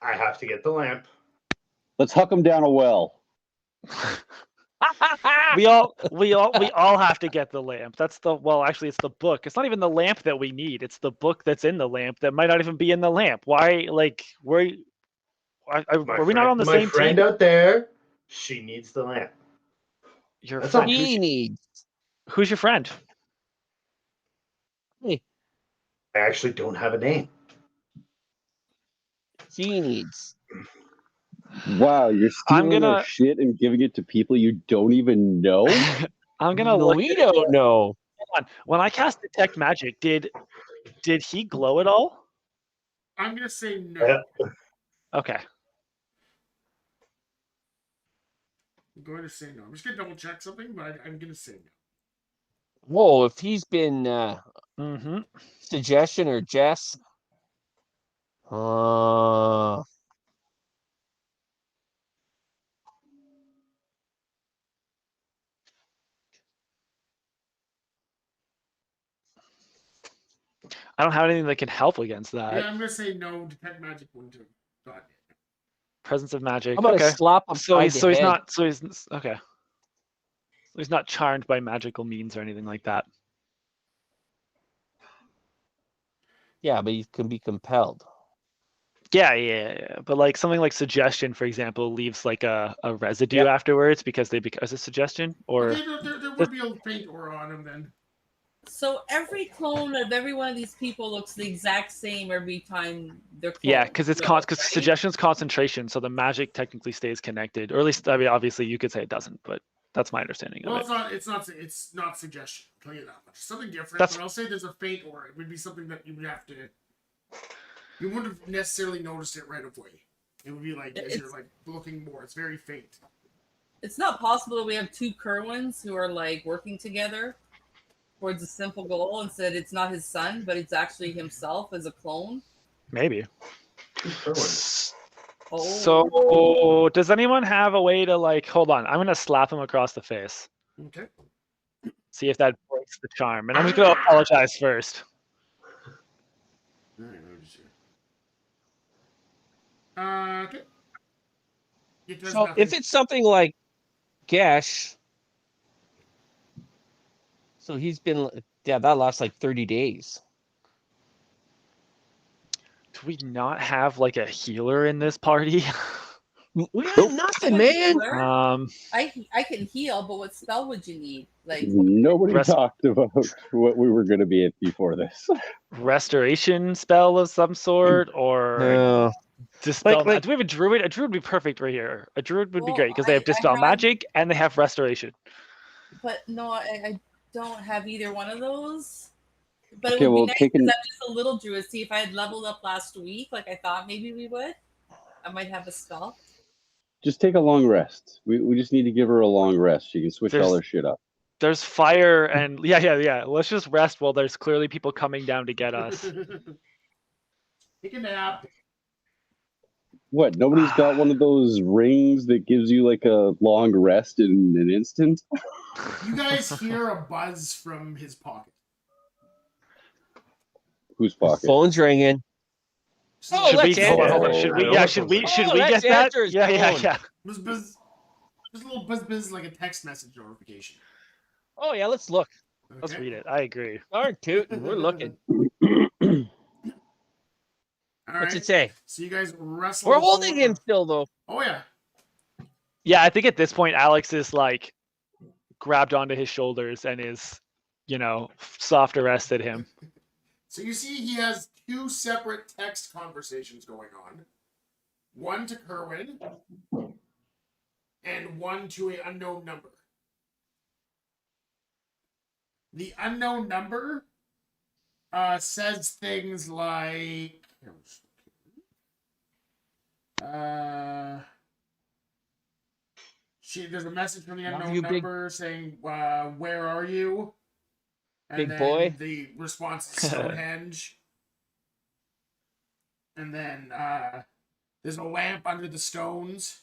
I have to get the lamp. Let's huck him down a well. we all have to get the lamp. That's actually it's the book. It's not even the lamp that we need. It's the book that's in the lamp that might not even be in the lamp. Why? Like, are we not on the same team? My friend out there, she needs the lamp. Your That's friend? all. He needs. Who's your friend? I actually don't have a name. He needs. Wow, you're stealing our gonna- shit and giving it to people you don't even know? I'm gonna No, look. we don't know. Hold on. When I cast detect magic, did he glow at all? I'm gonna say no. Yeah. Okay. I'm going to say no. I'm just gonna double check something, but I'm gonna say no. Whoa, if he's been Mm-hmm. suggestion or Jess. I don't have anything that can help against that. Yeah, I'm gonna say no. Detect magic wouldn't have gotten it. Presence of magic. How about Okay. a slap him So upside he's the so he's head? not so he's okay. He's not charmed by magical means or anything like that. Yeah, but he can be compelled. Yeah. But like something like suggestion, for example, leaves like a residue afterwards because they as a suggestion, or Okay, there would be a faint aura on him then. So every clone of every one of these people looks the exact same every time they're cloned. yeah, because it's right? suggestion's concentration, so the magic technically stays connected, or at least I mean, obviously you could say it doesn't, but that's my understanding Well, of it. it's not suggestion. I'll tell you that much. Something different. That's- But I'll say there's a faint aura. It would be something that you would have to. You wouldn't have necessarily noticed it right away. It would be like as you're like looking more. It's very faint. It's not possible that we have two Kerwins who are like working together towards a simple goal and said it's not his son, but it's actually himself as a clone. Maybe. Oh. So, does anyone have a way to like? Hold on, I'm gonna slap him across the face. Okay. See if that breaks the charm, and I'm just gonna apologize first. All right, let me just see. Okay. It does So nothing. if it's something like Gesh, so he's been that lasts like 30 days. Do we not have like a healer in this party? We got nothing, man. I can heal, but what spell would you need? Like Nobody talked about what we were going to be at before this. Restoration spell of some sort, or No. dispel. Like- Do we have a druid? A druid would be perfect right here. A druid would be Well, great because they have I dispel have- magic and they have restoration. But no, I don't have either one of those. But it Okay, would well, be nice taking- because I'm just a little druid. See, if I had leveled up last week, like I thought maybe we would, I might have a spell. Just take a long rest. We just need to give her a long rest. She can switch all There's- her shit up. There's fire and yeah. Let's just rest while there's clearly people coming down to get us. Take a nap. What? Nobody's got one of those rings that gives you like a long rest in an instant? You guys hear a buzz from his pocket. Whose pocket? Phone's ringing. Oh, Should let's we? Hold on, hold on. answer. Should we? Oh, Yeah. Should we? oh, Should we let's get that? answer his Yeah. phone. Buzz, buzz. Just a little buzz, buzz, like a text message notification. Oh yeah, let's look. Let's Okay? read it. I agree. Darn tootin', we're looking. All What's right. it say? So you guys wrestle. We're the holding phone- him still though. Oh yeah. Yeah, I think at this point Alex is like grabbed onto his shoulders and is, soft arrested him. So you see he has two separate text conversations going on. One to Kerwin and one to an unknown number. The unknown number says things like there's a message from the Love unknown you, big- number saying, where are you? And Big then boy. the response is Stonehenge. And then there's a lamp under the stones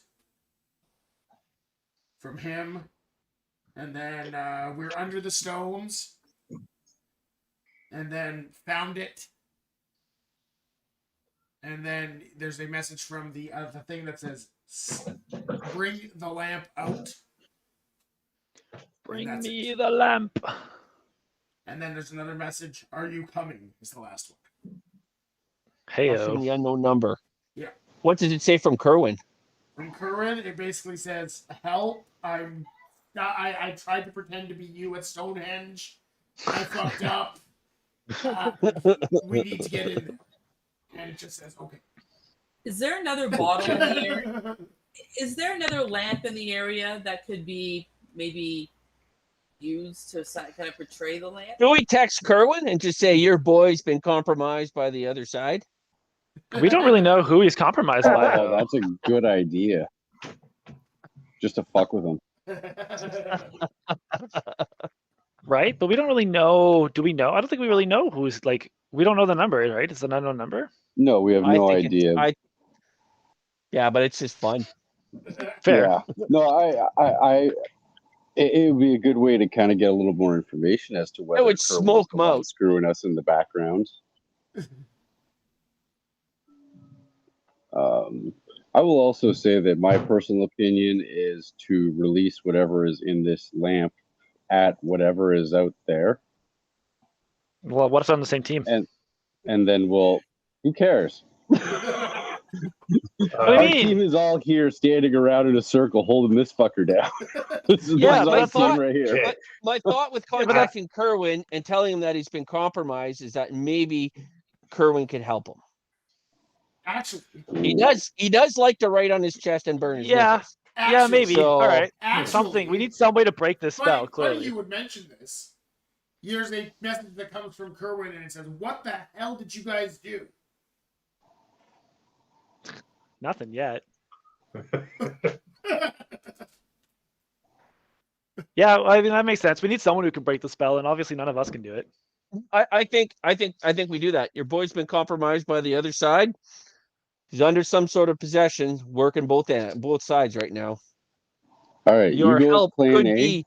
from him. And then we're under the stones. And then found it. And then there's a message from the thing that says, bring the lamp out. Bring that's me it. the lamp. And then there's another message, are you coming? Is the last one. That's from Heyo. the unknown number. Yeah. What does it say from Kerwin? From Curran, it basically says, help, I tried to pretend to be you at Stonehenge. I fucked up. We need to get in there. And it just says, okay. Is there another bottle in the area? Is there another lamp in the area that could be maybe used to kind of portray the lamp? Do we text Kerwin and just say your boy's been compromised by the other side? We don't really know who he's compromised by. Oh, though. that's a good idea. Just to fuck with him. Right? But we don't really know. Do we know? I don't think we really know who's like. We don't know the number, right? It's an unknown number. No, we have I no think idea. Yeah, but it's just fun. Fair. Yeah. No, it would be a good way to kind of get a little more information as to whether would Kerwin's smoke the 'em one out. screwing us in the background. I will also say that my personal opinion is to release whatever is in this lamp at whatever is out there, Well, what if they're on the same team? and then who cares? What do Our you mean? team is all here standing around in a circle holding this fucker down. this is, Yeah, this is but our that's team not- right here. Okay. My thought with Yeah, but that's- contacting Kerwin and telling him that he's been compromised is that maybe Kerwin could help him. Actually, He does like to write on his chest and burn his Yeah. nipples. Yeah, maybe. So- All right. Actually, Something. We need some way to break this spell, funny clearly. you would mention this. Here's a message that comes from Kerwin, and it says, "What the hell did you guys do?" Nothing yet. Yeah, I mean that makes sense. We need someone who can break the spell, and obviously none of us can do it. I think we do that. Your boy's been compromised by the other side. He's under some sort of possession, working both sides right now. All right, Your you go help with plan could A. be.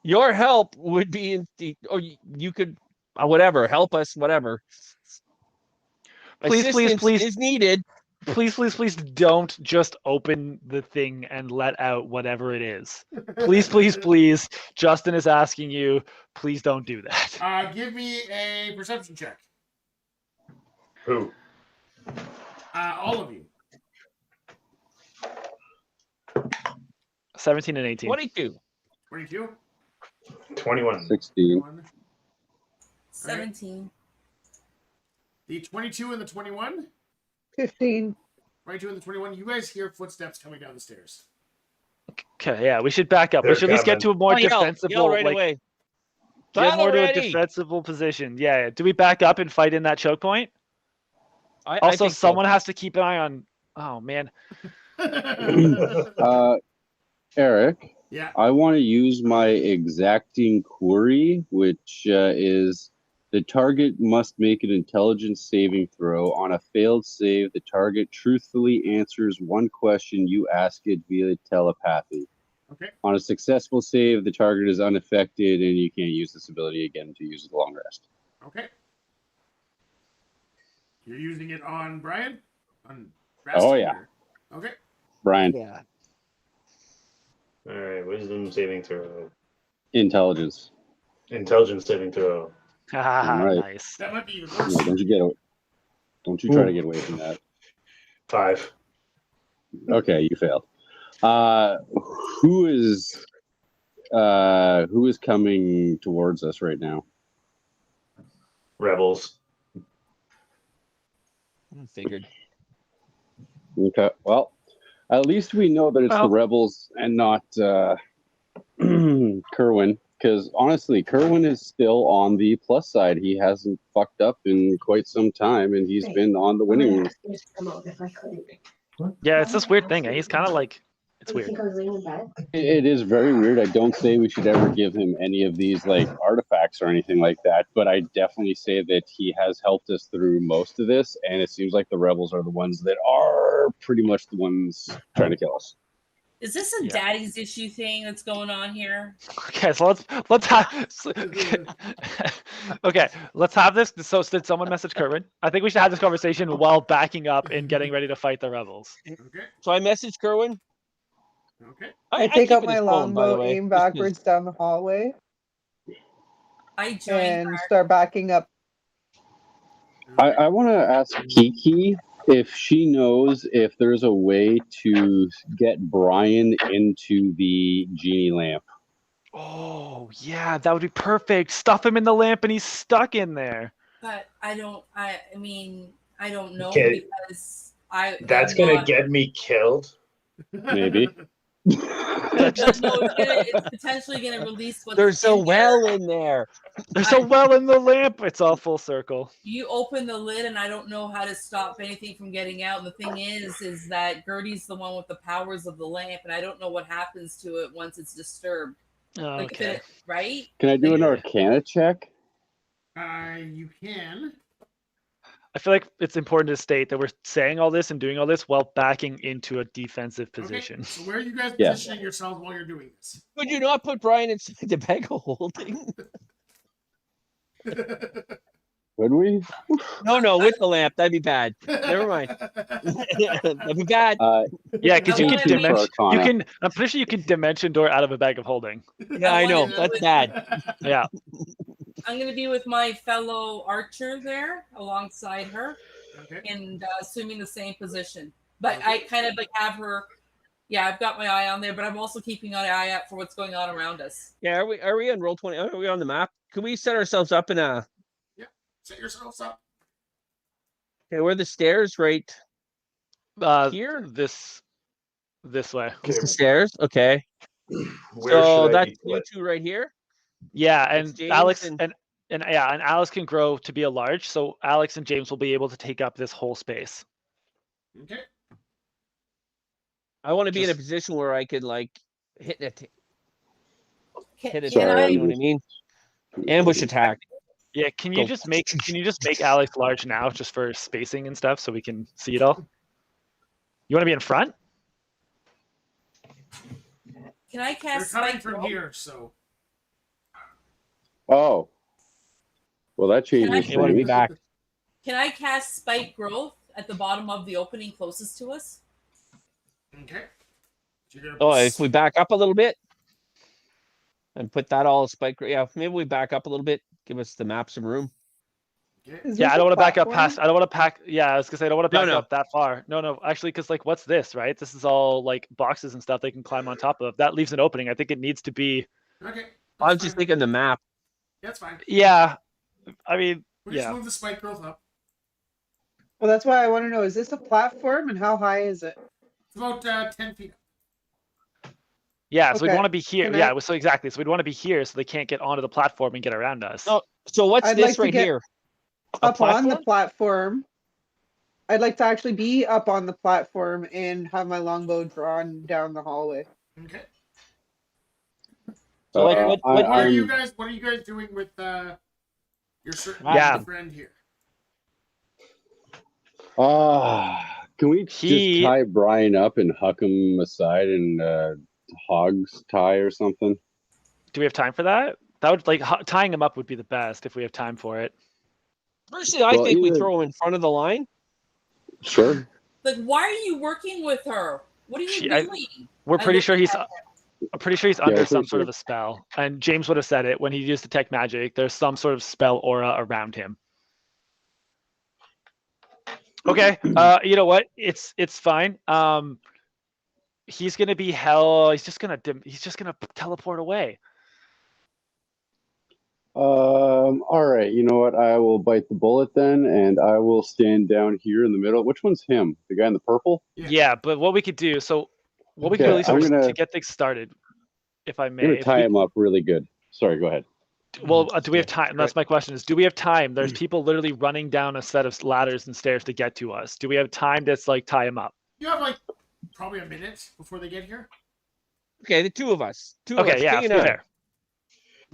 Your help would be in the, or you could, whatever, help us, whatever. Please, please, Assistance please. is needed. Please don't just open the thing and let out whatever it is. Please. Justin is asking you, please don't do that. Give me a perception check. Who? All of you. 17 and 18. 22. 22. 21. 16. 21. 17. The 22 and the 21. 15. 22 and the 21. You guys hear footsteps coming down the stairs. Okay, yeah, we should back up. They're We should at least get to a more defensible, yell right like, away. get more to a ready. defensible position. Yeah. Do we back up and fight in that choke point? I Also, think so. someone has to keep an eye on. Oh man. Eric, Yeah. I want to use my exacting query, which is the target must make an intelligence saving throw. On a failed save, the target truthfully answers one question you ask it via telepathy. Okay. On a successful save, the target is unaffected, and you can't use this ability again to use the long rest. Okay. You're using it on Brian? On Oh, yeah. Okay. Brian, Yeah. All right, wisdom saving throw. intelligence. Intelligence saving throw. Right. Nice. That might be even No, worse. don't you try to get away from that. 5. Okay, you failed. Who is coming towards us right now? Rebels. Figured. Okay, well, at least we know that it's Well- the rebels and not Kerwin. Because honestly, Kerwin is still on the plus side. He hasn't fucked up in quite some time, and he's been on the winning. Yeah, it's this weird thing. He's kind of like, it's weird. It is very weird. I don't say we should ever give him any of these like artifacts or anything like that, but I definitely say that he has helped us through most of this, and it seems like the rebels are the ones that are pretty much the ones trying to kill us. Is this a Yeah. daddy's issue thing that's going on here? Okay, so let's have. Okay, let's have this. So did someone message Kerwin? I think we should have this conversation while backing up and getting ready to fight the rebels. Okay. So I messaged Kerwin. Okay. I keep take out it my his phone, by the longbow, way, aim just 'cause- backwards down the hallway, I joined and her. start backing up. I want to ask Kiki if she knows if there's a way to get Brian into the genie lamp. Oh yeah, that would be perfect. Stuff him in the lamp and he's stuck in there. But I don't know Okay. because I That's I'm gonna not- get me killed. Maybe. it's potentially gonna release what's There's a in there. well in there. There's a well in the lamp. It's all full circle. You open the lid and I don't know how to stop anything from getting out. And the thing is that Gertie's the one with the powers of the lamp, and I don't know what happens to it once it's disturbed. Like, if Okay. it, right? Can I do an Yeah. Arcana check? You can. I feel like it's important to state that we're saying all this and doing all this while backing into a defensive position. Okay. So where are you guys Yeah. positioning yourselves while you're doing this? Would you not put Brian inside the bag of holding? Would we? No, with the lamp. That'd be bad. Never mind. That'd be bad. Yeah, because you I can wanna be- dimension. You Arcana. can. I'm pretty sure you can dimension door out of a bag of holding. Yeah, I know. wanted to That's with- bad. Yeah. I'm gonna be with my fellow archer there alongside her. Okay. and assuming the same position. But I kind of like have her. Yeah, I've got my eye on there, but I'm also keeping an eye out for what's going on around us. Yeah, are we on Roll20? Are we on the map? Can we set ourselves up in a? Set yourselves up. Okay, where are the stairs? Right here. This way. It's the stairs. Okay. Where So should I that's be you put? two right here. Yeah, It's and James Alex and- and Alex can grow to be a large, so Alex and James will be able to take up this whole space. Okay. I want to be in a Just- position where I could like hit it. Hit it. Can Sorry, I? You know what I mean? Ambush attack. Yeah, can Go. you just make Alex large now just for spacing and stuff so we can see it all? You want to be in front? Can I They're cast coming spike from growth? here, so Oh. Well, that changes You want to be things. back. Can I cast spike growth at the bottom of the opening closest to us? okay. So you're gonna Oh, if we back up a little bit and put that all spike. Yeah, maybe we back up a little bit. Give us the map some room. okay. Is Yeah, this I a don't want to back up platform? past. I don't want to pack. Yeah, I was gonna say I don't want to back No. up that far. No, actually, because like, what's this? Right? This is all like boxes and stuff they can climb on top of. That leaves an opening. I think it needs to be. Okay. I was That's just fine. thinking the map. That's fine. Yeah, I mean, We just yeah. move the spike growth up. Well, that's why I want to know: is this a platform, and how high is it? It's about 10 feet. Yeah, so we'd Okay. want to be here. Can Yeah, I- so exactly. So we'd want to be here so they can't get onto the platform and get around us. Oh, so what's I'd this like to right get here? A Up on the platform? platform. I'd like to actually be up on the platform and have my longbow drawn down the hallway. Okay. So like, Uh, what? What are you I'm- guys? What are you guys doing with your certain Yeah. friend here? Can we He- just tie Brian up and huck him aside and hogs tie or something? Do we have time for that? That would like tying him up would be the best if we have time for it. Personally, I Well, think we either- throw him in front of the line. Sure. Like, why are you working with her? What are you She- I- doing? We're I pretty looked sure at he's. that. I'm pretty sure he's we're under pretty some sort sure. of a spell. And James would have said it when he used detect magic. There's some sort of spell aura around him. Okay. You know what? It's fine. He's gonna be hell. He's just gonna teleport away. All right. You know what? I will bite the bullet then, and I will stand down here in the middle. Which one's him? The guy in the purple? Yeah, but what we could do, so what we could Okay, at least I'm first gonna- to get things started, if I I'm may. gonna if tie we- him up really good. Sorry. Go ahead. Well, do we have time? That's my question. Is do we have time? There's people literally running down a set of ladders and stairs to get to us. Do we have time to like tie him up? You have like probably a minute before they get here. Okay, the two of us. Two of Okay, us. yeah, King and I. fair.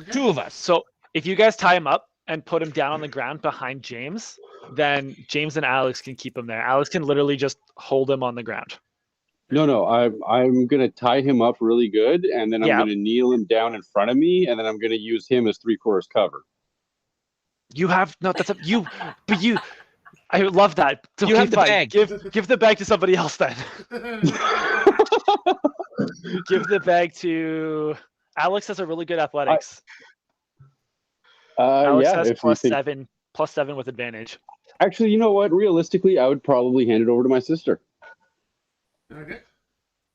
Okay. Two of us. So if you guys tie him up and put him down on the ground behind James, then James and Alex can keep him there. Alex can literally just hold him on the ground. No. I'm gonna tie him up really good, and then I'm Yeah. gonna kneel him down in front of me, and then I'm gonna use him as 3/4 cover. You have no. That's up you. But you. I love that. It's You okay, have the fine. bag. Give the bag to somebody else then. Give the bag to Alex. Has a really good athletics. Alex Yeah. has If you think, +7 with advantage. actually, you know what? Realistically, I would probably hand it over to my sister. Okay.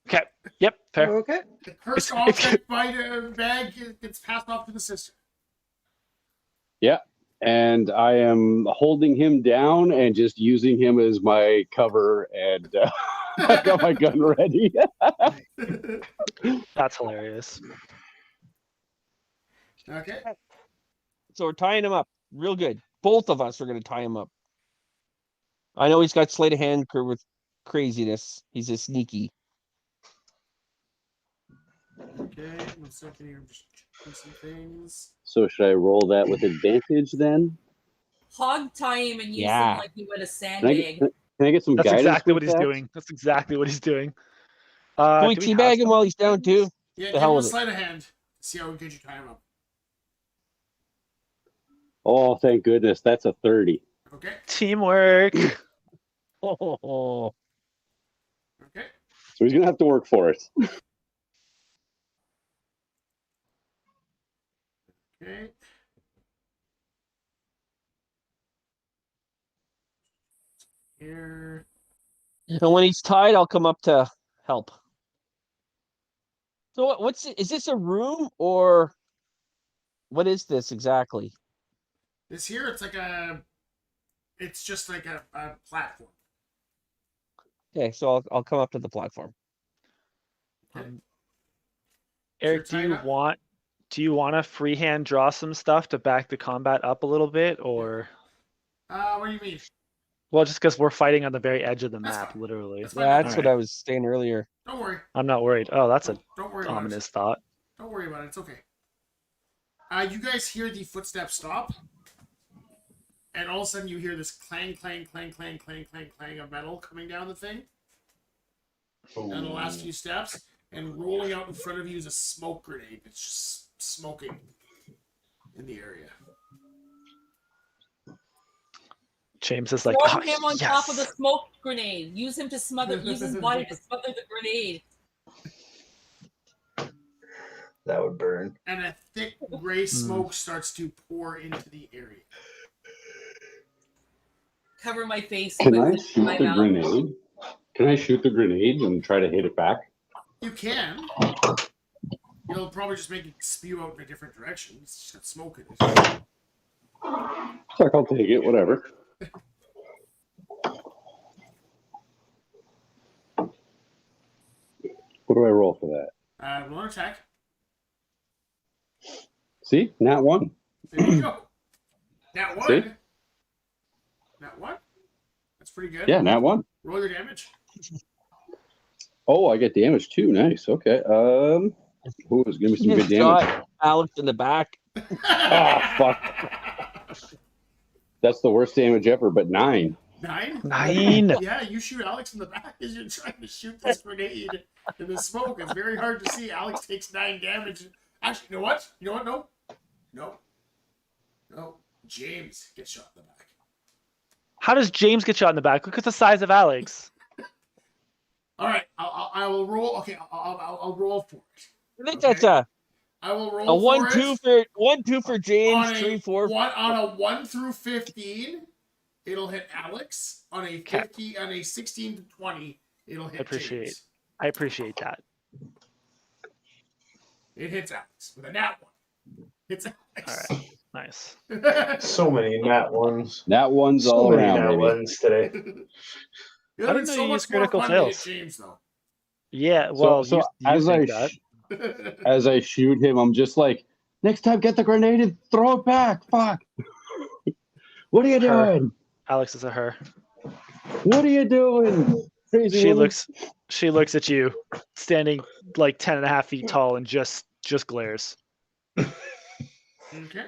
Okay. Yep. Fair. Okay. The cursed It's- object by the bag gets passed off to the sister. And I am holding him down and just using him as my cover, and I got my gun ready. That's hilarious. Okay. So we're tying him up real good. Both of us are going to tie him up. I know he's got sleight of hand with craziness. He's a sneaky. Okay. 1 second here. I'm just checking some things. So should I roll that with advantage then? Hog tie him and use Yeah. him like you would a Can I sandbag. get, can I get some That's guidance? exactly with what he's that? doing. That's exactly what he's doing. Can we do we have teabag him some- while he's down too? Yeah, The give hell him a with it. sleight of hand. See how good you tie him up. Oh, thank goodness. That's a 30. Okay. Teamwork. Oh, Okay. So he's going to have to work for it. here. And when he's tied, I'll come up to help. So is this a room or what is this exactly? This here, it's just like a platform. Okay, so I'll come up to the platform. Eric, do you want to freehand draw some stuff to back the combat up a little bit, or? What do you mean? Well, just because we're fighting on the very edge of the That's map, fine. literally. That's fine. That's what I was saying earlier. Don't worry. I'm not worried. Oh, that's a Don't worry about ominous it. thought. Don't worry about it. It's okay. You guys hear the footsteps stop, and all of a sudden you hear this clang, clang, clang, clang, clang, clang, clang of metal coming down the thing. Ooh. And the last few steps, and rolling out in front of you is a smoke grenade. It's just smoking in the area. James is like, Throw oh, him on yes. top of the smoke grenade. Use him to smother. Use his body to smother the grenade. That would burn. And a thick gray smoke starts to pour into the area. Cover my face. Can I with shoot my the mouth. grenade? Can I shoot the grenade and try to hit it back? You can. It'll probably just make it spew out in a different direction. It's just got smoke in it. Fuck, I'll take it. Whatever. What do I roll for that? Roll an attack. See? Nat 1. There you go. Nat 1. See? Nat 1. That's pretty good. Yeah, Nat 1. Roll your damage. Oh, I get damage too. Nice. Okay. Ooh, it's gonna be some good damage. Shot Alex in the back. Ah, fuck. That's the worst damage ever, but 9. 9? 9? Yeah, you shoot Alex in the back as you're trying to shoot this grenade in the smoke. It's very hard to see. Alex takes 9 damage. Actually, you know what? You know what? No. No. No. James gets shot in the back. How does James get shot in the back? Look at the size of Alex. All right, I will roll. Okay, I'll roll for it. I think Okay. that's I will roll a for 1-2 for James, on 3-4. on a 1 through 15. It'll hit Alex. On a 50, on a 16 to 20, it'll hit James. I appreciate that. It hits Alex with a nat 1. Hits Alex. All right, nice. So many nat ones. Nat 1s So all many around, nat baby. ones today. It I would didn't have know been you so used much more critical fun to hit fails. James, though. Yeah, well, so you as I think that. as I shoot him, I'm just like, next time, get the grenade and throw it back. Fuck. What are you Her. doing? Alex is a her. What are you doing? Crazy woman? She looks at you, standing like 10.5 feet tall, and just glares. Okay.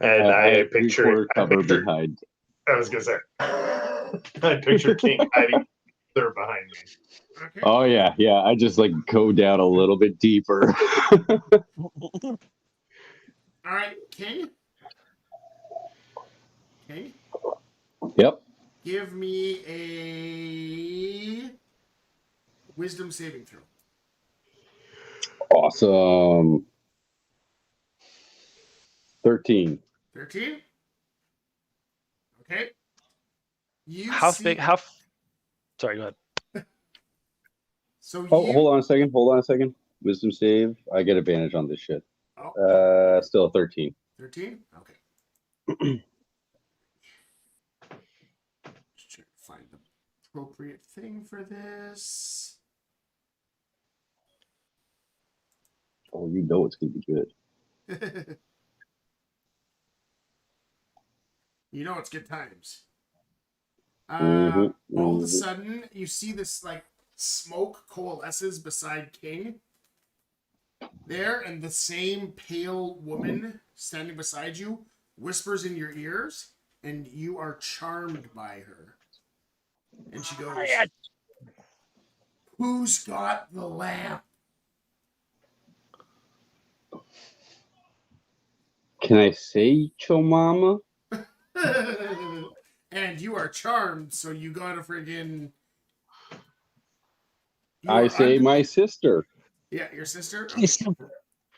And I picture cover behind. I was gonna say I picture King hiding there behind me. Okay. Oh yeah. I just like go down a little bit deeper. All right, King. King, Yep. give me a wisdom saving throw. Awesome. 13. 13. Okay. Sorry, go ahead. So Hold on a second. Wisdom save. I get advantage on this shit. Oh. Still a 13. 13? Okay. Just trying to find the appropriate thing for this. Oh, you know it's gonna be good. You know it's good times. Mhm, All of a mhm. sudden, you see this like smoke coalesces beside King. There, and the same pale woman standing beside you whispers in your ears, and you are charmed by her. And she goes, "Who's got the lamp?" Can I say Chomama? And you are charmed, so you gotta friggin'. I say my sister. Yeah, your sister.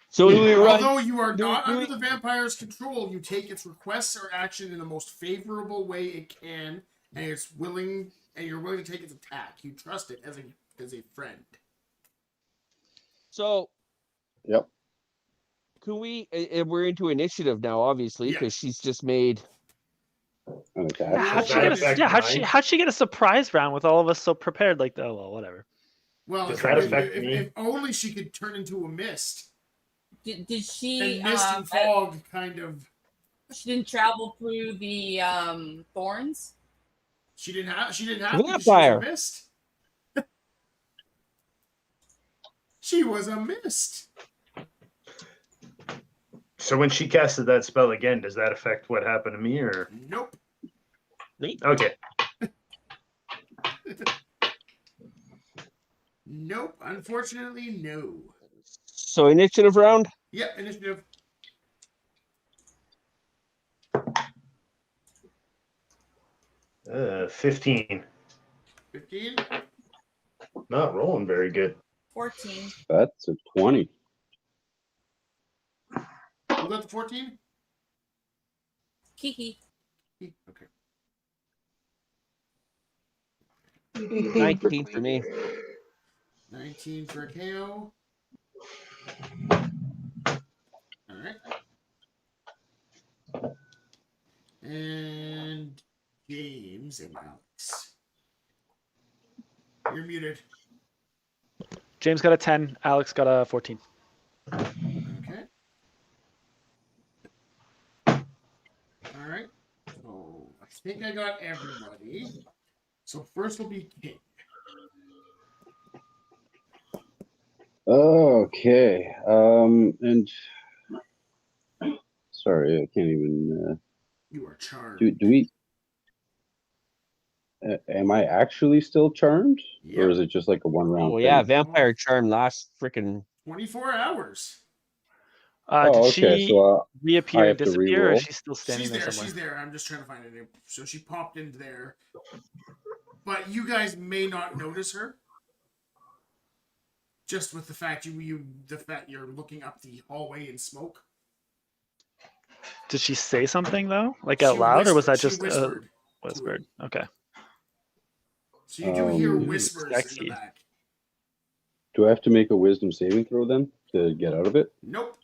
So do we run? Although you are not under the vampire's control, you take its requests or action in the most favorable way it can, and it's willing, and you're willing to take its attack. You trust it as a friend. So, Yep. can we? We're into initiative now, obviously, because she's just made. An attack. How'd she get a surprise round with all of us so prepared? Like, oh well, whatever. Well, Does that affect me? If only she could turn into a mist. Did she? And mist and fog kind of. She didn't travel through the thorns. She didn't have. She was a mist. She was a mist. So when she casted that spell again, does that affect what happened to me, or? Nope. Okay. Nope. Unfortunately, no. So initiative round. Yep, initiative. Uh, 15. 15. Not rolling very good. 14. That's a 20. Who got the 14? Kiki. Okay. 19 for me. 19 for KO. All right. And James and Alex. You're muted. James got a 10. Alex got a 14. Okay. All right. So I think I got everybody. So first will be King. Okay. And sorry, I can't even. You are charmed. Do we? Am I actually still charmed, Yep. or is it just like a one-round? Oh thing? yeah, vampire charm lasts freaking 24 hours. Did she reappear and disappear, or is she still standing She's there there. somewhere? She's there. I'm just trying to find it. So she popped in there. But you guys may not notice her. Just with the fact you're looking up the hallway in smoke. Did she say something though, like out loud, or was that just whispered? Okay. So you do hear whispers sexy. in the back. Do I have to make a wisdom saving throw then to get out of it? Nope.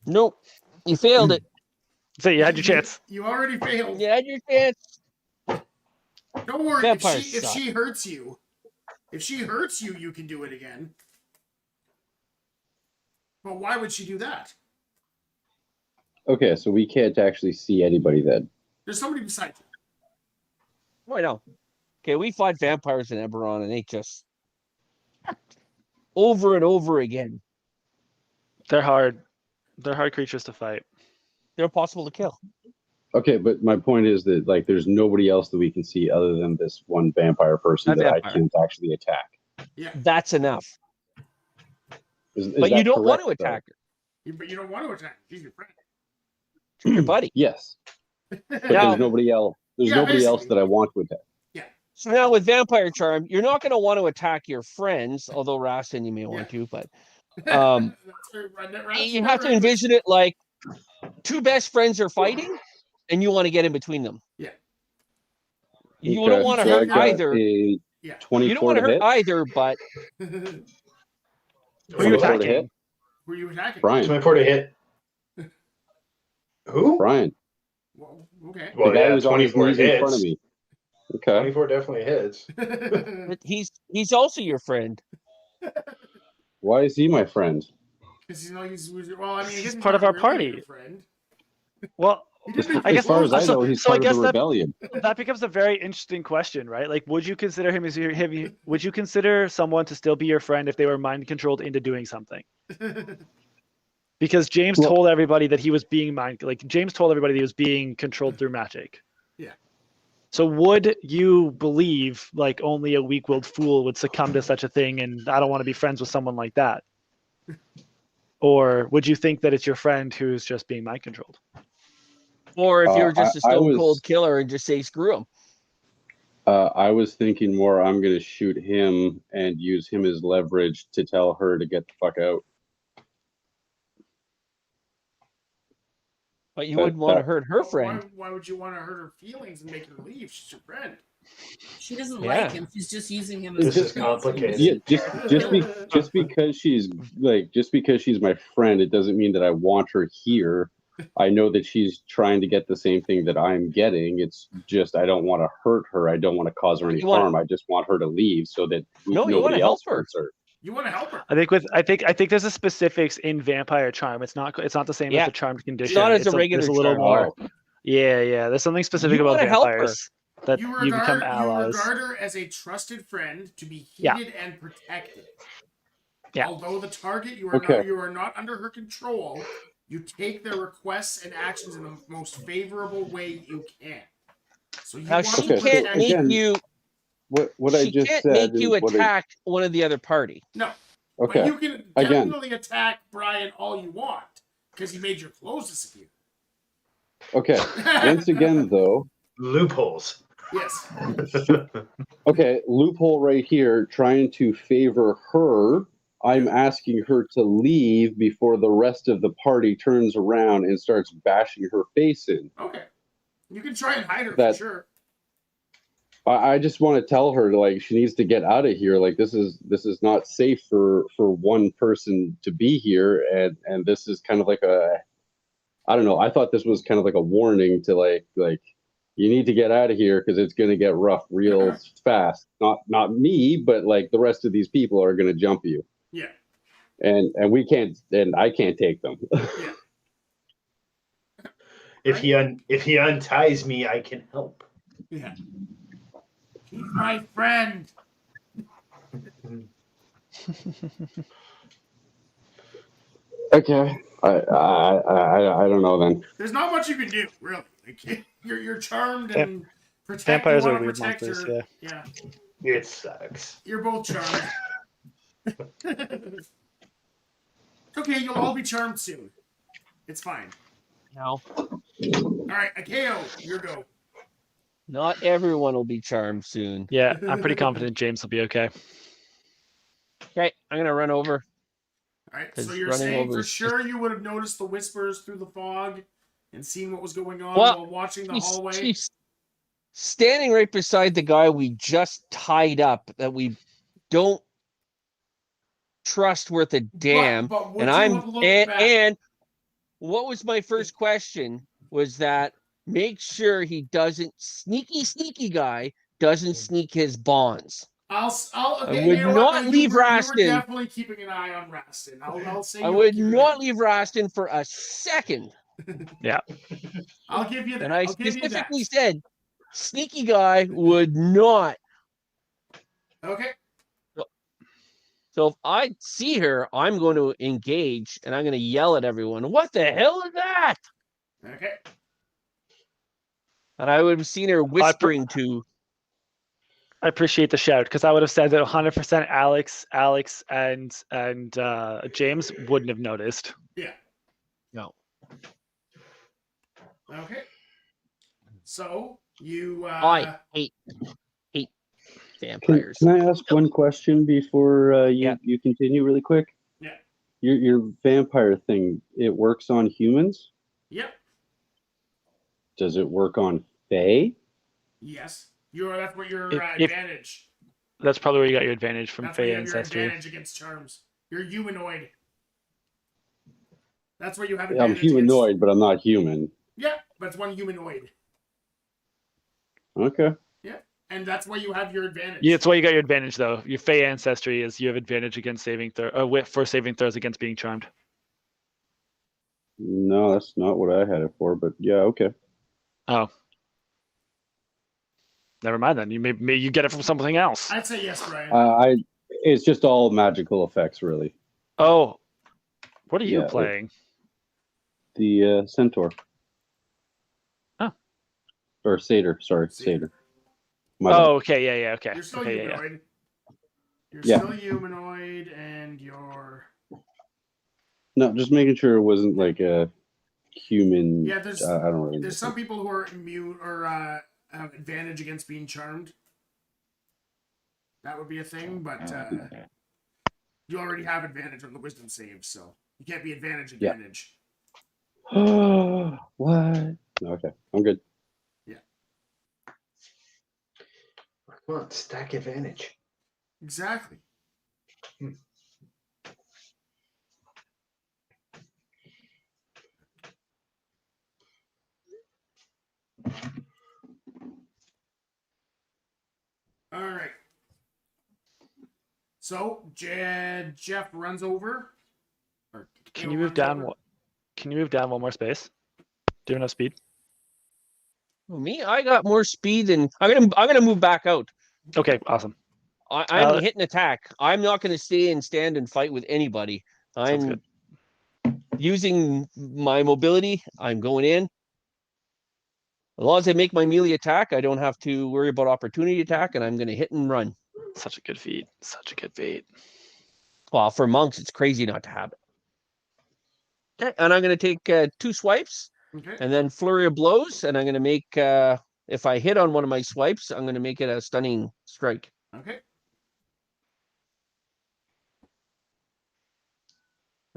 Nope. You failed it. So you had your chance. You already failed. You had your chance. Don't worry. Vampires If suck. she hurts you, you can do it again. But why would she do that? Okay, so we can't actually see anybody then. There's somebody beside you. Oh, I know. Okay, we fought vampires in Eberron, and they just over and over again. They're hard. They're hard creatures to fight. They're impossible to kill. Okay, but my point is that like there's nobody else that we can see other than this one vampire person that I can't actually attack. Yeah. That's enough. Is But that you don't want correct, to attack her. But you don't want to attack. She's your friend. She's your buddy. Yes. But there's nobody else. There's nobody else that I want to attack. Yeah. So now with vampire charm, you're not going to want to attack your friends, although Rastin, you may want to, but you have to envision it like two best friends are fighting, and you want to get in between them. Yeah. You don't want to hurt either. Yeah. You don't want to hurt either, but who are you attacking? Who are you attacking? Brian. 24 to hit. Who? Brian. Well, okay. The guy who's on his 24 knees in front of me. Okay. 24 definitely hits. but he's also your friend. Why is he my friend? Because well, I mean, He's part of our party. Friend. Well, I As guess far as I know, he's part of the rebellion. That becomes a very interesting question, right? Like, would you consider him as would you consider someone to still be your friend if they were mind controlled into doing something? Because James told everybody that he was being James told everybody that he was being controlled through magic. Yeah. So would you believe like only a weak-willed fool would succumb to such a thing, and I don't want to be friends with someone like that? Or would you think that it's your friend who's just being mind controlled? Or if you're just a stone cold killer and just say screw him. I was thinking more I'm going to shoot him and use him as leverage to tell her to get the fuck out. But you That- wouldn't want to that- hurt her friend. Why would you want to hurt her feelings and make her leave? She's your friend. She doesn't Yeah. like him. She's just using him as This a is friend. complicated. Yeah, just because she's my friend, it doesn't mean that I want her here. I know that she's trying to get the same thing that I'm getting. It's just I don't want to hurt her. I don't want to cause her any You want- harm. I just want her to leave so that No, you wanna nobody help else her. hurts her. You want to help her. I think there's a specifics in vampire charm. It's not the same Yeah. as the charmed condition. not as a There's regular a little charm. more. Yeah. There's something specific You about wanna help her. vampires that you become allies. You regard her as a trusted friend to be Yeah. heeded and protected. Yeah. Although the target you Okay. are not under her control, you take their requests and actions in the most favorable way you can. So you Now want she to Okay, so can't protect make again, you. What I She just can't said make is you what I- attack one of the other party. No. Okay. But you can Again. definitely attack Brian all you want because he made your clothes disappear. Okay. Once again, though, Loopholes. Yes. okay, loophole right here, trying to favor her. I'm asking her to leave before the rest of the party turns around and starts bashing her face in. Okay. You can try and hide her That- for sure. I just want to tell her like she needs to get out of here. Like this is not safe for one person to be here, and this is kind of like I don't know. I thought this was kind of like a warning to like you need to get out of here because it's going to get rough real fast. Not me, but like the rest of these people are going to jump you. Yeah. And we can't, and I can't take them. Yeah. If he unties me, I can help. Yeah. He's my friend. Okay. I don't know then. There's not much you can do, really. Like, you're charmed and protect. Vampires you are wanna weird protect monsters, her. Yeah. It sucks. You're both charmed. Okay, you'll all be charmed soon. It's fine. No, All right, Akeo, your go. not everyone will be charmed soon. Yeah, I'm pretty confident James will be okay. Okay, I'm gonna run over. All right, 'Cause so you're running saying over for is sure you would have noticed the whispers through the fog and seen what was going on Well, while watching the She's- hallway? she's standing right beside the guy we just tied up that we don't trust worth a damn. But would and you I'm have looked back? and what was my first question was that make sure he doesn't sneaky guy doesn't sneak his bonds. I'll okay, I would you know not what? leave You were Raston. definitely keeping an eye on Raston. I'll say I you were would keeping not an leave Raston for a second. Yeah. I'll give you that. And I I'll give you that. specifically said sneaky guy would not. Okay. So if I see her, I'm going to engage and I'm going to yell at everyone, "What the hell is that?" Okay. And I would have seen her whispering to. I appreciate the shout because I would have said that 100% Alex, and James wouldn't have noticed. Yeah. No. Okay. So you. I hate vampires. Can I ask one question before Yeah. you continue really quick? Yeah. Your vampire thing, it works on humans? Yep. Does it work on Fae? Yes. That's what your If- advantage. That's probably where you got your advantage from That's where Fey you have your ancestry. advantage against charms. You're humanoid. That's where you have I'm advantage. humanoid, but I'm not human. Yeah, but it's one humanoid. Okay. And that's why you have your advantage. Yeah, that's why you got your advantage though. Your Fey ancestry is you have advantage against saving for saving throws against being charmed. No, that's not what I had it for, but yeah, okay. Oh. Never mind then. You maybe you get it from something else. I'd say yes, Brian. It's just all magical effects, really. Oh. What are you Yeah, playing? The centaur. Oh. Or satyr, sorry, satyr. My Oh, bad. okay, yeah, okay. You're still Okay, yeah. humanoid. You're Yeah. still humanoid, and you're. No, just making sure it wasn't like a human. Yeah, there's I don't really. there's some people who are immune or have advantage against being charmed. That would be a thing, but you already have advantage on the wisdom save, so you can't be Yeah. advantage. What? Okay, I'm good. Come on, stack advantage. Exactly. All right. So Jeff runs over. Or Can Kale you move runs down? over. Can you move down one more space? Do you have enough speed? Well, me, I got more speed than I'm gonna move back out. Okay, awesome. I'm hitting attack. I'm not gonna stay and stand and fight with anybody. Sounds I'm good. using my mobility. I'm going in. As long as I make my melee attack, I don't have to worry about opportunity attack, and I'm gonna hit and run. Such a good feat. Such a good feat. Well, for monks, it's crazy not to have it. Okay, and I'm gonna take 2 swipes. Okay. And then flurry of blows, and I'm going to make, if I hit on one of my swipes, I'm going to make it a stunning strike. Okay.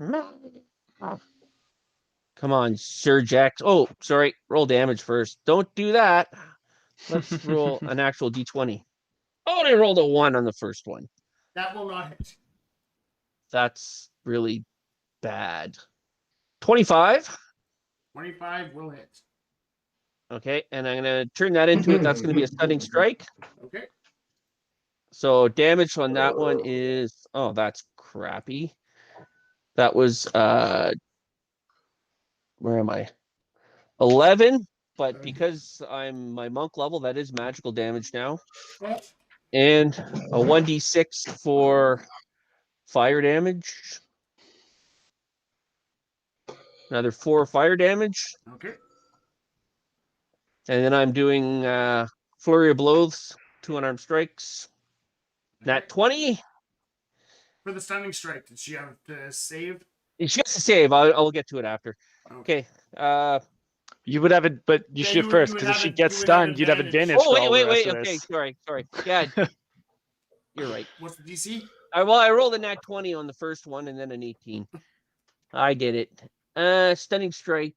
Come on, Sir Jax. Oh, sorry. Roll damage first. Don't do that. Let's roll an actual d20. Oh, I rolled a 1 on the first one. That will not hit. That's really bad. 25. 25 will hit. Okay, and I'm going to turn that into it. That's going to be a stunning strike. Okay. So damage on that one is, oh, that's crappy. That was, where am I? 11, but because I'm my monk level, that is magical damage now. And a 1d6 for fire damage. Another 4 fire damage. Okay. And then I'm doing flurry of blows, 2 unarmed strikes. Nat 20. For the stunning strike, did she have to save? She has to save. I'll get to it after. Okay. You would have it, but you Yeah, should you first, would because if have she it- gets you would have stunned, you'd have advantage. advantage Oh, for all the rest wait. of Okay, this. sorry. Yeah, you're right. What's the DC? I rolled a nat 20 on the first one and then an 18. I did it. Stunning strike.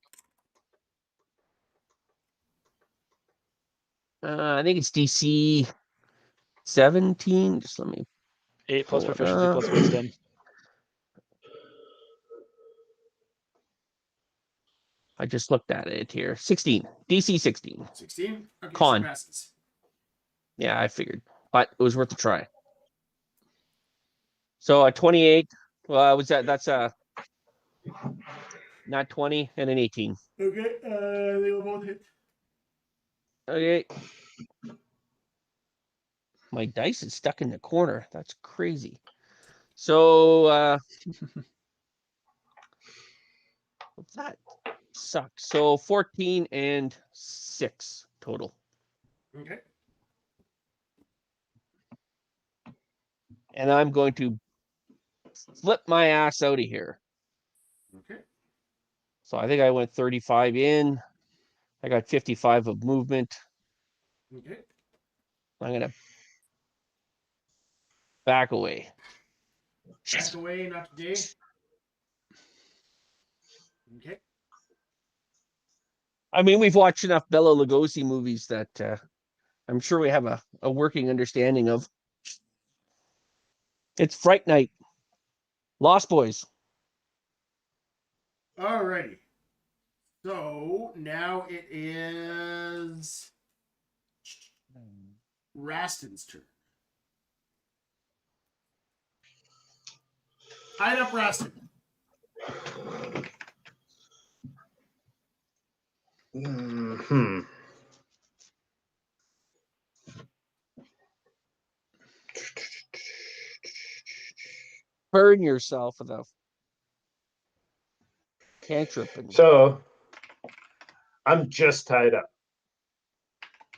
I think it's DC 17. Just let me 8 plus pull it proficiency up. plus wisdom. I just looked at it here. 16. DC 16. 16? Okay, Con. she passes. Yeah, I figured. But it was worth a try. So a 28. Was that's a not 20 and an 18. Okay, they will both hit. Okay. My dice is stuck in the corner. That's crazy. So that sucks. So 14 and 6 total. Okay. And I'm going to flip my ass out of here. Okay. So I think I went 35 in. I got 55 of movement. Okay. I'm going to back away. Back away, not today. Okay. I mean, we've watched enough Bela Lugosi movies that I'm sure we have a working understanding of. It's Fright Night. Lost Boys. Alrighty. So now it is Raston's turn. Hide up, Raston. Burn yourself with a cantrip. So I'm just tied up.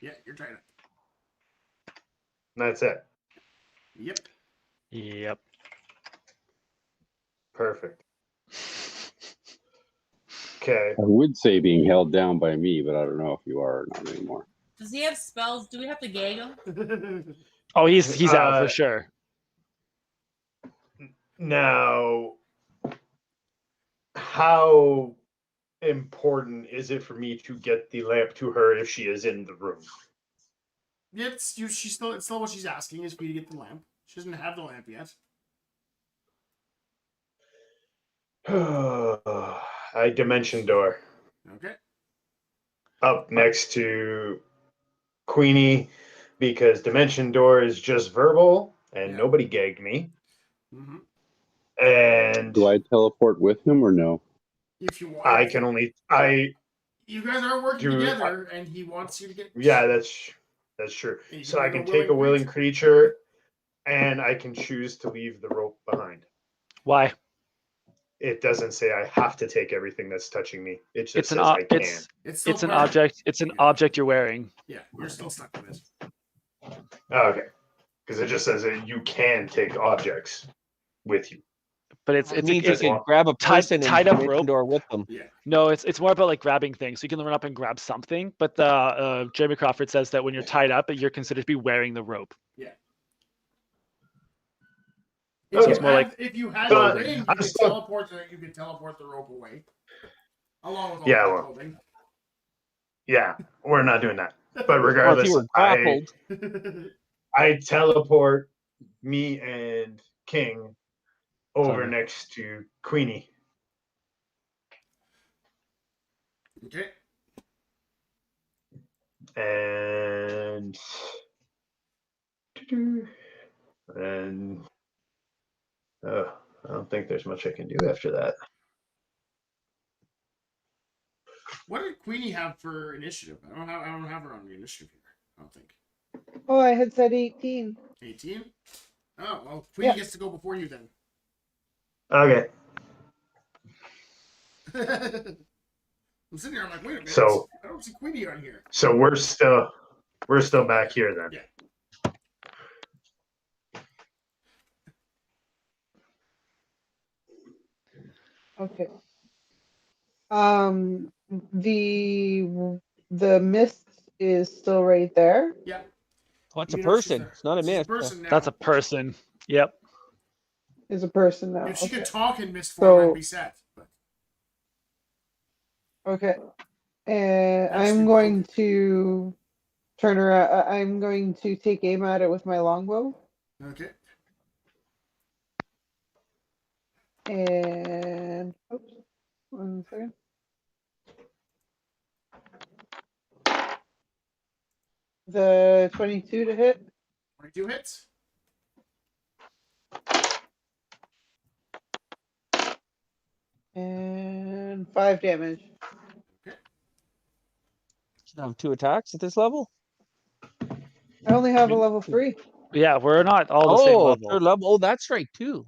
Yeah, you're tied up. That's it. Yep. Yep. Perfect. Okay. I would say being held down by me, but I don't know if you are or not anymore. Does he have spells? Do we have to gag him? Oh, he's out for sure. Now, how important is it for me to get the lamp to her if she is in the room? It's still what she's asking is for you to get the lamp. She doesn't have the lamp yet. I dimension door. Okay. Up next to Queenie, because dimension door is just verbal and nobody gagged me. Mm-hmm. And do I teleport with him or no? If you want, I can only you guys are working together, and he wants you to get. Yeah, that's true. So I can take a willing creature, and I can choose to leave the rope behind. Why? It doesn't say I have to take everything that's touching me. It just says I can. It's an object. It's an object you're wearing. Yeah, you're still stuck with it. Okay, because it just says that you can take objects with you. But it means you can grab a person tied and up rope door with them. Yeah. No, it's more about like grabbing things. So you can run up and grab something. But Jeremy Crawford says that when you're tied up, you're considered to be wearing the rope. Yeah. If you had the ring, you could teleport the rope away. Along with all the clothing. Yeah, we're not doing that. But regardless, I teleport me and King over next to Queenie. Okay. And I don't think there's much I can do after that. What did Queenie have for initiative? I don't have her on the initiative here. I don't think. Oh, I had said 18. 18? Oh, well, Queenie gets to go before you then. Okay. I'm sitting here, I'm like, wait a minute. So I don't see Queenie on here. So we're still back here then. Yeah. Okay. The mist is still right there. Yeah. Oh, it's a person. It's not a mist. That's a person. Yep. Is a person now. If she could talk in mist So- form, I'd be set. But Okay. And I'm going to turn around. I'm going to take aim at it with my longbow. okay. And oops, 1 second. The 22 to hit 22 hits. and 5 damage. Should have 2 attacks at this level. I only have a level 3. Yeah, we're not all the same level. Third level. Oh, that's right too.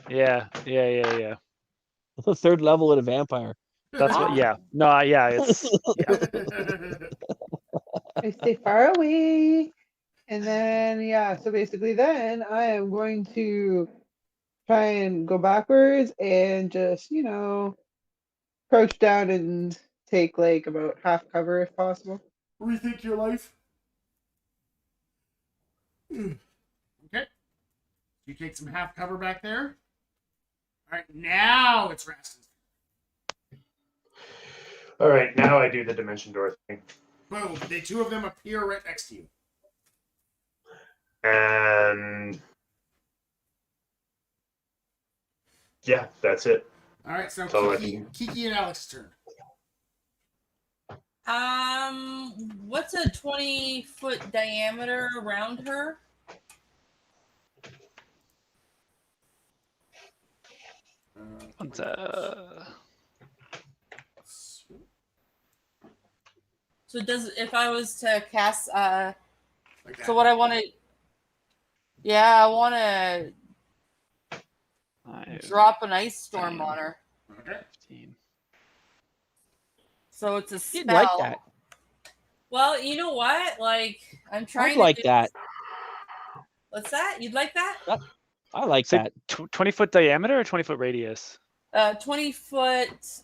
Yeah. The third level of a vampire. That's what. Yeah. No. Yeah. It's. Yeah. I stay far away. And then, so basically then I am going to try and go backwards and just, crouch down and take like about half cover if possible. Rethink your life. Okay. You take some half cover back there. All right, now it's Rastin's. All right, now I do the dimension door thing. Boom. The 2 of them appear right next to you. And yeah, that's it. All right, so So Kiki and Alex's turn. What's a 20-foot diameter around her? So does if I was to cast Like so what I want to I want to drop an ice storm on her. Okay. 15. So it's a spell. You'd like that. Well, you know what? Like I'm trying I'd like to that. What's that? You'd like that? I like So that. 20-foot diameter or 20-foot radius? 20-foot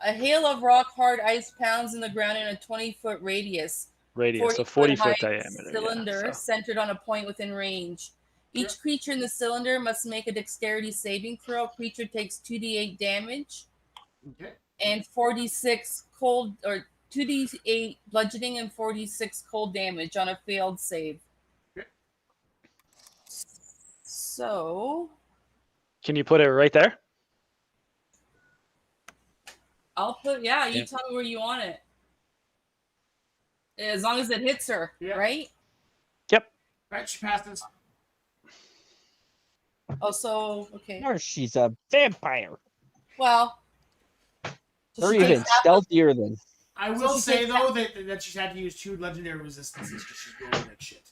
a hail of rock hard ice pounds in the ground in a 20-foot radius. Radius, so 40-foot height diameter. Cylinder centered on a point within range. Each creature in the cylinder must make a dexterity saving throw. Creature takes 2d8 damage. Okay. and 46 cold, or 2d8 bludgeoning and 46 cold damage on a failed save. Okay. So Can you put it right there? I'll put, yeah, you Yeah. tell me where you want it. As long as it hits her, Yeah. right? Yep. Right, she passes. Oh, so, okay. Or she's a vampire. Well, so Or she even takes half of- stealthier than. I So will she say, takes though, that she's had to use 2 legendary resistances because she's rolling like shit.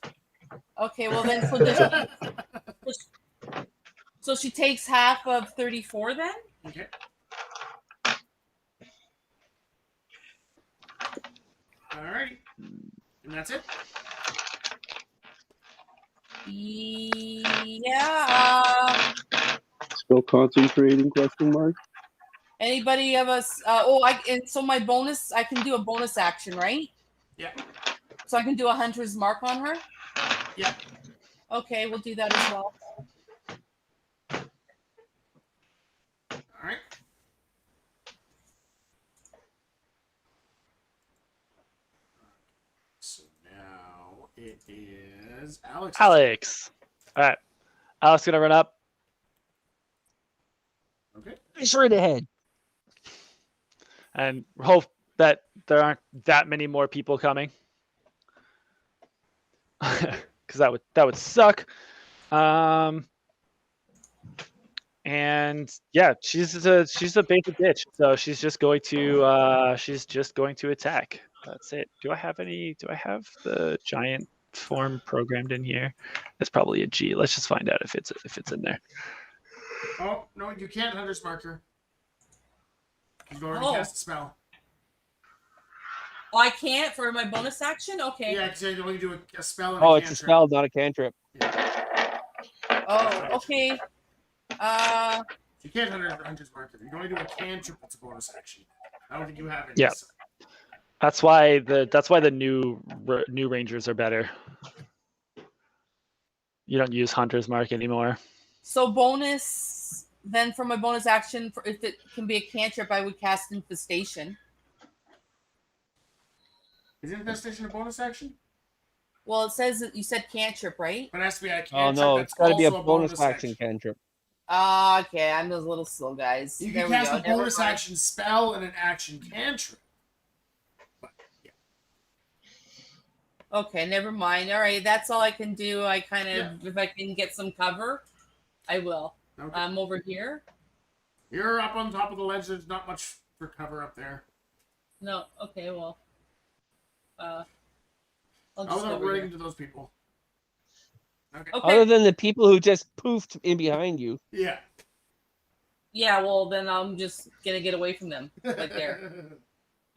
Okay, well then, so she takes half of 34 then? Okay. Alrighty. And that's it? Yeah. Still concentrating? Question mark. Anybody of us? And so my bonus, I can do a bonus action, right? Yeah. So I can do a hunter's mark on her. Yeah. Okay, we'll do that as well. Alright. So now it is Alex. Alex. All right. Alex gonna run up. Okay. Straight ahead. And hope that there aren't that many more people coming, because that would suck. And yeah, she's a basic bitch, so she's just going to attack. That's it. Do I have the giant form programmed in here? That's probably a G. Let's just find out if it's in there. Oh, no, you can't Hunter's Marker. You've already cast a spell. Oh, I can't for my bonus action? Okay. Yeah, because you can only do a spell and Oh, a it's a cantrip. spell, not a cantrip. Oh, okay. You can't Hunter's Marker. You can only do a cantrip. It's a bonus action. I don't think you have it. Yeah. That's why the new rangers are better. You don't use Hunter's Mark anymore. So bonus, then for my bonus action, if it can be a cantrip, I would cast Infestation. Is Infestation a bonus action? Well, it says that you said cantrip, right? But it has to be a Oh cantrip. no, that's it's got to be a also bonus action cantrip. Okay, I'm those little slow guys. You There can we cast go. a bonus action spell and an action cantrip. But, yeah. Okay, never mind. All right, that's all I can do. I kind of, if I can get some cover, I will. Okay. I'm over here. You're up on top of the ledge. There's not much for cover up there. No, okay, well. I'll I just was go not over running here. into those people. Okay. Okay. Other than the people who just poofed in behind you. Yeah. Yeah, well, then I'm just going to get away from them. Like there.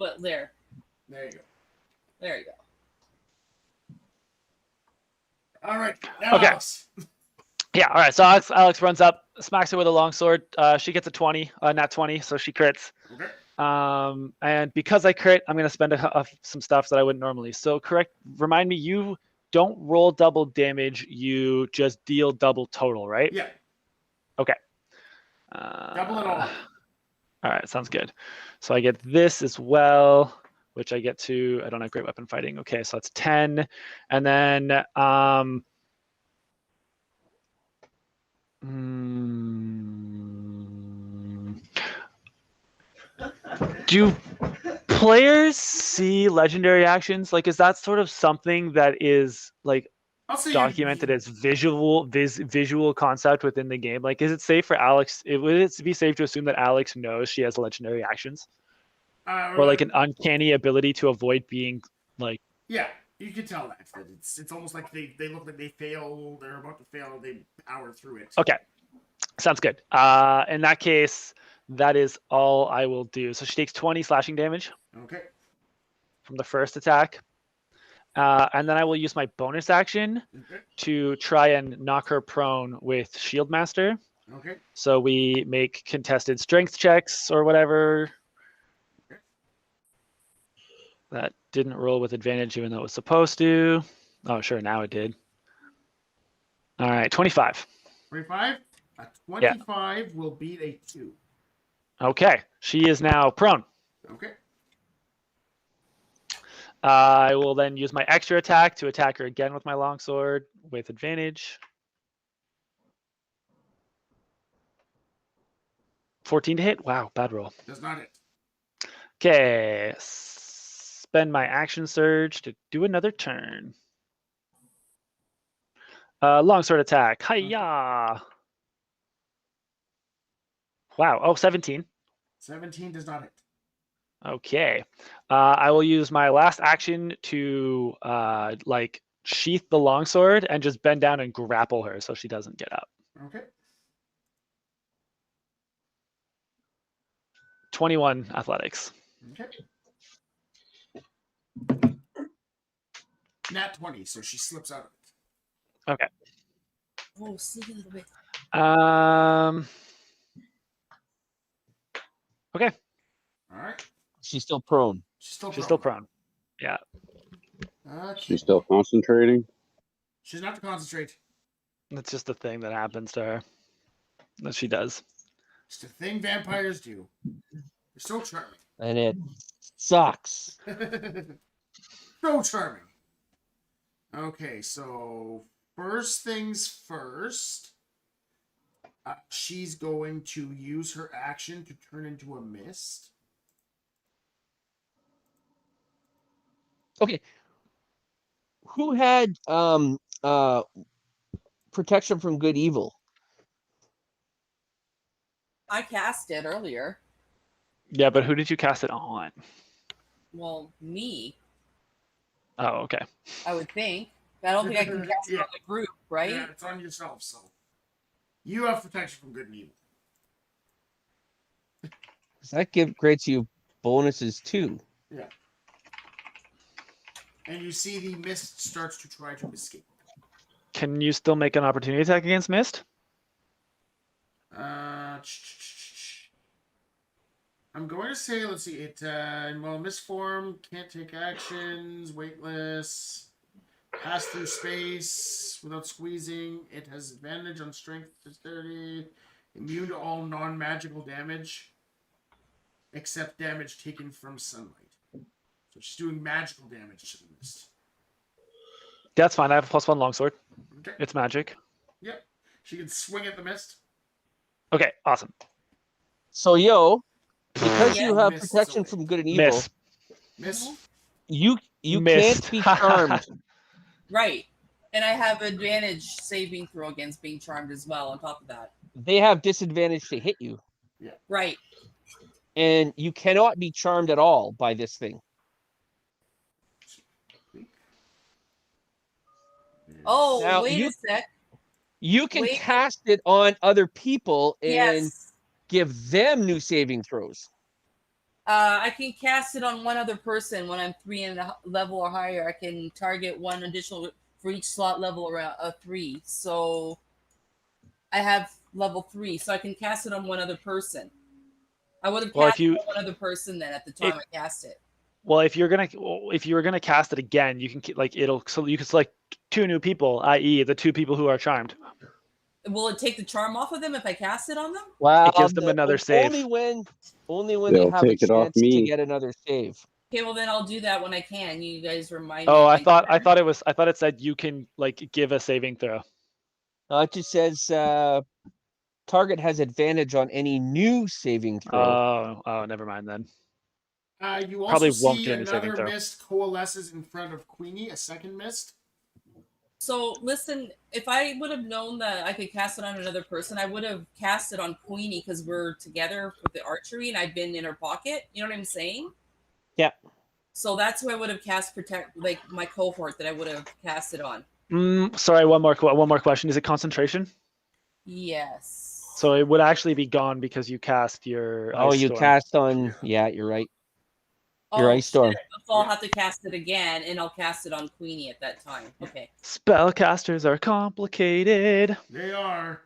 But there. There you go. There you go. All right. Now Okay. Alex. Yeah, all right. So Alex runs up, smacks her with a longsword. She gets a 20, nat 20, so she crits. Okay. And because I crit, I'm going to spend some stuff that I wouldn't normally. So remind me, you don't roll double damage, you just deal double total, right? Yeah. Okay. Double it all. All right, sounds good. So I get this as well, which I get to, I don't have great weapon fighting. Okay, so that's 10. And then do players see legendary actions? Like, is that sort of something that is like I'll say documented as visual concept within the game? Like, is it safe for Alex? Would it be safe to assume that Alex knows she has legendary actions, or like an uncanny ability to avoid being like? Yeah, you can tell that it's almost like they look like they fail. They're about to fail. They power through it. Okay, sounds good. In that case, that is all I will do. So she takes 20 slashing damage. Okay. From the first attack. And then I will use my bonus action to try and knock her prone with Shield Master. Okay. So we make contested strength checks or whatever. Okay. That didn't roll with advantage even though it was supposed to. Oh, sure, now it did. All right, 25. 25? A 25 will beat a 2. Okay, she is now prone. Okay. I will then use my extra attack to attack her again with my longsword with advantage. 14 to hit. Wow, bad roll. Does not hit. Okay, spend my action surge to do another turn. Longsword attack. Hiya! Wow. Oh, 17. 17 does not hit. Okay. I will use my last action to like sheath the longsword and just bend down and grapple her so she doesn't get up. Okay. 21 athletics. Okay. Nat 20, so she slips out of it. Okay. Oh, sleep a little bit. Okay. All right. She's still prone. She's still prone. Yeah. Okay. She's still concentrating. She doesn't have to concentrate. That's just a thing that happens to her. That she does. It's the thing vampires do. They're so charming. And it sucks. So charming. Okay, so first things first. She's going to use her action to turn into a mist. Okay. Who had protection from good evil? I cast it earlier. Yeah, but who did you cast it on? Well, me, Oh, okay. I would think. I don't think I can cast it on the group, right? Yeah, it's on yourself, so. You have protection from good and evil. That grants you bonuses too. Yeah. And you see the mist starts to try to escape. Can you still make an opportunity attack against Mist? I'm going to say, let's see, it, well, mist form, can't take actions, weightless, pass through space without squeezing, it has advantage on strength, dexterity, immune to all non-magical damage, except damage taken from sunlight. So she's doing magical damage to the mist. That's fine. I have a +1 longsword. Okay. It's magic. Yep. She can swing at the mist. Okay, awesome. So because Yeah. you have Mist protection away. from good and evil, Miss. Miss. you Missed. can't be charmed. Right. And I have advantage saving throw against being charmed as well on top of that. They have disadvantage to hit you. Right. And you cannot be charmed at all by this thing. Oh, Now, wait a sec. You can Wait. cast it on other people and Yes. give them new saving throws. I can cast it on one other person when I'm 3 and a level or higher. I can target one additional for each slot level around 3. So I have level 3, so I can cast it on one other person. I would have cast it on one other person then at the time I cast it. Well, if you were gonna cast it again, you can you can select 2 new people, i.e., the 2 people who are charmed. Will it take the charm off of them if I cast it on them? Well, it gives them another save. Only when They'll they have a take it off chance to me. get another save. Okay, well then I'll do that when I can. You guys remind me. Oh, I thought it said you can like give a saving throw. It just says target has advantage on any new saving throw. Oh, never mind then. You also Probably won't see get any saving another throw. mist coalesces in front of Queenie, a second mist. So listen, if I would have known that I could cast it on another person, I would have cast it on Queenie because we're together with the archery and I've been in her pocket. You know what I'm saying? Yeah. So that's who I would have cast protect, like my cohort that I would have cast it on. Sorry, one more question. Is it concentration? Yes. So it would actually be gone because you cast your. Oh, ice you storm. cast on. Yeah, you're right. Your ice storm. So I'll have to cast it again, and I'll cast it on Queenie at that time. Okay. Spellcasters are complicated. They are.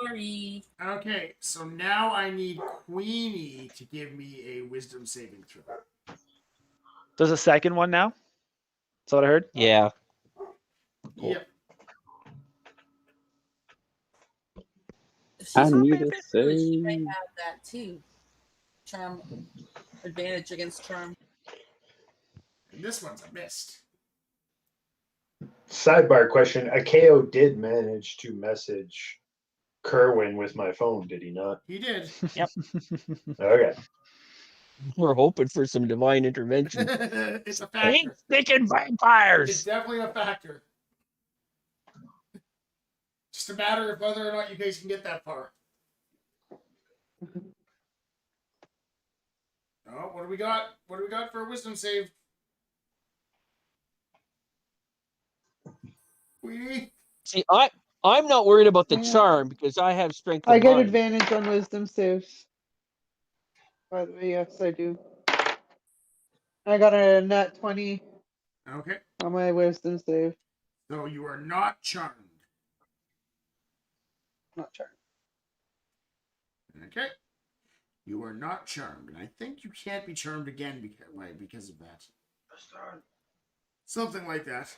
Sorry. Okay, so now I need Queenie to give me a wisdom saving throw. There's a second one now? Is that what I heard? Yeah. Yep. If I she's not need very a good, she save. might have that too. charm advantage against charm. And this one's a mist. Sidebar question: Akeo did manage to message Kerwin with my phone, did he not? He did. Okay. We're hoping for some divine intervention. It's a Ain't factor. thinking It's vampires. definitely a factor. Just a matter of whether or not you guys can get that far. Oh, what do we got? What do we got for a wisdom save? Queenie? See, I'm not worried about the charm because I have strength of I get mind. advantage on wisdom saves. By the way, yes, I do. I got a nat 20 Okay. on my wisdom save. So you are not charmed. Not charmed. Okay. You are not charmed. And I think you can't be charmed again because of that. Something like that.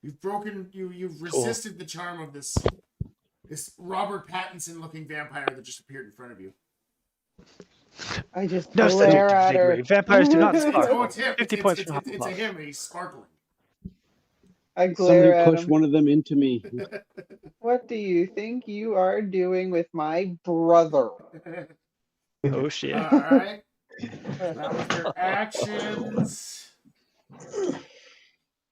You've broken, you've resisted the charm of this Robert Pattinson looking vampire that just appeared in front of you. I just No such glare at her. Vampires do not Oh, sparkle. it's him. 50 points from It's a Hufflepuff. him, and he's sparkling. I glare Somebody at push him. one of them into me. What do you think you are doing with my brother? Oh shit. All right. That was their actions.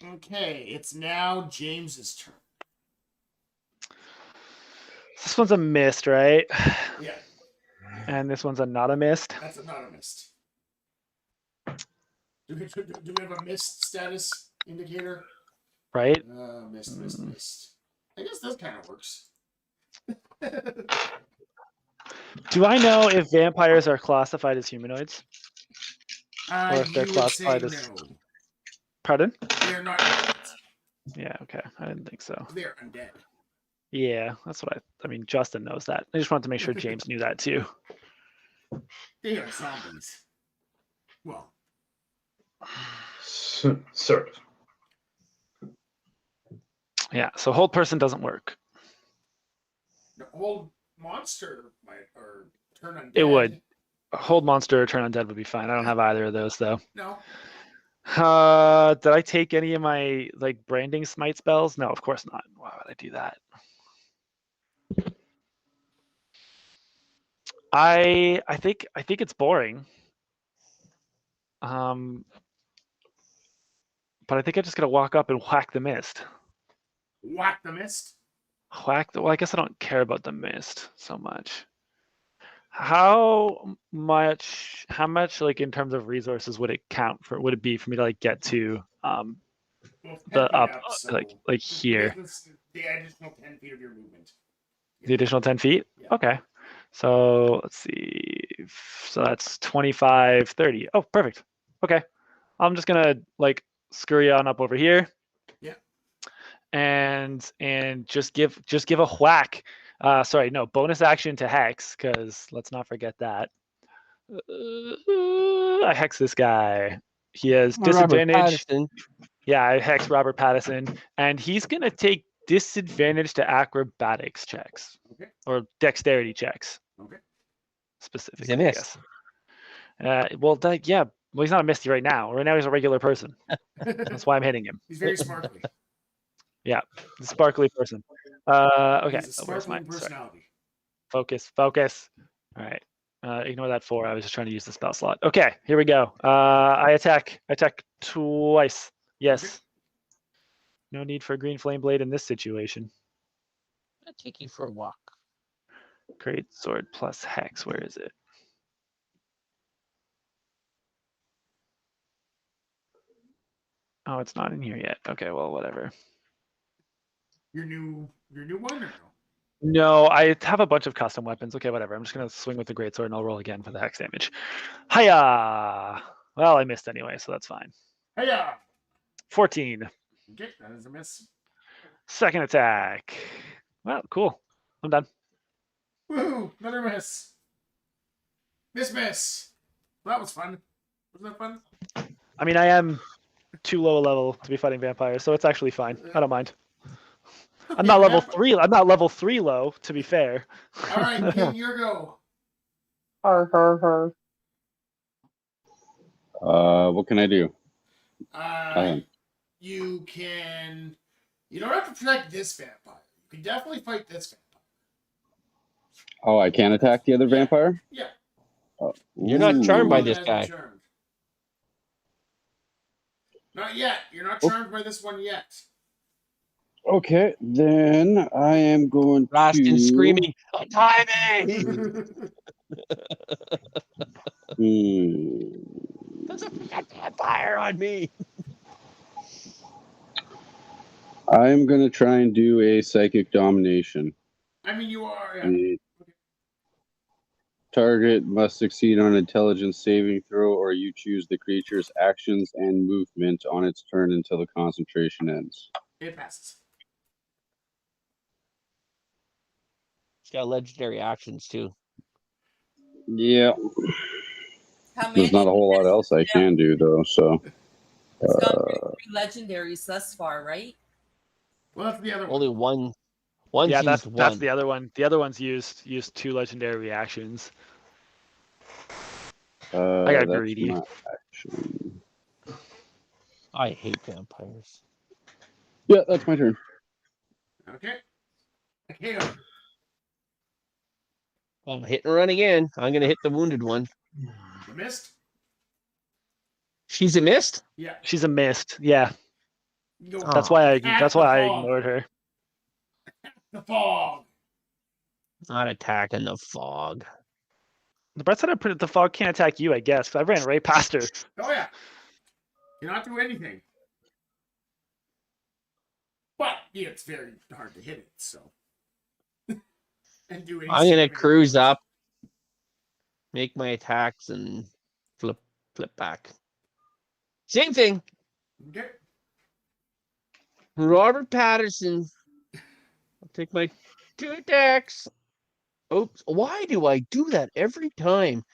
Okay, it's now James's turn. This one's a mist, right? Yeah, And this one's a not a mist. that's not a mist. Do we have a mist status indicator? Right? Mist. I guess that kind of works. Do I know if vampires are classified as humanoids? Or if they're You would say classified as- no. Pardon? They're not humans. Yeah, okay. I didn't think so. They're undead. Yeah, that's what I mean, Justin knows that. I just wanted to make sure James knew that too. They are zombies. Well, Sort of. Yeah, so hold person doesn't work. the old monster might or turn undead. It would. Hold monster or turn undead would be fine. I don't have either of those though. No. Did I take any of my like branding smite spells? No, of course not. Why would I do that? I think it's boring. But I think I'm just gonna walk up and whack the mist. Whack the mist. Well, I guess I don't care about the mist so much. How much like in terms of resources would it be for me to like get to Well, it's 10 the feet up so like here? The additional 10 feet of your movement. The additional 10 feet? Yeah. Okay. So let's see. So that's 25, 30. Oh, perfect. Okay. I'm just gonna like scurry on up over here. Yeah. And just give a whack. Sorry, no, bonus action to hex, because let's not forget that. I hex this guy. He has Robert disadvantage. Pattinson. Yeah, I hex Robert Pattinson, and he's gonna take disadvantage to acrobatics checks. Okay. Or dexterity checks. Okay. Specifically, He's a mist. I guess. Well, he's not a misty right now. Right now he's a regular person. That's why I'm hitting him. He's very sparkly. The sparkly person. Okay. He's a Where's my sparkling personality. focus? All right. Ignore that 4. I was just trying to use the spell slot. Okay, here we go. I attack twice. Yes. Okay. No need for green flame blade in this situation. I'll take you for a walk. Great sword plus hex. Where is it? Oh, it's not in here yet. Okay, well, whatever. Your new one or no? No, I have a bunch of custom weapons. Okay, whatever. I'm just gonna swing with the greatsword and I'll roll again for the hex damage. Hiya! Well, I missed anyway, so that's fine. Hiya! 14. Okay, that is a miss. Second attack. Well, cool. I'm done. Woohoo! Another miss. Miss. That was fun. Wasn't that fun? I mean, I am too low a level to be fighting vampires, so it's actually fine. I don't mind. I'm not level 3. I'm not level 3 low, to be fair. All right, King, your go. Har, har, har. What can I do? You can. You don't have to protect this vampire. You can definitely fight this vampire. Oh, I can't attack the other Yeah. vampire? Yeah. You're not charmed by One this that hasn't guy. charmed. Not yet. You're not Oh. charmed by this one yet. Okay, then I am going Raskin to screaming, "Untie me!" There's a fucking vampire on me. I'm going to try and do a psychic domination. I mean, you are. Yeah. The target must succeed on an intelligence saving throw, or you choose the creature's actions and movement on its turn until the concentration ends. It passes. It's got legendary actions too. Yeah, How many? there's not a whole lot else I can do though. So It's got three legendaries thus far, right? Well, that's the other one. Only one. One's Yeah, used that's one. the other one. The other one's used 2 legendary reactions. I got that's greedy. not actually. I hate vampires. Yeah, that's my turn. Okay. KO. Oh, hit and run again. I'm gonna hit the wounded one. You missed? She's a missed. Yeah. She's a mist. Yeah, You go that's Oh. why Attack that's the why I fog. ignored her. The fog. Not attacking the fog. The Brett said the fog can't attack you, I guess, because I ran right past her. Oh, yeah. You're not doing anything. But yeah, it's very hard to hit it, so. And do any I'm gonna significant cruise damage. up, make my attacks, and flip back. Same thing. Okay. Robert Patterson. I'll take my 2 attacks. Oops. Why do I do that every time?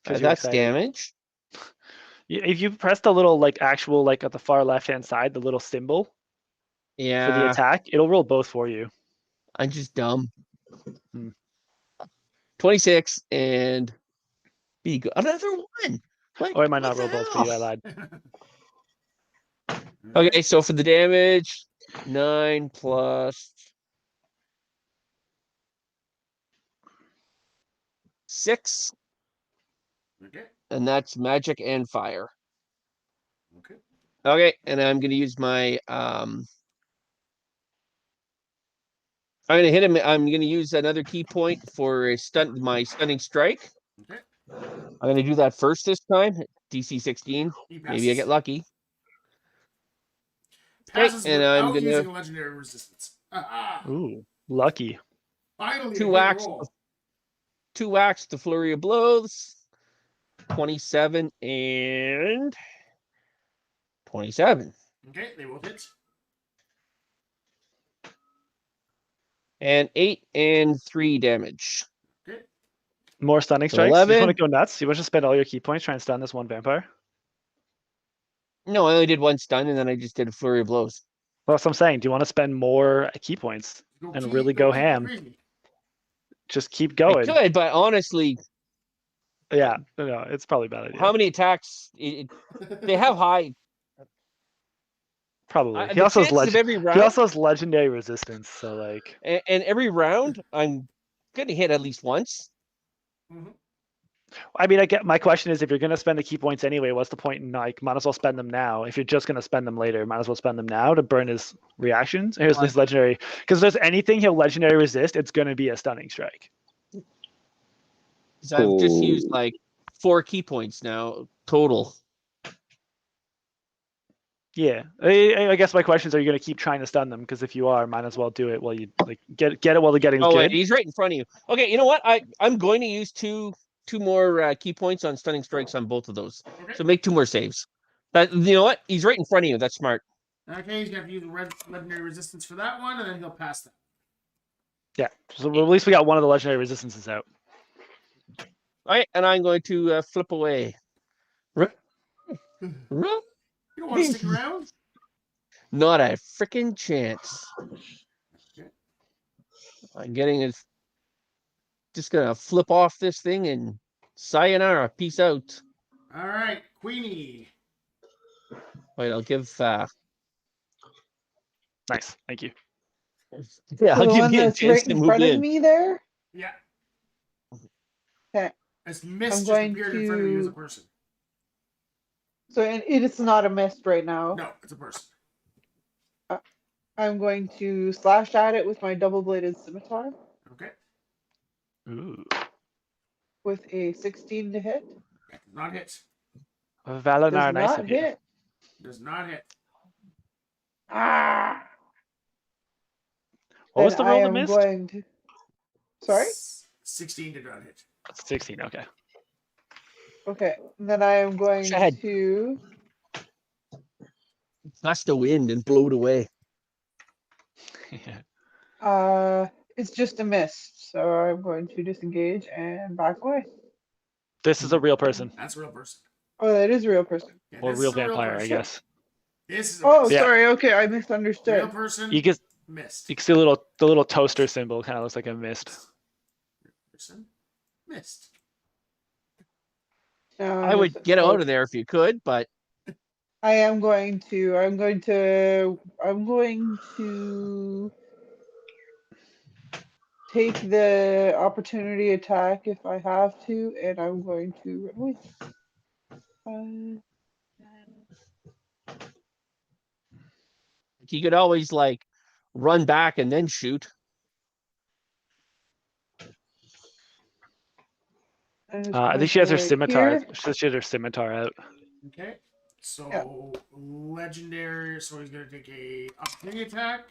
'Cause you're That's excited. damage. If you press the little actual at the far left hand side, the little symbol for the Yeah, attack, it'll roll both for you. I'm just dumb. Hmm. 26 and be good. Another one. Like, Or it might what not the roll both for you. I hell? lied. Okay, so for the damage, 9 plus 6, Okay. and that's magic and fire. Okay. Okay, and I'm gonna use my I'm gonna hit him. I'm gonna use another key point for my stunning strike. Okay. I'm gonna do that first this time. DC 16. He passes. Maybe I get lucky. Passes and I'm without gonna- using a legendary resistance. Ooh, lucky. Finally, Two a good whacks. roll. 2 whacks, the flurry of blows. 27 and 27. Okay, they both hit. And 8 and 3 damage. Okay. More stunning So strikes. You just 11. want to go nuts? You want to spend all your key points trying to stun this one vampire? No, I only did 1 stun, and then I just did a flurry of blows. Well, that's what I'm saying. Do you want to spend more key points and really go ham? Crazy. Just keep I going. could, but honestly, Yeah, no, it's probably a bad idea. how many attacks? They have high. Probably. He The also has chances of every he round, also has legendary resistance. So like, and every round, I'm gonna hit at least once. Mhm. I mean, I get my question is if you're gonna spend the key points anyway, what's the point in might as well spend them now. If you're just gonna spend them later, might as well spend them now to burn his reactions. Here's his legendary, because if there's anything he'll legendary resist, it's gonna be a stunning strike. Because I've just used like 4 key points now total. Yeah, I guess my question is: are you gonna keep trying to stun them? Because if you are, might as well do it while you get it while the getting's Oh good. wait, he's right in front of you. Okay, you know what? I'm going to use two more key points on stunning strikes on both of those. Okay. So make 2 more saves. But you know what? He's right in front of you. That's smart. Okay, he's gonna have to use legendary resistance for that one, and then he'll pass that. Yeah, so at least we got one of the legendary resistances out. All right, and I'm going to flip away. Run. Run. You don't want to stick around? Not a freaking chance. Okay. I'm getting it. Just gonna flip off this thing and Sayonara. Peace out. All right, Queenie. Wait, I'll give. Nice. Thank you. Yeah, So I'll the give one you a that's chance right to in move front of in. me there. Yeah. Okay. As I'm mist just going appeared in front of you as a to. person. So it is not a mist right now. No, it's a person. I'm going to slash at it with my double-bladed scimitar Okay. Ooh. with a 16 to hit. That does not hit. Valinar, Does nice not of you. hit. Does not hit. Ah. What was Then the I roll to am miss? going to. Sorry. 16 did not hit. 16. Okay. Okay. Then I am going ahead. to. Gust of wind and blow it away. It's just a mist, so I'm going to disengage and back away. This is a real person That's a real person. Oh, that is a real person. Yeah, or this real is a vampire, I person. guess. This is a Oh, person. Yeah. sorry. Okay, I Real misunderstood. person. You can Mist. see the little toaster symbol kind of looks like a mist. Person. Mist. No, I would get out of there if you could, but I am going to. I'm going to take the opportunity attack if I have to, and I'm going to run away. you could always like run back and then shoot. I think she has her right scimitar. here. She has her scimitar out. Okay. So Yeah. legendary. So he's gonna take a opportunity attack.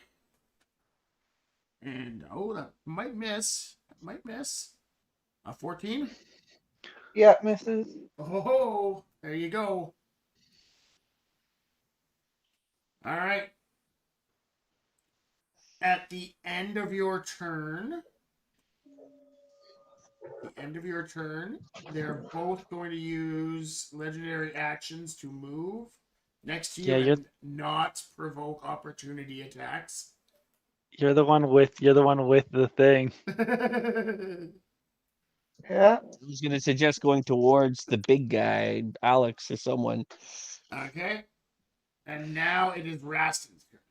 And that might miss. That might miss. 14. Yeah, misses. Oh, there you go. All right. At the end of your turn, they're both going to use legendary actions to move next to you and not provoke opportunity attacks. You're the one with the thing. Yeah. I was going to suggest going towards the big guy, Alex or someone. Okay. And now it is Raston's turn.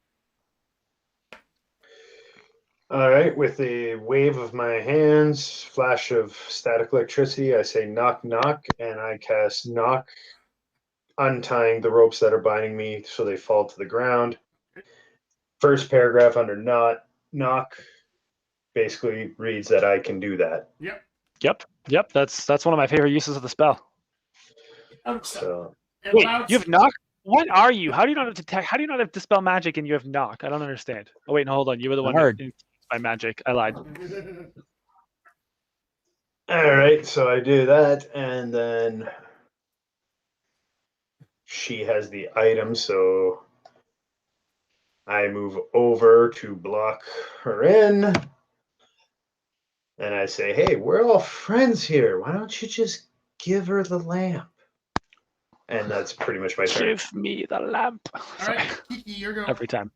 All right, with a wave of my hands, flash of static electricity, I say knock, knock, and I cast knock, untying the ropes that are binding me so they fall to the ground. First paragraph under knock basically reads that I can do that. Yep. That's one of my favorite uses of the spell. So Wait, you have knock? What are you? How do you not have detect? How do you not have dispel magic and you have knock? I don't understand. Oh wait, no, hold on. You were the one Hard. infused by magic. I lied. all right, so I do that, and then she has the item, so I move over to block her in. And I say, hey, we're all friends here. Why don't you just give her the lamp? And that's pretty much my turn. Give me the lamp. All Sorry. right, Kiki, you're going. Every time.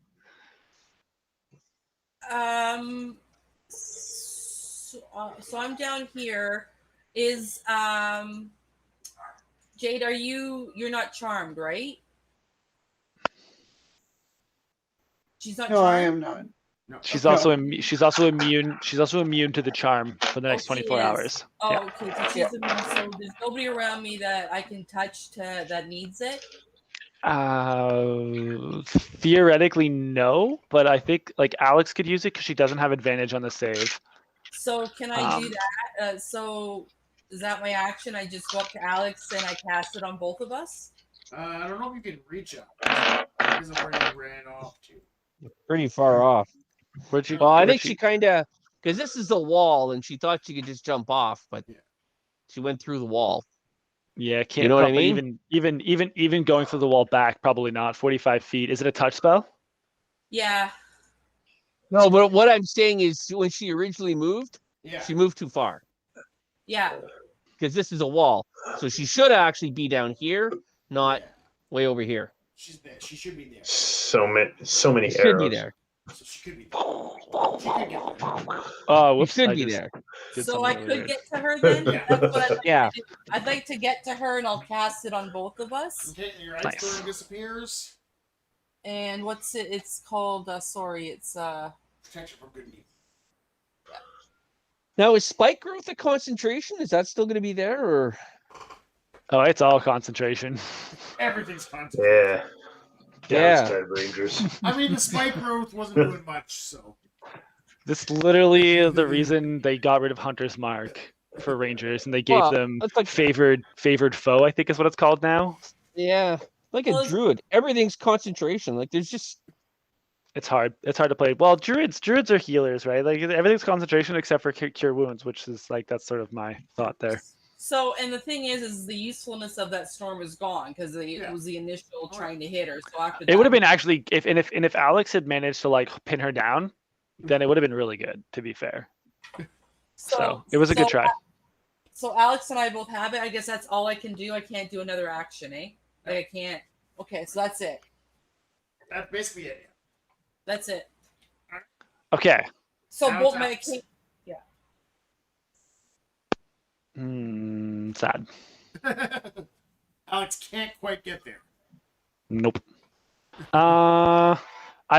So I'm down here. Is Jade? You're not charmed, right? She's not No, charmed. I am not. No. She's No. also she's also immune. She's also immune to the charm for the next she 24 is. hours. Oh, Yeah. okay. So she's immune. So there's nobody around me that I can touch that needs it. Theoretically, no, but I think like Alex could use it because she doesn't have advantage on the save. So can I do that? So is that my action? I just go up to Alex and I cast it on both of us. I don't know if you can reach up. Because of where you ran off to. Pretty far off. Where'd you? Well, I where'd think she kind of, because this is the wall, and she thought she could just jump off, but she went through the wall. Yeah, can't. You know what I mean? Even going through the wall back, probably not. 45 feet. Is it a touch spell? Yeah. No, but what I'm saying is when she originally moved, she moved too far. Yeah. Because this is a wall. So she should actually be down here, not way over here. She's there. She should be there. So many She should be arrows. there. So she could be there. She could get there. Oh, You whoops! should I be just there. did So something I really could weird. get to her then. Yeah. That's what I'd like Yeah. to do. I'd like to get to her, and I'll cast it on both of us. Okay, and your ice Nice. storm disappears. And what's it? It's called. Sorry, it's Protection from good and evil. Now, is spike growth a concentration? Is that still going to be there, or Oh, it's all concentration. Everything's concentrated. Yeah. Yeah. Downside Rangers. I mean, the spike growth wasn't doing much, so. This is literally the reason they got rid of Hunter's Mark for Rangers, and they gave Well, them it's like- favored foe, I think is what it's called now. yeah, like a Well, druid? Everything's concentration. Like there's just It's hard. It's hard to play. Well, druids are healers, right? Like everything's concentration except for cure wounds, which is like that's sort of my thought there. so. And the thing is the usefulness of that storm is gone because it was the initial trying to hit her. So after It would have that- been actually if Alex had managed to like pin her down, then it would have been really good. To be fair, so it was a good try. So Alex and I both have it. I guess that's all I can do. I can't do another action, eh? Like I can't. Okay, so that's it. That's basically it. That's it. Okay. So Now both it's my Alex. Sad. Alex can't quite get there. Nope.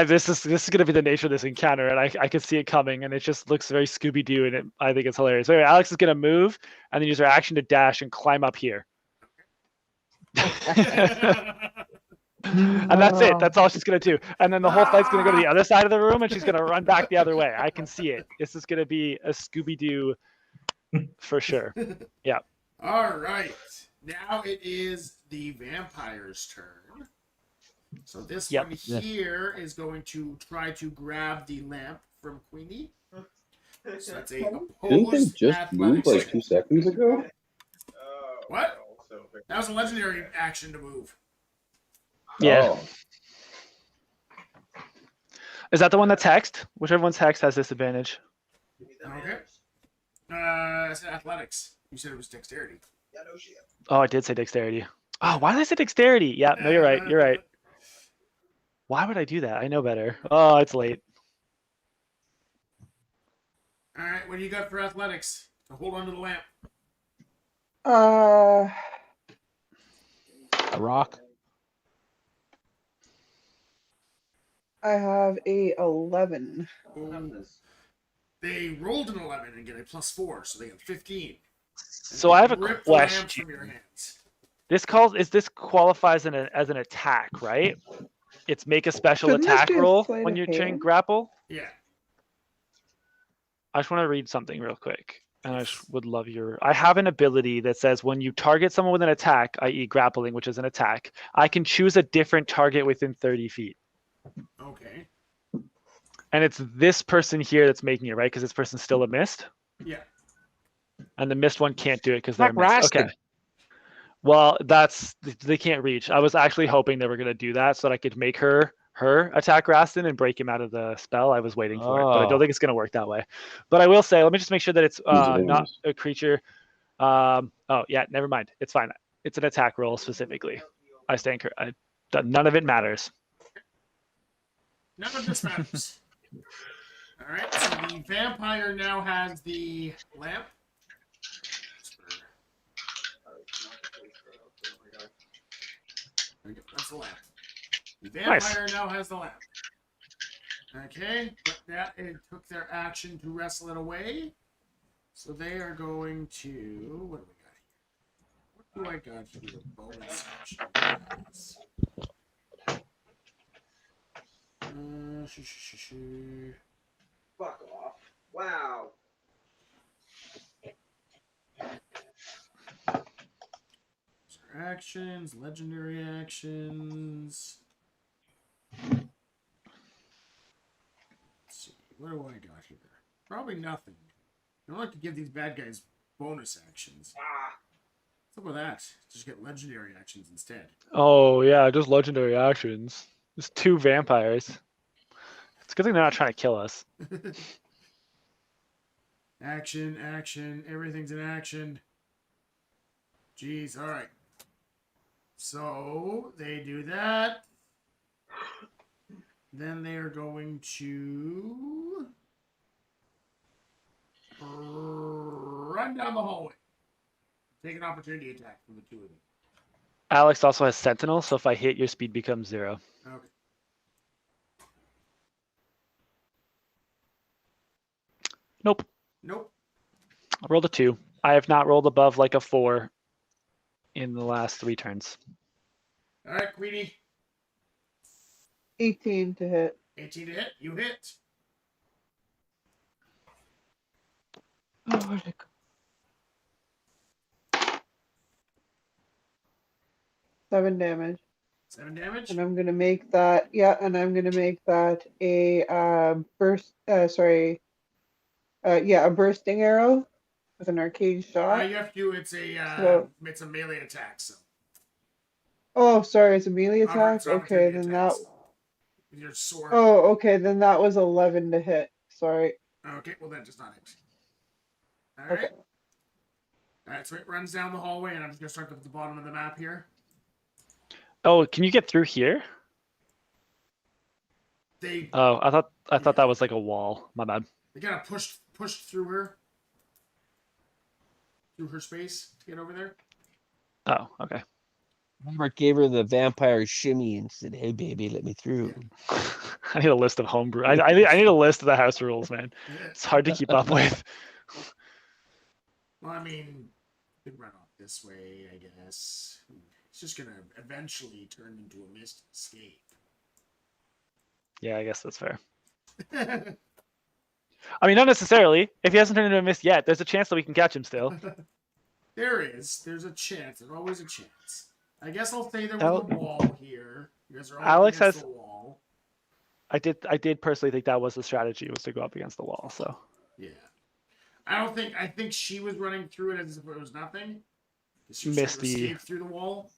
This is gonna be the nature of this encounter, and I can see it coming, and it just looks very Scooby Doo, and I think it's hilarious. So anyway, Alex is gonna move, and then use her action to dash and climb up here, and that's it. That's all she's gonna do, and then the whole fight's gonna go to the other side of the room, and she's gonna run back the other way. I can see it. This is gonna be a Scooby Doo for sure. Yeah. All right. Now it is the vampire's turn. So this Yep. one here is going to try to grab the lamp from Queenie. So that's a Didn't they opposed just move athletics like check. 2 seconds ago? What? That was a legendary action to move. Yeah. Oh. Is that the one that's hexed? Whichever one's hexed has disadvantage. Okay. I said athletics. You said it was dexterity. Oh, I did say dexterity. Oh, why did I say dexterity? Yeah, no, you're right. You're right. Why would I do that? I know better. Oh, it's late. All right. What do you got for athletics? To hold on to the lamp. a rock. I have a 11. Oh. They rolled an 11 and get a +4, so they have 15. So I have a Rip the lamp question. from your hands. This qualifies as an attack, right? It's make a special Couldn't this attack be a roll sleight when of you're hand? trying grapple. Yeah. I just want to read something real quick, and I just would love your. I have an ability that says when you target someone with an attack, i.e., grappling, which is an attack, I can choose a different target within 30 feet. Okay. And it's this person here that's making it, right? Because this person's still a mist, Yeah. and the mist one can't do it because they're Not mist. Okay. Raskin. Well, they can't reach. I was actually hoping they were gonna do that so that I could make her attack Rastin and break him out of the spell. I was waiting for it, but I Oh. don't think it's gonna work that way. But I will say, let me just make sure that it's not a creature. Oh yeah, never mind. It's fine. It's an attack roll specifically. I stand. None of it matters. None of this matters. All right. So the vampire now has the lamp. There we go. That's the lamp. The vampire now has the lamp. Okay, but that it took their action to wrestle it away. So they are going to. What do we got here? What do I got here? Bonus action. Fuck off. Wow. Actions, legendary actions. Let's see, what do I got here? Probably nothing. I don't like to give these bad guys bonus actions. What's up with that? Just get legendary actions instead. Oh yeah, just legendary actions. Just 2 vampires. It's a good thing they're not trying to kill us. Action, action, everything's in action. Jeez, alright. So, they do that. Then they are going to run down the hallway. Take an opportunity attack from the two of them. Alex also has Sentinel, so if I hit, your speed becomes 0. Okay. Nope. Nope. I rolled a 2. I have not rolled above like a 4 in the last 3 turns. All right, Queenie. 18 to hit. 18 to hit. You hit. Oh, where'd it go? 7 damage. 7 damage. And I'm gonna make that, and I'm gonna make that a burst. A bursting arrow with an arcade shot. You have to do it's a melee attack. So. Oh, sorry, it's a melee attack. It's Okay, opportunity then attack, that. so. With your sword. Oh, okay, then that was 11 to hit. Sorry. Okay, well that does not hit. All right. Okay. All right, so it runs down the hallway, and I'm just gonna start at the bottom of the map here. Oh, can you get through here? They Oh, I thought that was like a wall. My bad. They kind of pushed through her space to get over there. Oh, okay. Robert gave her the vampire shimmy and said, "Hey, baby, let me through." I need a list of homebrew. I need a list of the house rules, man. It's hard to keep up with. Well, I mean, they run off this way, I guess. It's just gonna eventually turn into a mist escape. Yeah, I guess that's fair. I mean, not necessarily. If he hasn't turned into a mist yet, there's a chance that we can catch him still. There's a chance. There's always a chance. I guess I'll say there was a wall here. You guys are all Alex against has the wall. I did personally think that was the strategy, was to go up against the wall. So Yeah. I think she was running through it as if it was nothing. She was Misty. trying to escape through the wall.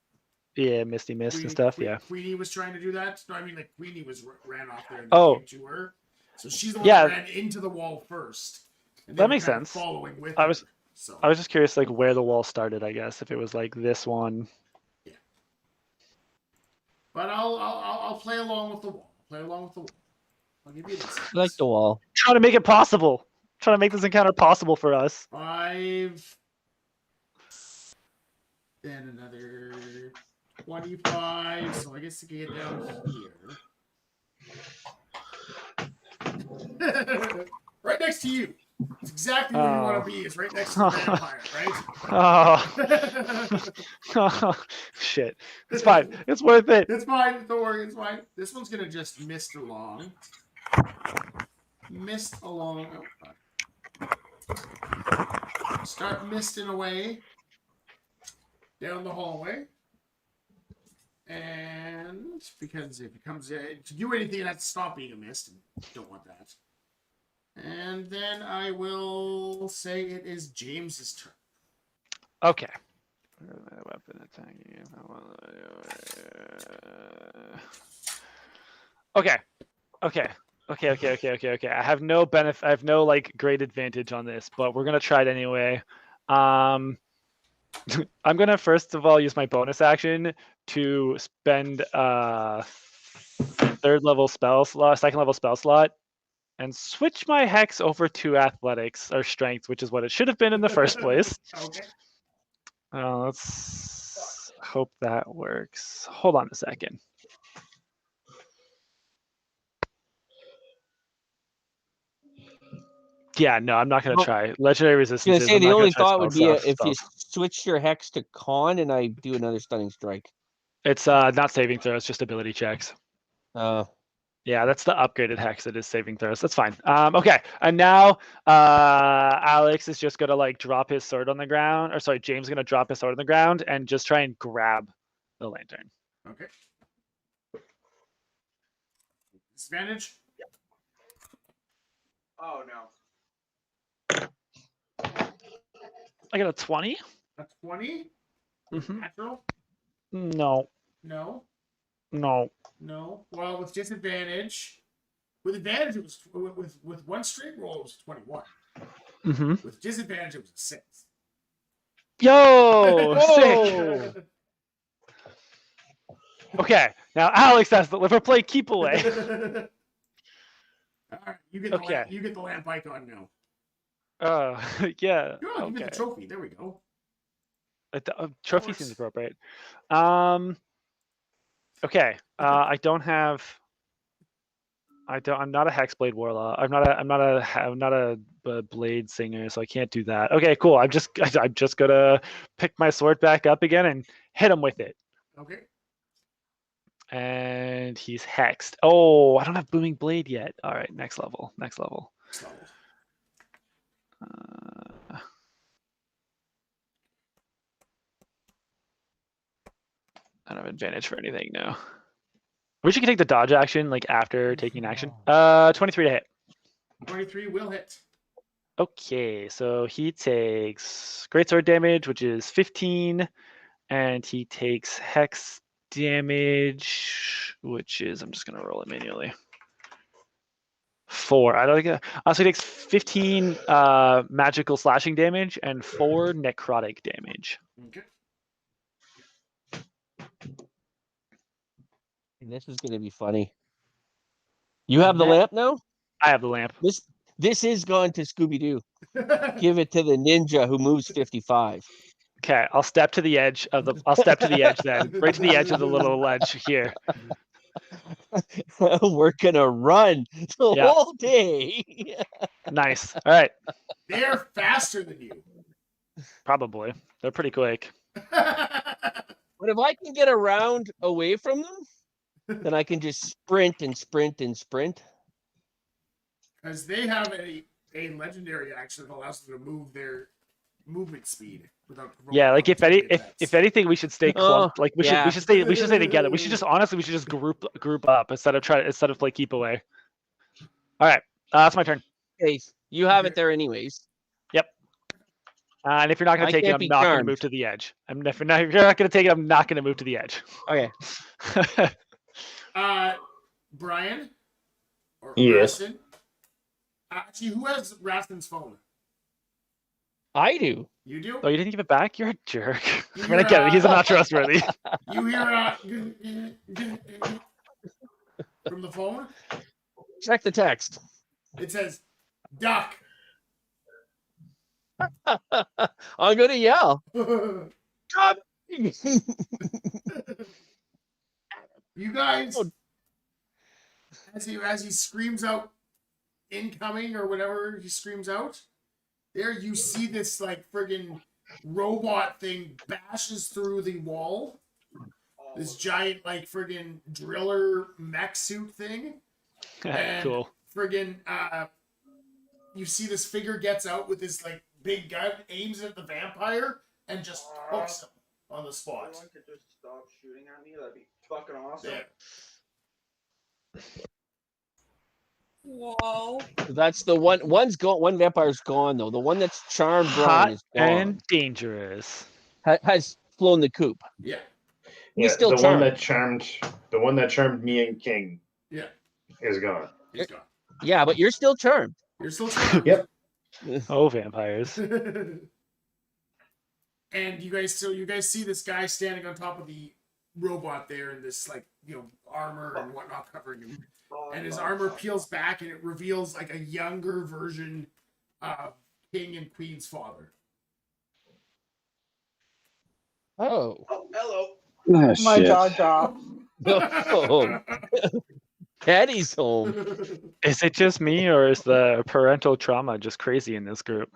Yeah, Misty Mist and stuff. Yeah. Queenie was trying to do that. No, I mean, like, Queenie ran off there and Oh. came to her. So she's the one that ran into the wall first. And That makes sense. Following with I was just curious, like, where the wall started. I guess if it was like this one. Yeah. But I'll play along with the wall. I'll give you this. I like the wall. Trying to make it possible. Trying to make this encounter possible for us. 5. Then another 25. So I guess you can get down here. Right next to you. It's exactly where you want to be. It's right next to the vampire, right? Oh, shit. It's fine. It's worth it. It's fine. Don't worry. It's fine. This one's going to just mist along. Oh, fuck. Start misting away down the hallway. And because if it comes to do anything, it has to stop being a mist. And don't want that. And then I will say it is James's turn. Okay. Weapon attack. Okay. I have no benefit. I have no like great advantage on this, but we're gonna try it anyway. I'm gonna first of all use my bonus action to spend second level spell slot, and switch my hex over to athletics or strength, which is what it should have been in the first place. Okay. Let's hope that works. Hold on a second. Yeah, no, I'm not going to try. Legendary resistance. The only thought would be if you switch your hex to con and I do another stunning strike. It's not saving throws, it's just ability checks. Yeah, that's the upgraded hex. It is saving throws. That's fine. Okay, and now Alex is just gonna like drop his sword on the ground. Or sorry, James is gonna drop his sword on the ground and just try and grab the lantern. Okay. Disadvantage? Yep. Oh no. I got a 20. A 20? Mm-hmm. Natural? No. No. No. No. Well, with disadvantage, with advantage, it was with one straight roll, it was 21. Mm-hmm. With disadvantage, it was a 6. Yo, sick. Okay, now Alex has the liver plate. Keep away. All right, you get the Okay. lamp. You get the lamp icon now. Yeah. Oh, you get Okay. the trophy. There we go. Trophy works. seems appropriate. Okay. I don't have. I'm not a hexblade warlock. I'm not a blade singer, so I can't do that. Okay, cool. I'm just gonna pick my sword back up again and hit him with it. Okay. And he's hexed. Oh, I don't have booming blade yet. All right, next level. Next level. I don't have advantage for anything now. Wish you could take the dodge action like after taking action. 23 to hit. 23 will hit. Okay, so he takes greatsword damage, which is 15, and he takes hex damage, which is I'm just gonna roll it manually. 4. I don't think. So he takes 15 magical slashing damage and 4 necrotic damage. Okay. And this is gonna be funny. You have the lamp now? I have the lamp. This is gone to Scooby Doo. Give it to the ninja who moves 55. Okay, I'll step to the edge of the. I'll step to the edge then, right to the edge of the little ledge here. We're gonna run the Yeah. whole day. Nice. All right. They're faster than you. Probably. They're pretty quick. But if I can get around away from them, then I can just sprint and sprint and sprint. Because they have a legendary action that allows them to move their movement speed without. Yeah, like if anything, we should stay Oh, clumped. Like we should stay together. We should just group up instead of like keep away. All right, that's my turn. Hey, you have it there anyways. Yep. And if you're not gonna I take it, can't I'm be not gonna charmed. move to the edge. If you're not gonna take it, I'm not gonna move to the edge. Okay. Brian or Yes. Rastin? Actually, who has Rastin's phone? I do. You do? Oh, you didn't give it back? You're a jerk. You I'm gonna get it. He's not trustworthy. You hear from the phone? Check the text. It says, "Duck." I'm gonna yell. God. You guys, as he screams out, "Incoming" or whatever he screams out, there you see this like friggin' robot thing bashes through the wall. This giant like friggin' driller mech suit thing. And Cool. Friggin', you see this figure gets out with this like big gun, aims it at the vampire, and just hooks him on the spot. Everyone could just stop shooting at me. That'd be fucking awesome. Yeah. Whoa. That's the one. One vampire's gone though. The one that's charmed Brian Hot is gone. and dangerous. Has flown the coop. Yeah. He's still the charmed. one that charmed me and King Yeah. is gone. He's gone. Yeah, but you're still charmed. You're still charmed. Yep. Oh, vampires. And you guys see this guy standing on top of the robot there in this like armor and whatnot covering him. And his armor peels back and it reveals like a younger version of King and Queen's father. Oh. Oh, hello. Ah, My shit. jaw dropped. Oh. Daddy's home. Is it just me, or is the parental trauma just crazy in this group?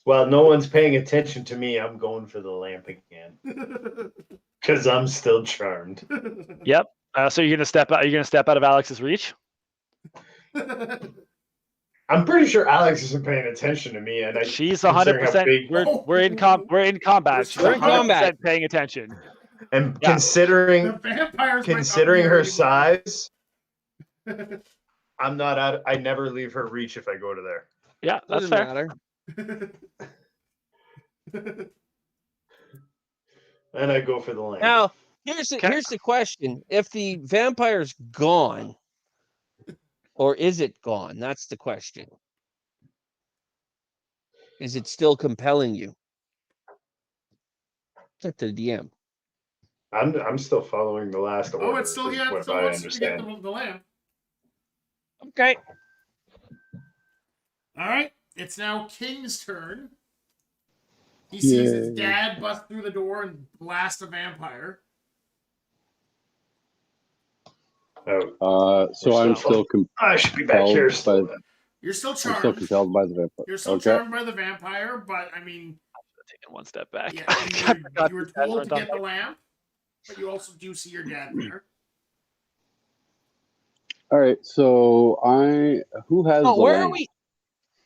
Well, no one's paying attention to me. I'm going for the lamp again because I'm still charmed. Yep. So you're gonna step out. You're gonna step out of Alex's reach. I'm pretty sure Alex isn't paying attention to me, and She's considering how 100%. big- We're in combat. She's We're in combat. 100% paying attention. and Yeah. considering The vampires might not considering be her ready. size, I'm not out. I never leave her reach if I go to there. Yeah, that's Doesn't fair. matter. And I go for the lamp. Now, here's the question: if the vampire's gone, or is it gone? That's the question. Is it still compelling you? It's up to the DM. I'm still following the last order. Oh, it's still is here. what Still I wants to get understand. the lamp. Okay. All right. It's now King's turn. He sees his Yay. dad bust through the door and blast a vampire. Oh, So I'm still I should be back compelled here by still. You're still I'm still charmed. compelled by the vampire. You're still Okay. charmed by the vampire, but I mean, Taking one step back. yeah, I forgot you were these guys told weren't to on get the lamp, but you also do see your dad there. All right. So who has Oh, the where are lamp? we?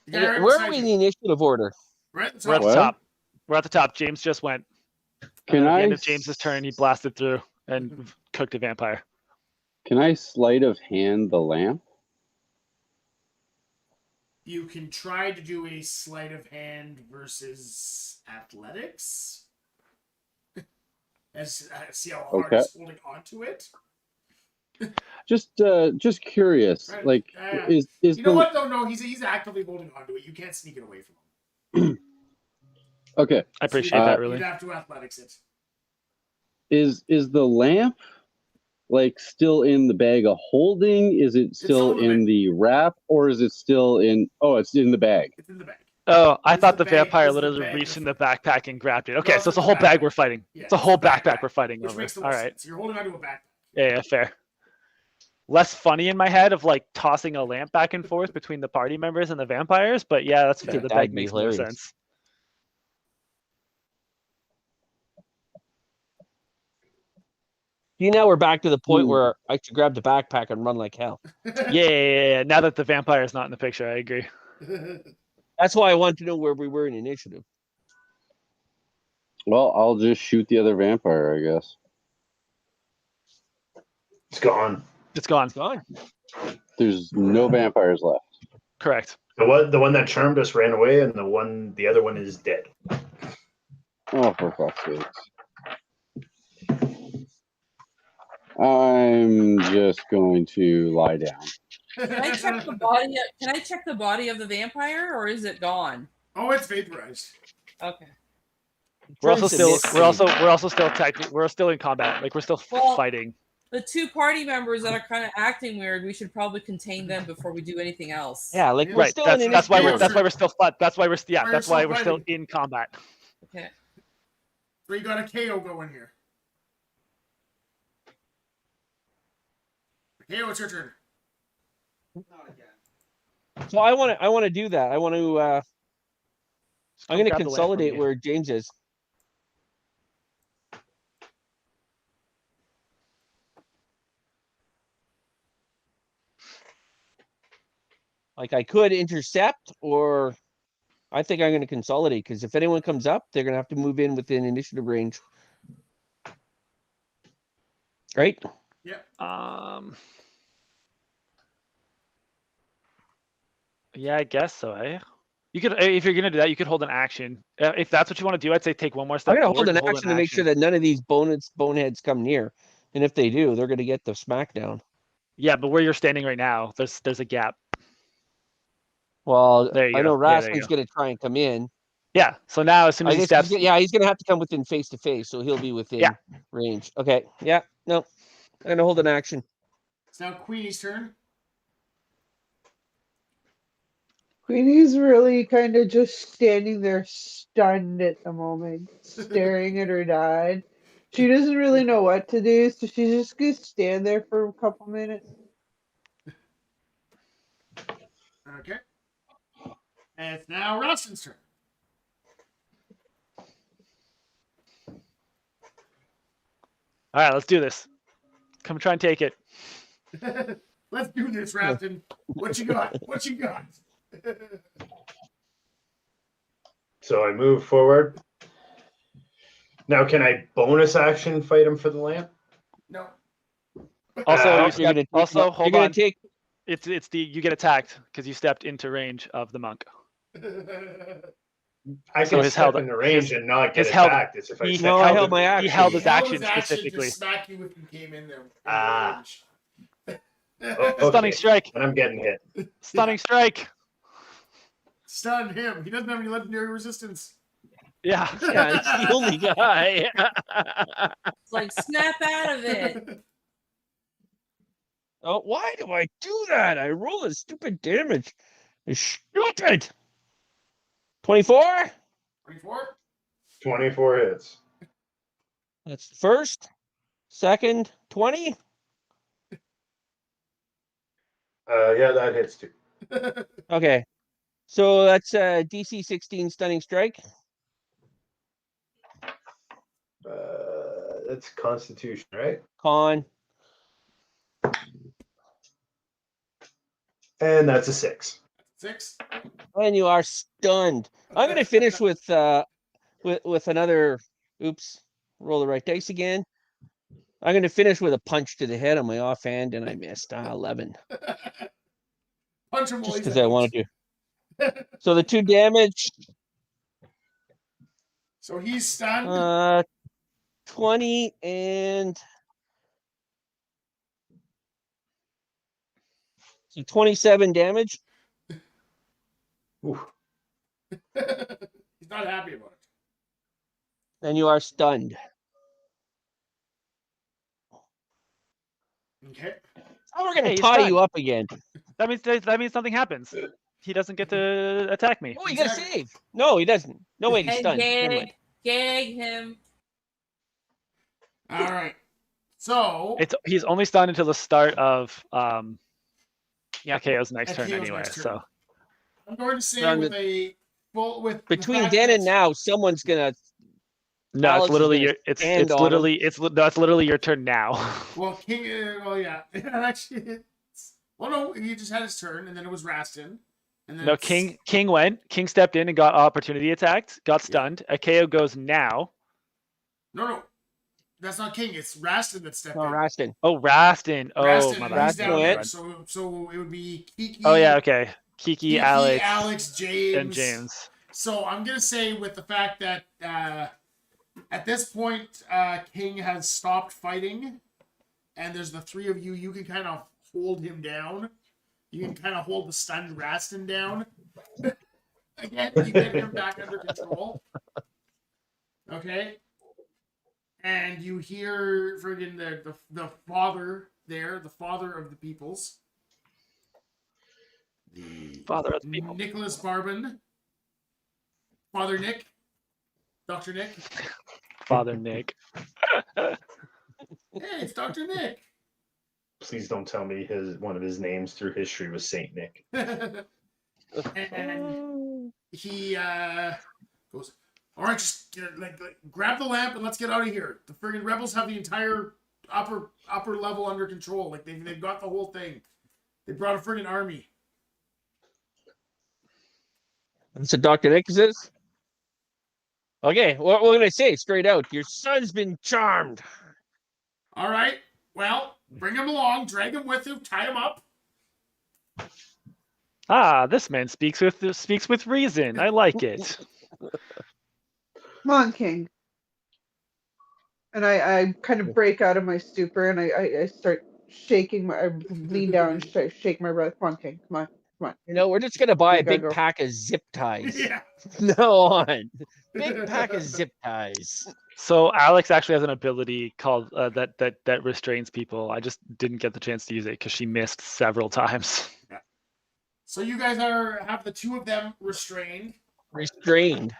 The guy right Where are beside we in you. the initiative order? Right at the We're at top. the What? top. We're at the top. James just went. Can At the I end of James's turn, he blasted through and cooked a vampire. Can I sleight of hand the lamp? You can try to do a sleight of hand versus athletics. As see how hard Okay. he's holding onto it. Just curious. Right. Like, Yeah. is You know what though? No, he's actively holding onto it. You can't sneak it away from him. Okay. I appreciate you'd, that, really. You'd have to athletics it. Is the lamp like still in the bag of holding? Is it still still in in the wrap, or is it still in? Oh, it's in the bag. It's in the bag. Oh, I Is thought the the bag- vampire is the literally bag reached the- in the backpack and grabbed it. Okay, No, so it's it's a in whole the bag backpack. we're fighting. Yeah, It's a whole the backpack we're fighting Which over. makes the All most right. sense. You're holding onto a backpack. Yeah, fair. Less funny in my head of like tossing a lamp back and forth between the party members and the vampires, but yeah, that's fair. think The that'd bag be makes more hilarious. sense. Now we're back to the point where I should grab the backpack and run like hell. Yeah. Now that the vampire is not in the picture, I agree. That's why I wanted to know where we were in initiative. Well, I'll just shoot the other vampire, I guess. It's gone. It's gone. It's gone. There's no vampires left. Correct. The one that charmed us ran away, and the other one is dead. Oh, for fuck's sakes. I'm just going to lie down. Can I check the body? Can I check the body of the vampire, or is it gone? Oh, it's vaporized. Okay. We're also still in combat. Like we're still Well, fighting. The two party members that are kind of acting weird, we should probably contain them before we do anything else. Yeah, like we're Right. still That's in why we're initiative. still that's why we're still fighting. in combat. Okay. So you got a KO going here. KO, it's your turn. Not again. So I want to do that. I want to. I'm going to grab the lamp from consolidate me. where James is. Like I could intercept, or I think I'm going to consolidate because if anyone comes up, they're going to have to move in within initiative range. Right? Yeah, I guess so. You could, if you're gonna do that, you could hold an action. If that's what you want to do, I'd say take one more step. I'm going to forward hold and an action to make sure that none of these boneheads come near. And if they do, they're going to get the smackdown. Yeah, but where you're standing right now, there's a gap. Well, There you I know go. Yeah, there you Rasmus's go. going to try and come in. Yeah. So now, as soon as he steps, he's going to have to come within face to face, so he'll be within range. Okay. Yeah. No. I'm going to hold an action. It's now Queenie's turn. Queenie's really kind of just standing there stunned at the moment, staring at her dad. She doesn't really know what to do, so she's just going to stand there for a couple minutes. Okay. And it's now Ralston's turn. all right, let's do this. Come try and take it. Let's do this, Ralston. What you got? What you got? So I move forward. Now, can I bonus action fight him for the lamp? No. Also, You're hold on. It's you get attacked because you stepped into range of the monk. I So can his step held- in the range and not get his held- attacked. It's if I he step held- out I held of my the action. range. He held his He held action his action specifically. to smack you if you came in there. Ah. Okay. Stunning strike. And I'm getting hit. Stunning strike. Stun him. He doesn't have any legendary resistance. Yeah. Yeah, it's the only guy. It's like snap out of it. Oh, why do I do that? I roll a stupid damage. It's stupid. 24? 24? 24 hits. That's the first. Second, 20. Yeah, that hits too. Okay. So that's DC 16 stunning strike. That's Constitution, right? Con. And that's a 6. 6? And you are stunned. I'm gonna finish with another oops. Roll the right dice again. I'm gonna finish with a punch to the head on my offhand, and I missed 11. Punch him while Just he's because I out. wanted to. So the 2 damage, So he's stunned. 20 and so 27 damage. Ooh. He's not happy about it. And you are stunned. Okay. Oh, we're gonna Hey, he's tie stunned. you up again. That means something happens. He doesn't get to attack me. Oh, you gotta save. No, he doesn't. No, wait, he's And stunned. Never mind. gag him. All right. So He's only stunned until the start of KO's next turn KO's anyway. next turn. So I'm going to say From with a well with Between the fact then that- and now, someone's gonna. no, Alex it's is literally gonna your stand it's on literally that's literally your turn now. Well, King. Well, yeah. Actually, well, no, he just had his turn, and then it was Rastin, and then No, it's- King stepped in and got opportunity attacked, got stunned. A KO goes now. No, that's not King. It's Rastin that stepped No, in. Rastin. Oh, Rastin. Oh, Rastin, my and bad. he's down Rastin there. went. So it would be Kiki. Oh yeah, okay. Kiki, Alex, James, and James. So I'm gonna say with the fact that at this point King has stopped fighting, and there's the 3 of you. You can kind of hold him down. You can kind of hold the stunned Rastin down. Again, you get him back under control. Okay. And you hear friggin' the father there, the father of the peoples. The Father of the people. Nicholas Barbin. Father Nick. Dr. Nick. Father Nick. Hey, it's Dr. Nick. Please don't tell me one of his names through history was Saint Nick. And he goes, all right, just like grab the lamp and let's get out of here. The friggin' rebels have the entire upper level under control. Like they've got the whole thing. They brought a friggin' army. That's what Dr. Nick is? Okay, what we're gonna say straight out. Your son's been charmed. All right, well, bring him along, drag him with you, tie him up. Ah, this man speaks with reason. I like it. Come on, King. And I kind of break out of my stupor and I start shaking I lean down and shake my breath. Come on, King. Come on. Come on. You know, we're just gonna buy You a gotta big go. pack of zip ties. Yeah. No on. Big pack of zip ties. So Alex actually has an ability called that restrains people. I just didn't get the chance to use it because she missed several times. So you guys have the 2 of them restrained, Restrained.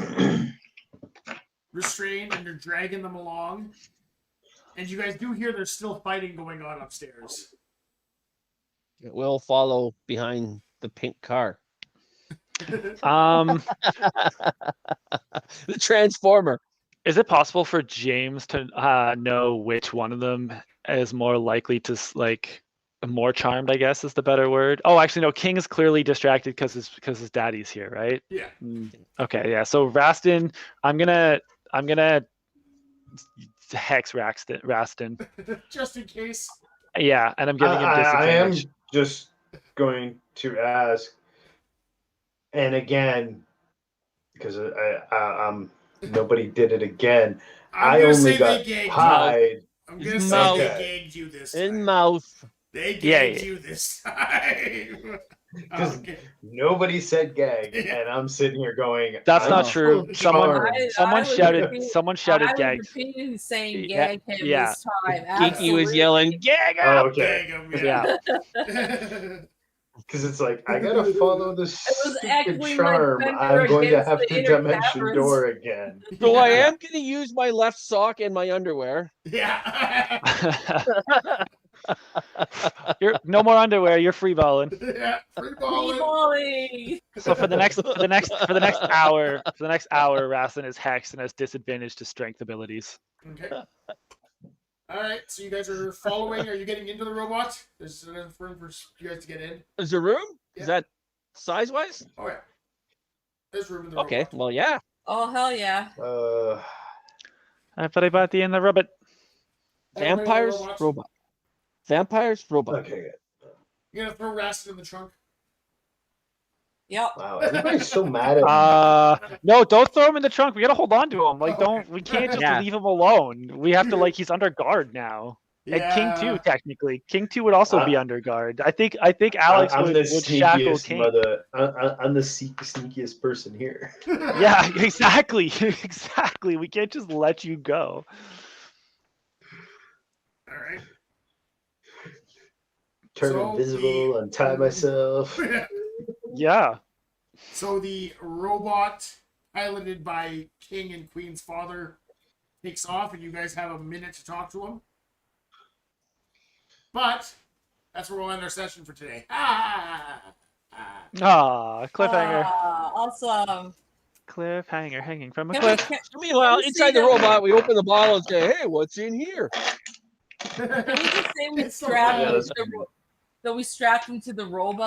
and you're dragging them along. And you guys do hear there's still fighting going on upstairs. It will follow behind the pink car. Um, The Transformer. is it possible for James to know which one of them is more likely to more charmed? I guess is the better word. Oh, actually, no. King is clearly distracted because his daddy's here, right? Yeah. Okay, yeah. So Rastin, I'm gonna hex Rastin. Just in case. Yeah, and I'm giving him I am disadvantage. just going to ask, and again, because nobody did it again. I'm I gonna only say got they gagged you. pied. I'm gonna His say mouth. they gagged you this time. In mouth. They Yeah, gagged yeah. you this time. Because Okay. nobody said gag, Yeah. and I'm sitting here going, That's I'm not so true. charmed. Someone was shouted. repeating- Someone shouted I was gags. repeating saying Yeah, gag him yeah. this time. Kinky was Absolutely. yelling, "Gag Oh, up!" okay. Gag 'em, Yeah. Because it's like, I gotta follow this was stupid echoing like charm. thunder I'm going to against have the to inner dimension cameras. door again. So I Yeah. am going to use my left sock and my underwear. Yeah. You're no more underwear. You're free balling. Yeah. Free balling. Balling. So for the next hour, Rassen is hexed and has disadvantage to strength abilities. Okay. All right. So you guys are following. Are you getting into the robot? There's enough room for you guys to get in. Is there room? Yeah. Is that size wise? Oh yeah. There's room in the Okay, robot. well, yeah. Oh hell yeah. Everybody in the robot. Everybody in the Vampires, robot. robot. Vampires, robot. Okay, good. You're gonna throw Rastin in the trunk. Yep. Wow, everybody's so mad at me. No, don't throw him in the trunk. We gotta hold on to him. Like, Okay. we can't just Yeah. leave him alone. We have to, like, he's under guard now. And King 2, technically. King 2 would also be under guard. I think Alex I'm would the shackle sneakiest King. I'm the sneakiest person here. Yeah, exactly. Exactly. We can't just let you go. All right. Turn So invisible, untie myself. Yeah. So the robot, piloted by King and Queen's father, takes off, and you guys have a minute to talk to him. But that's where we'll end our session for today. Cliffhanger. Awesome. Cliffhanger hanging from a Can cliff. Meanwhile, Can we inside see the that- robot, we open the bottle and say, "Hey, what's in here?" Can we just say we It's so strapped bad. him to the, that we strapped him to the robot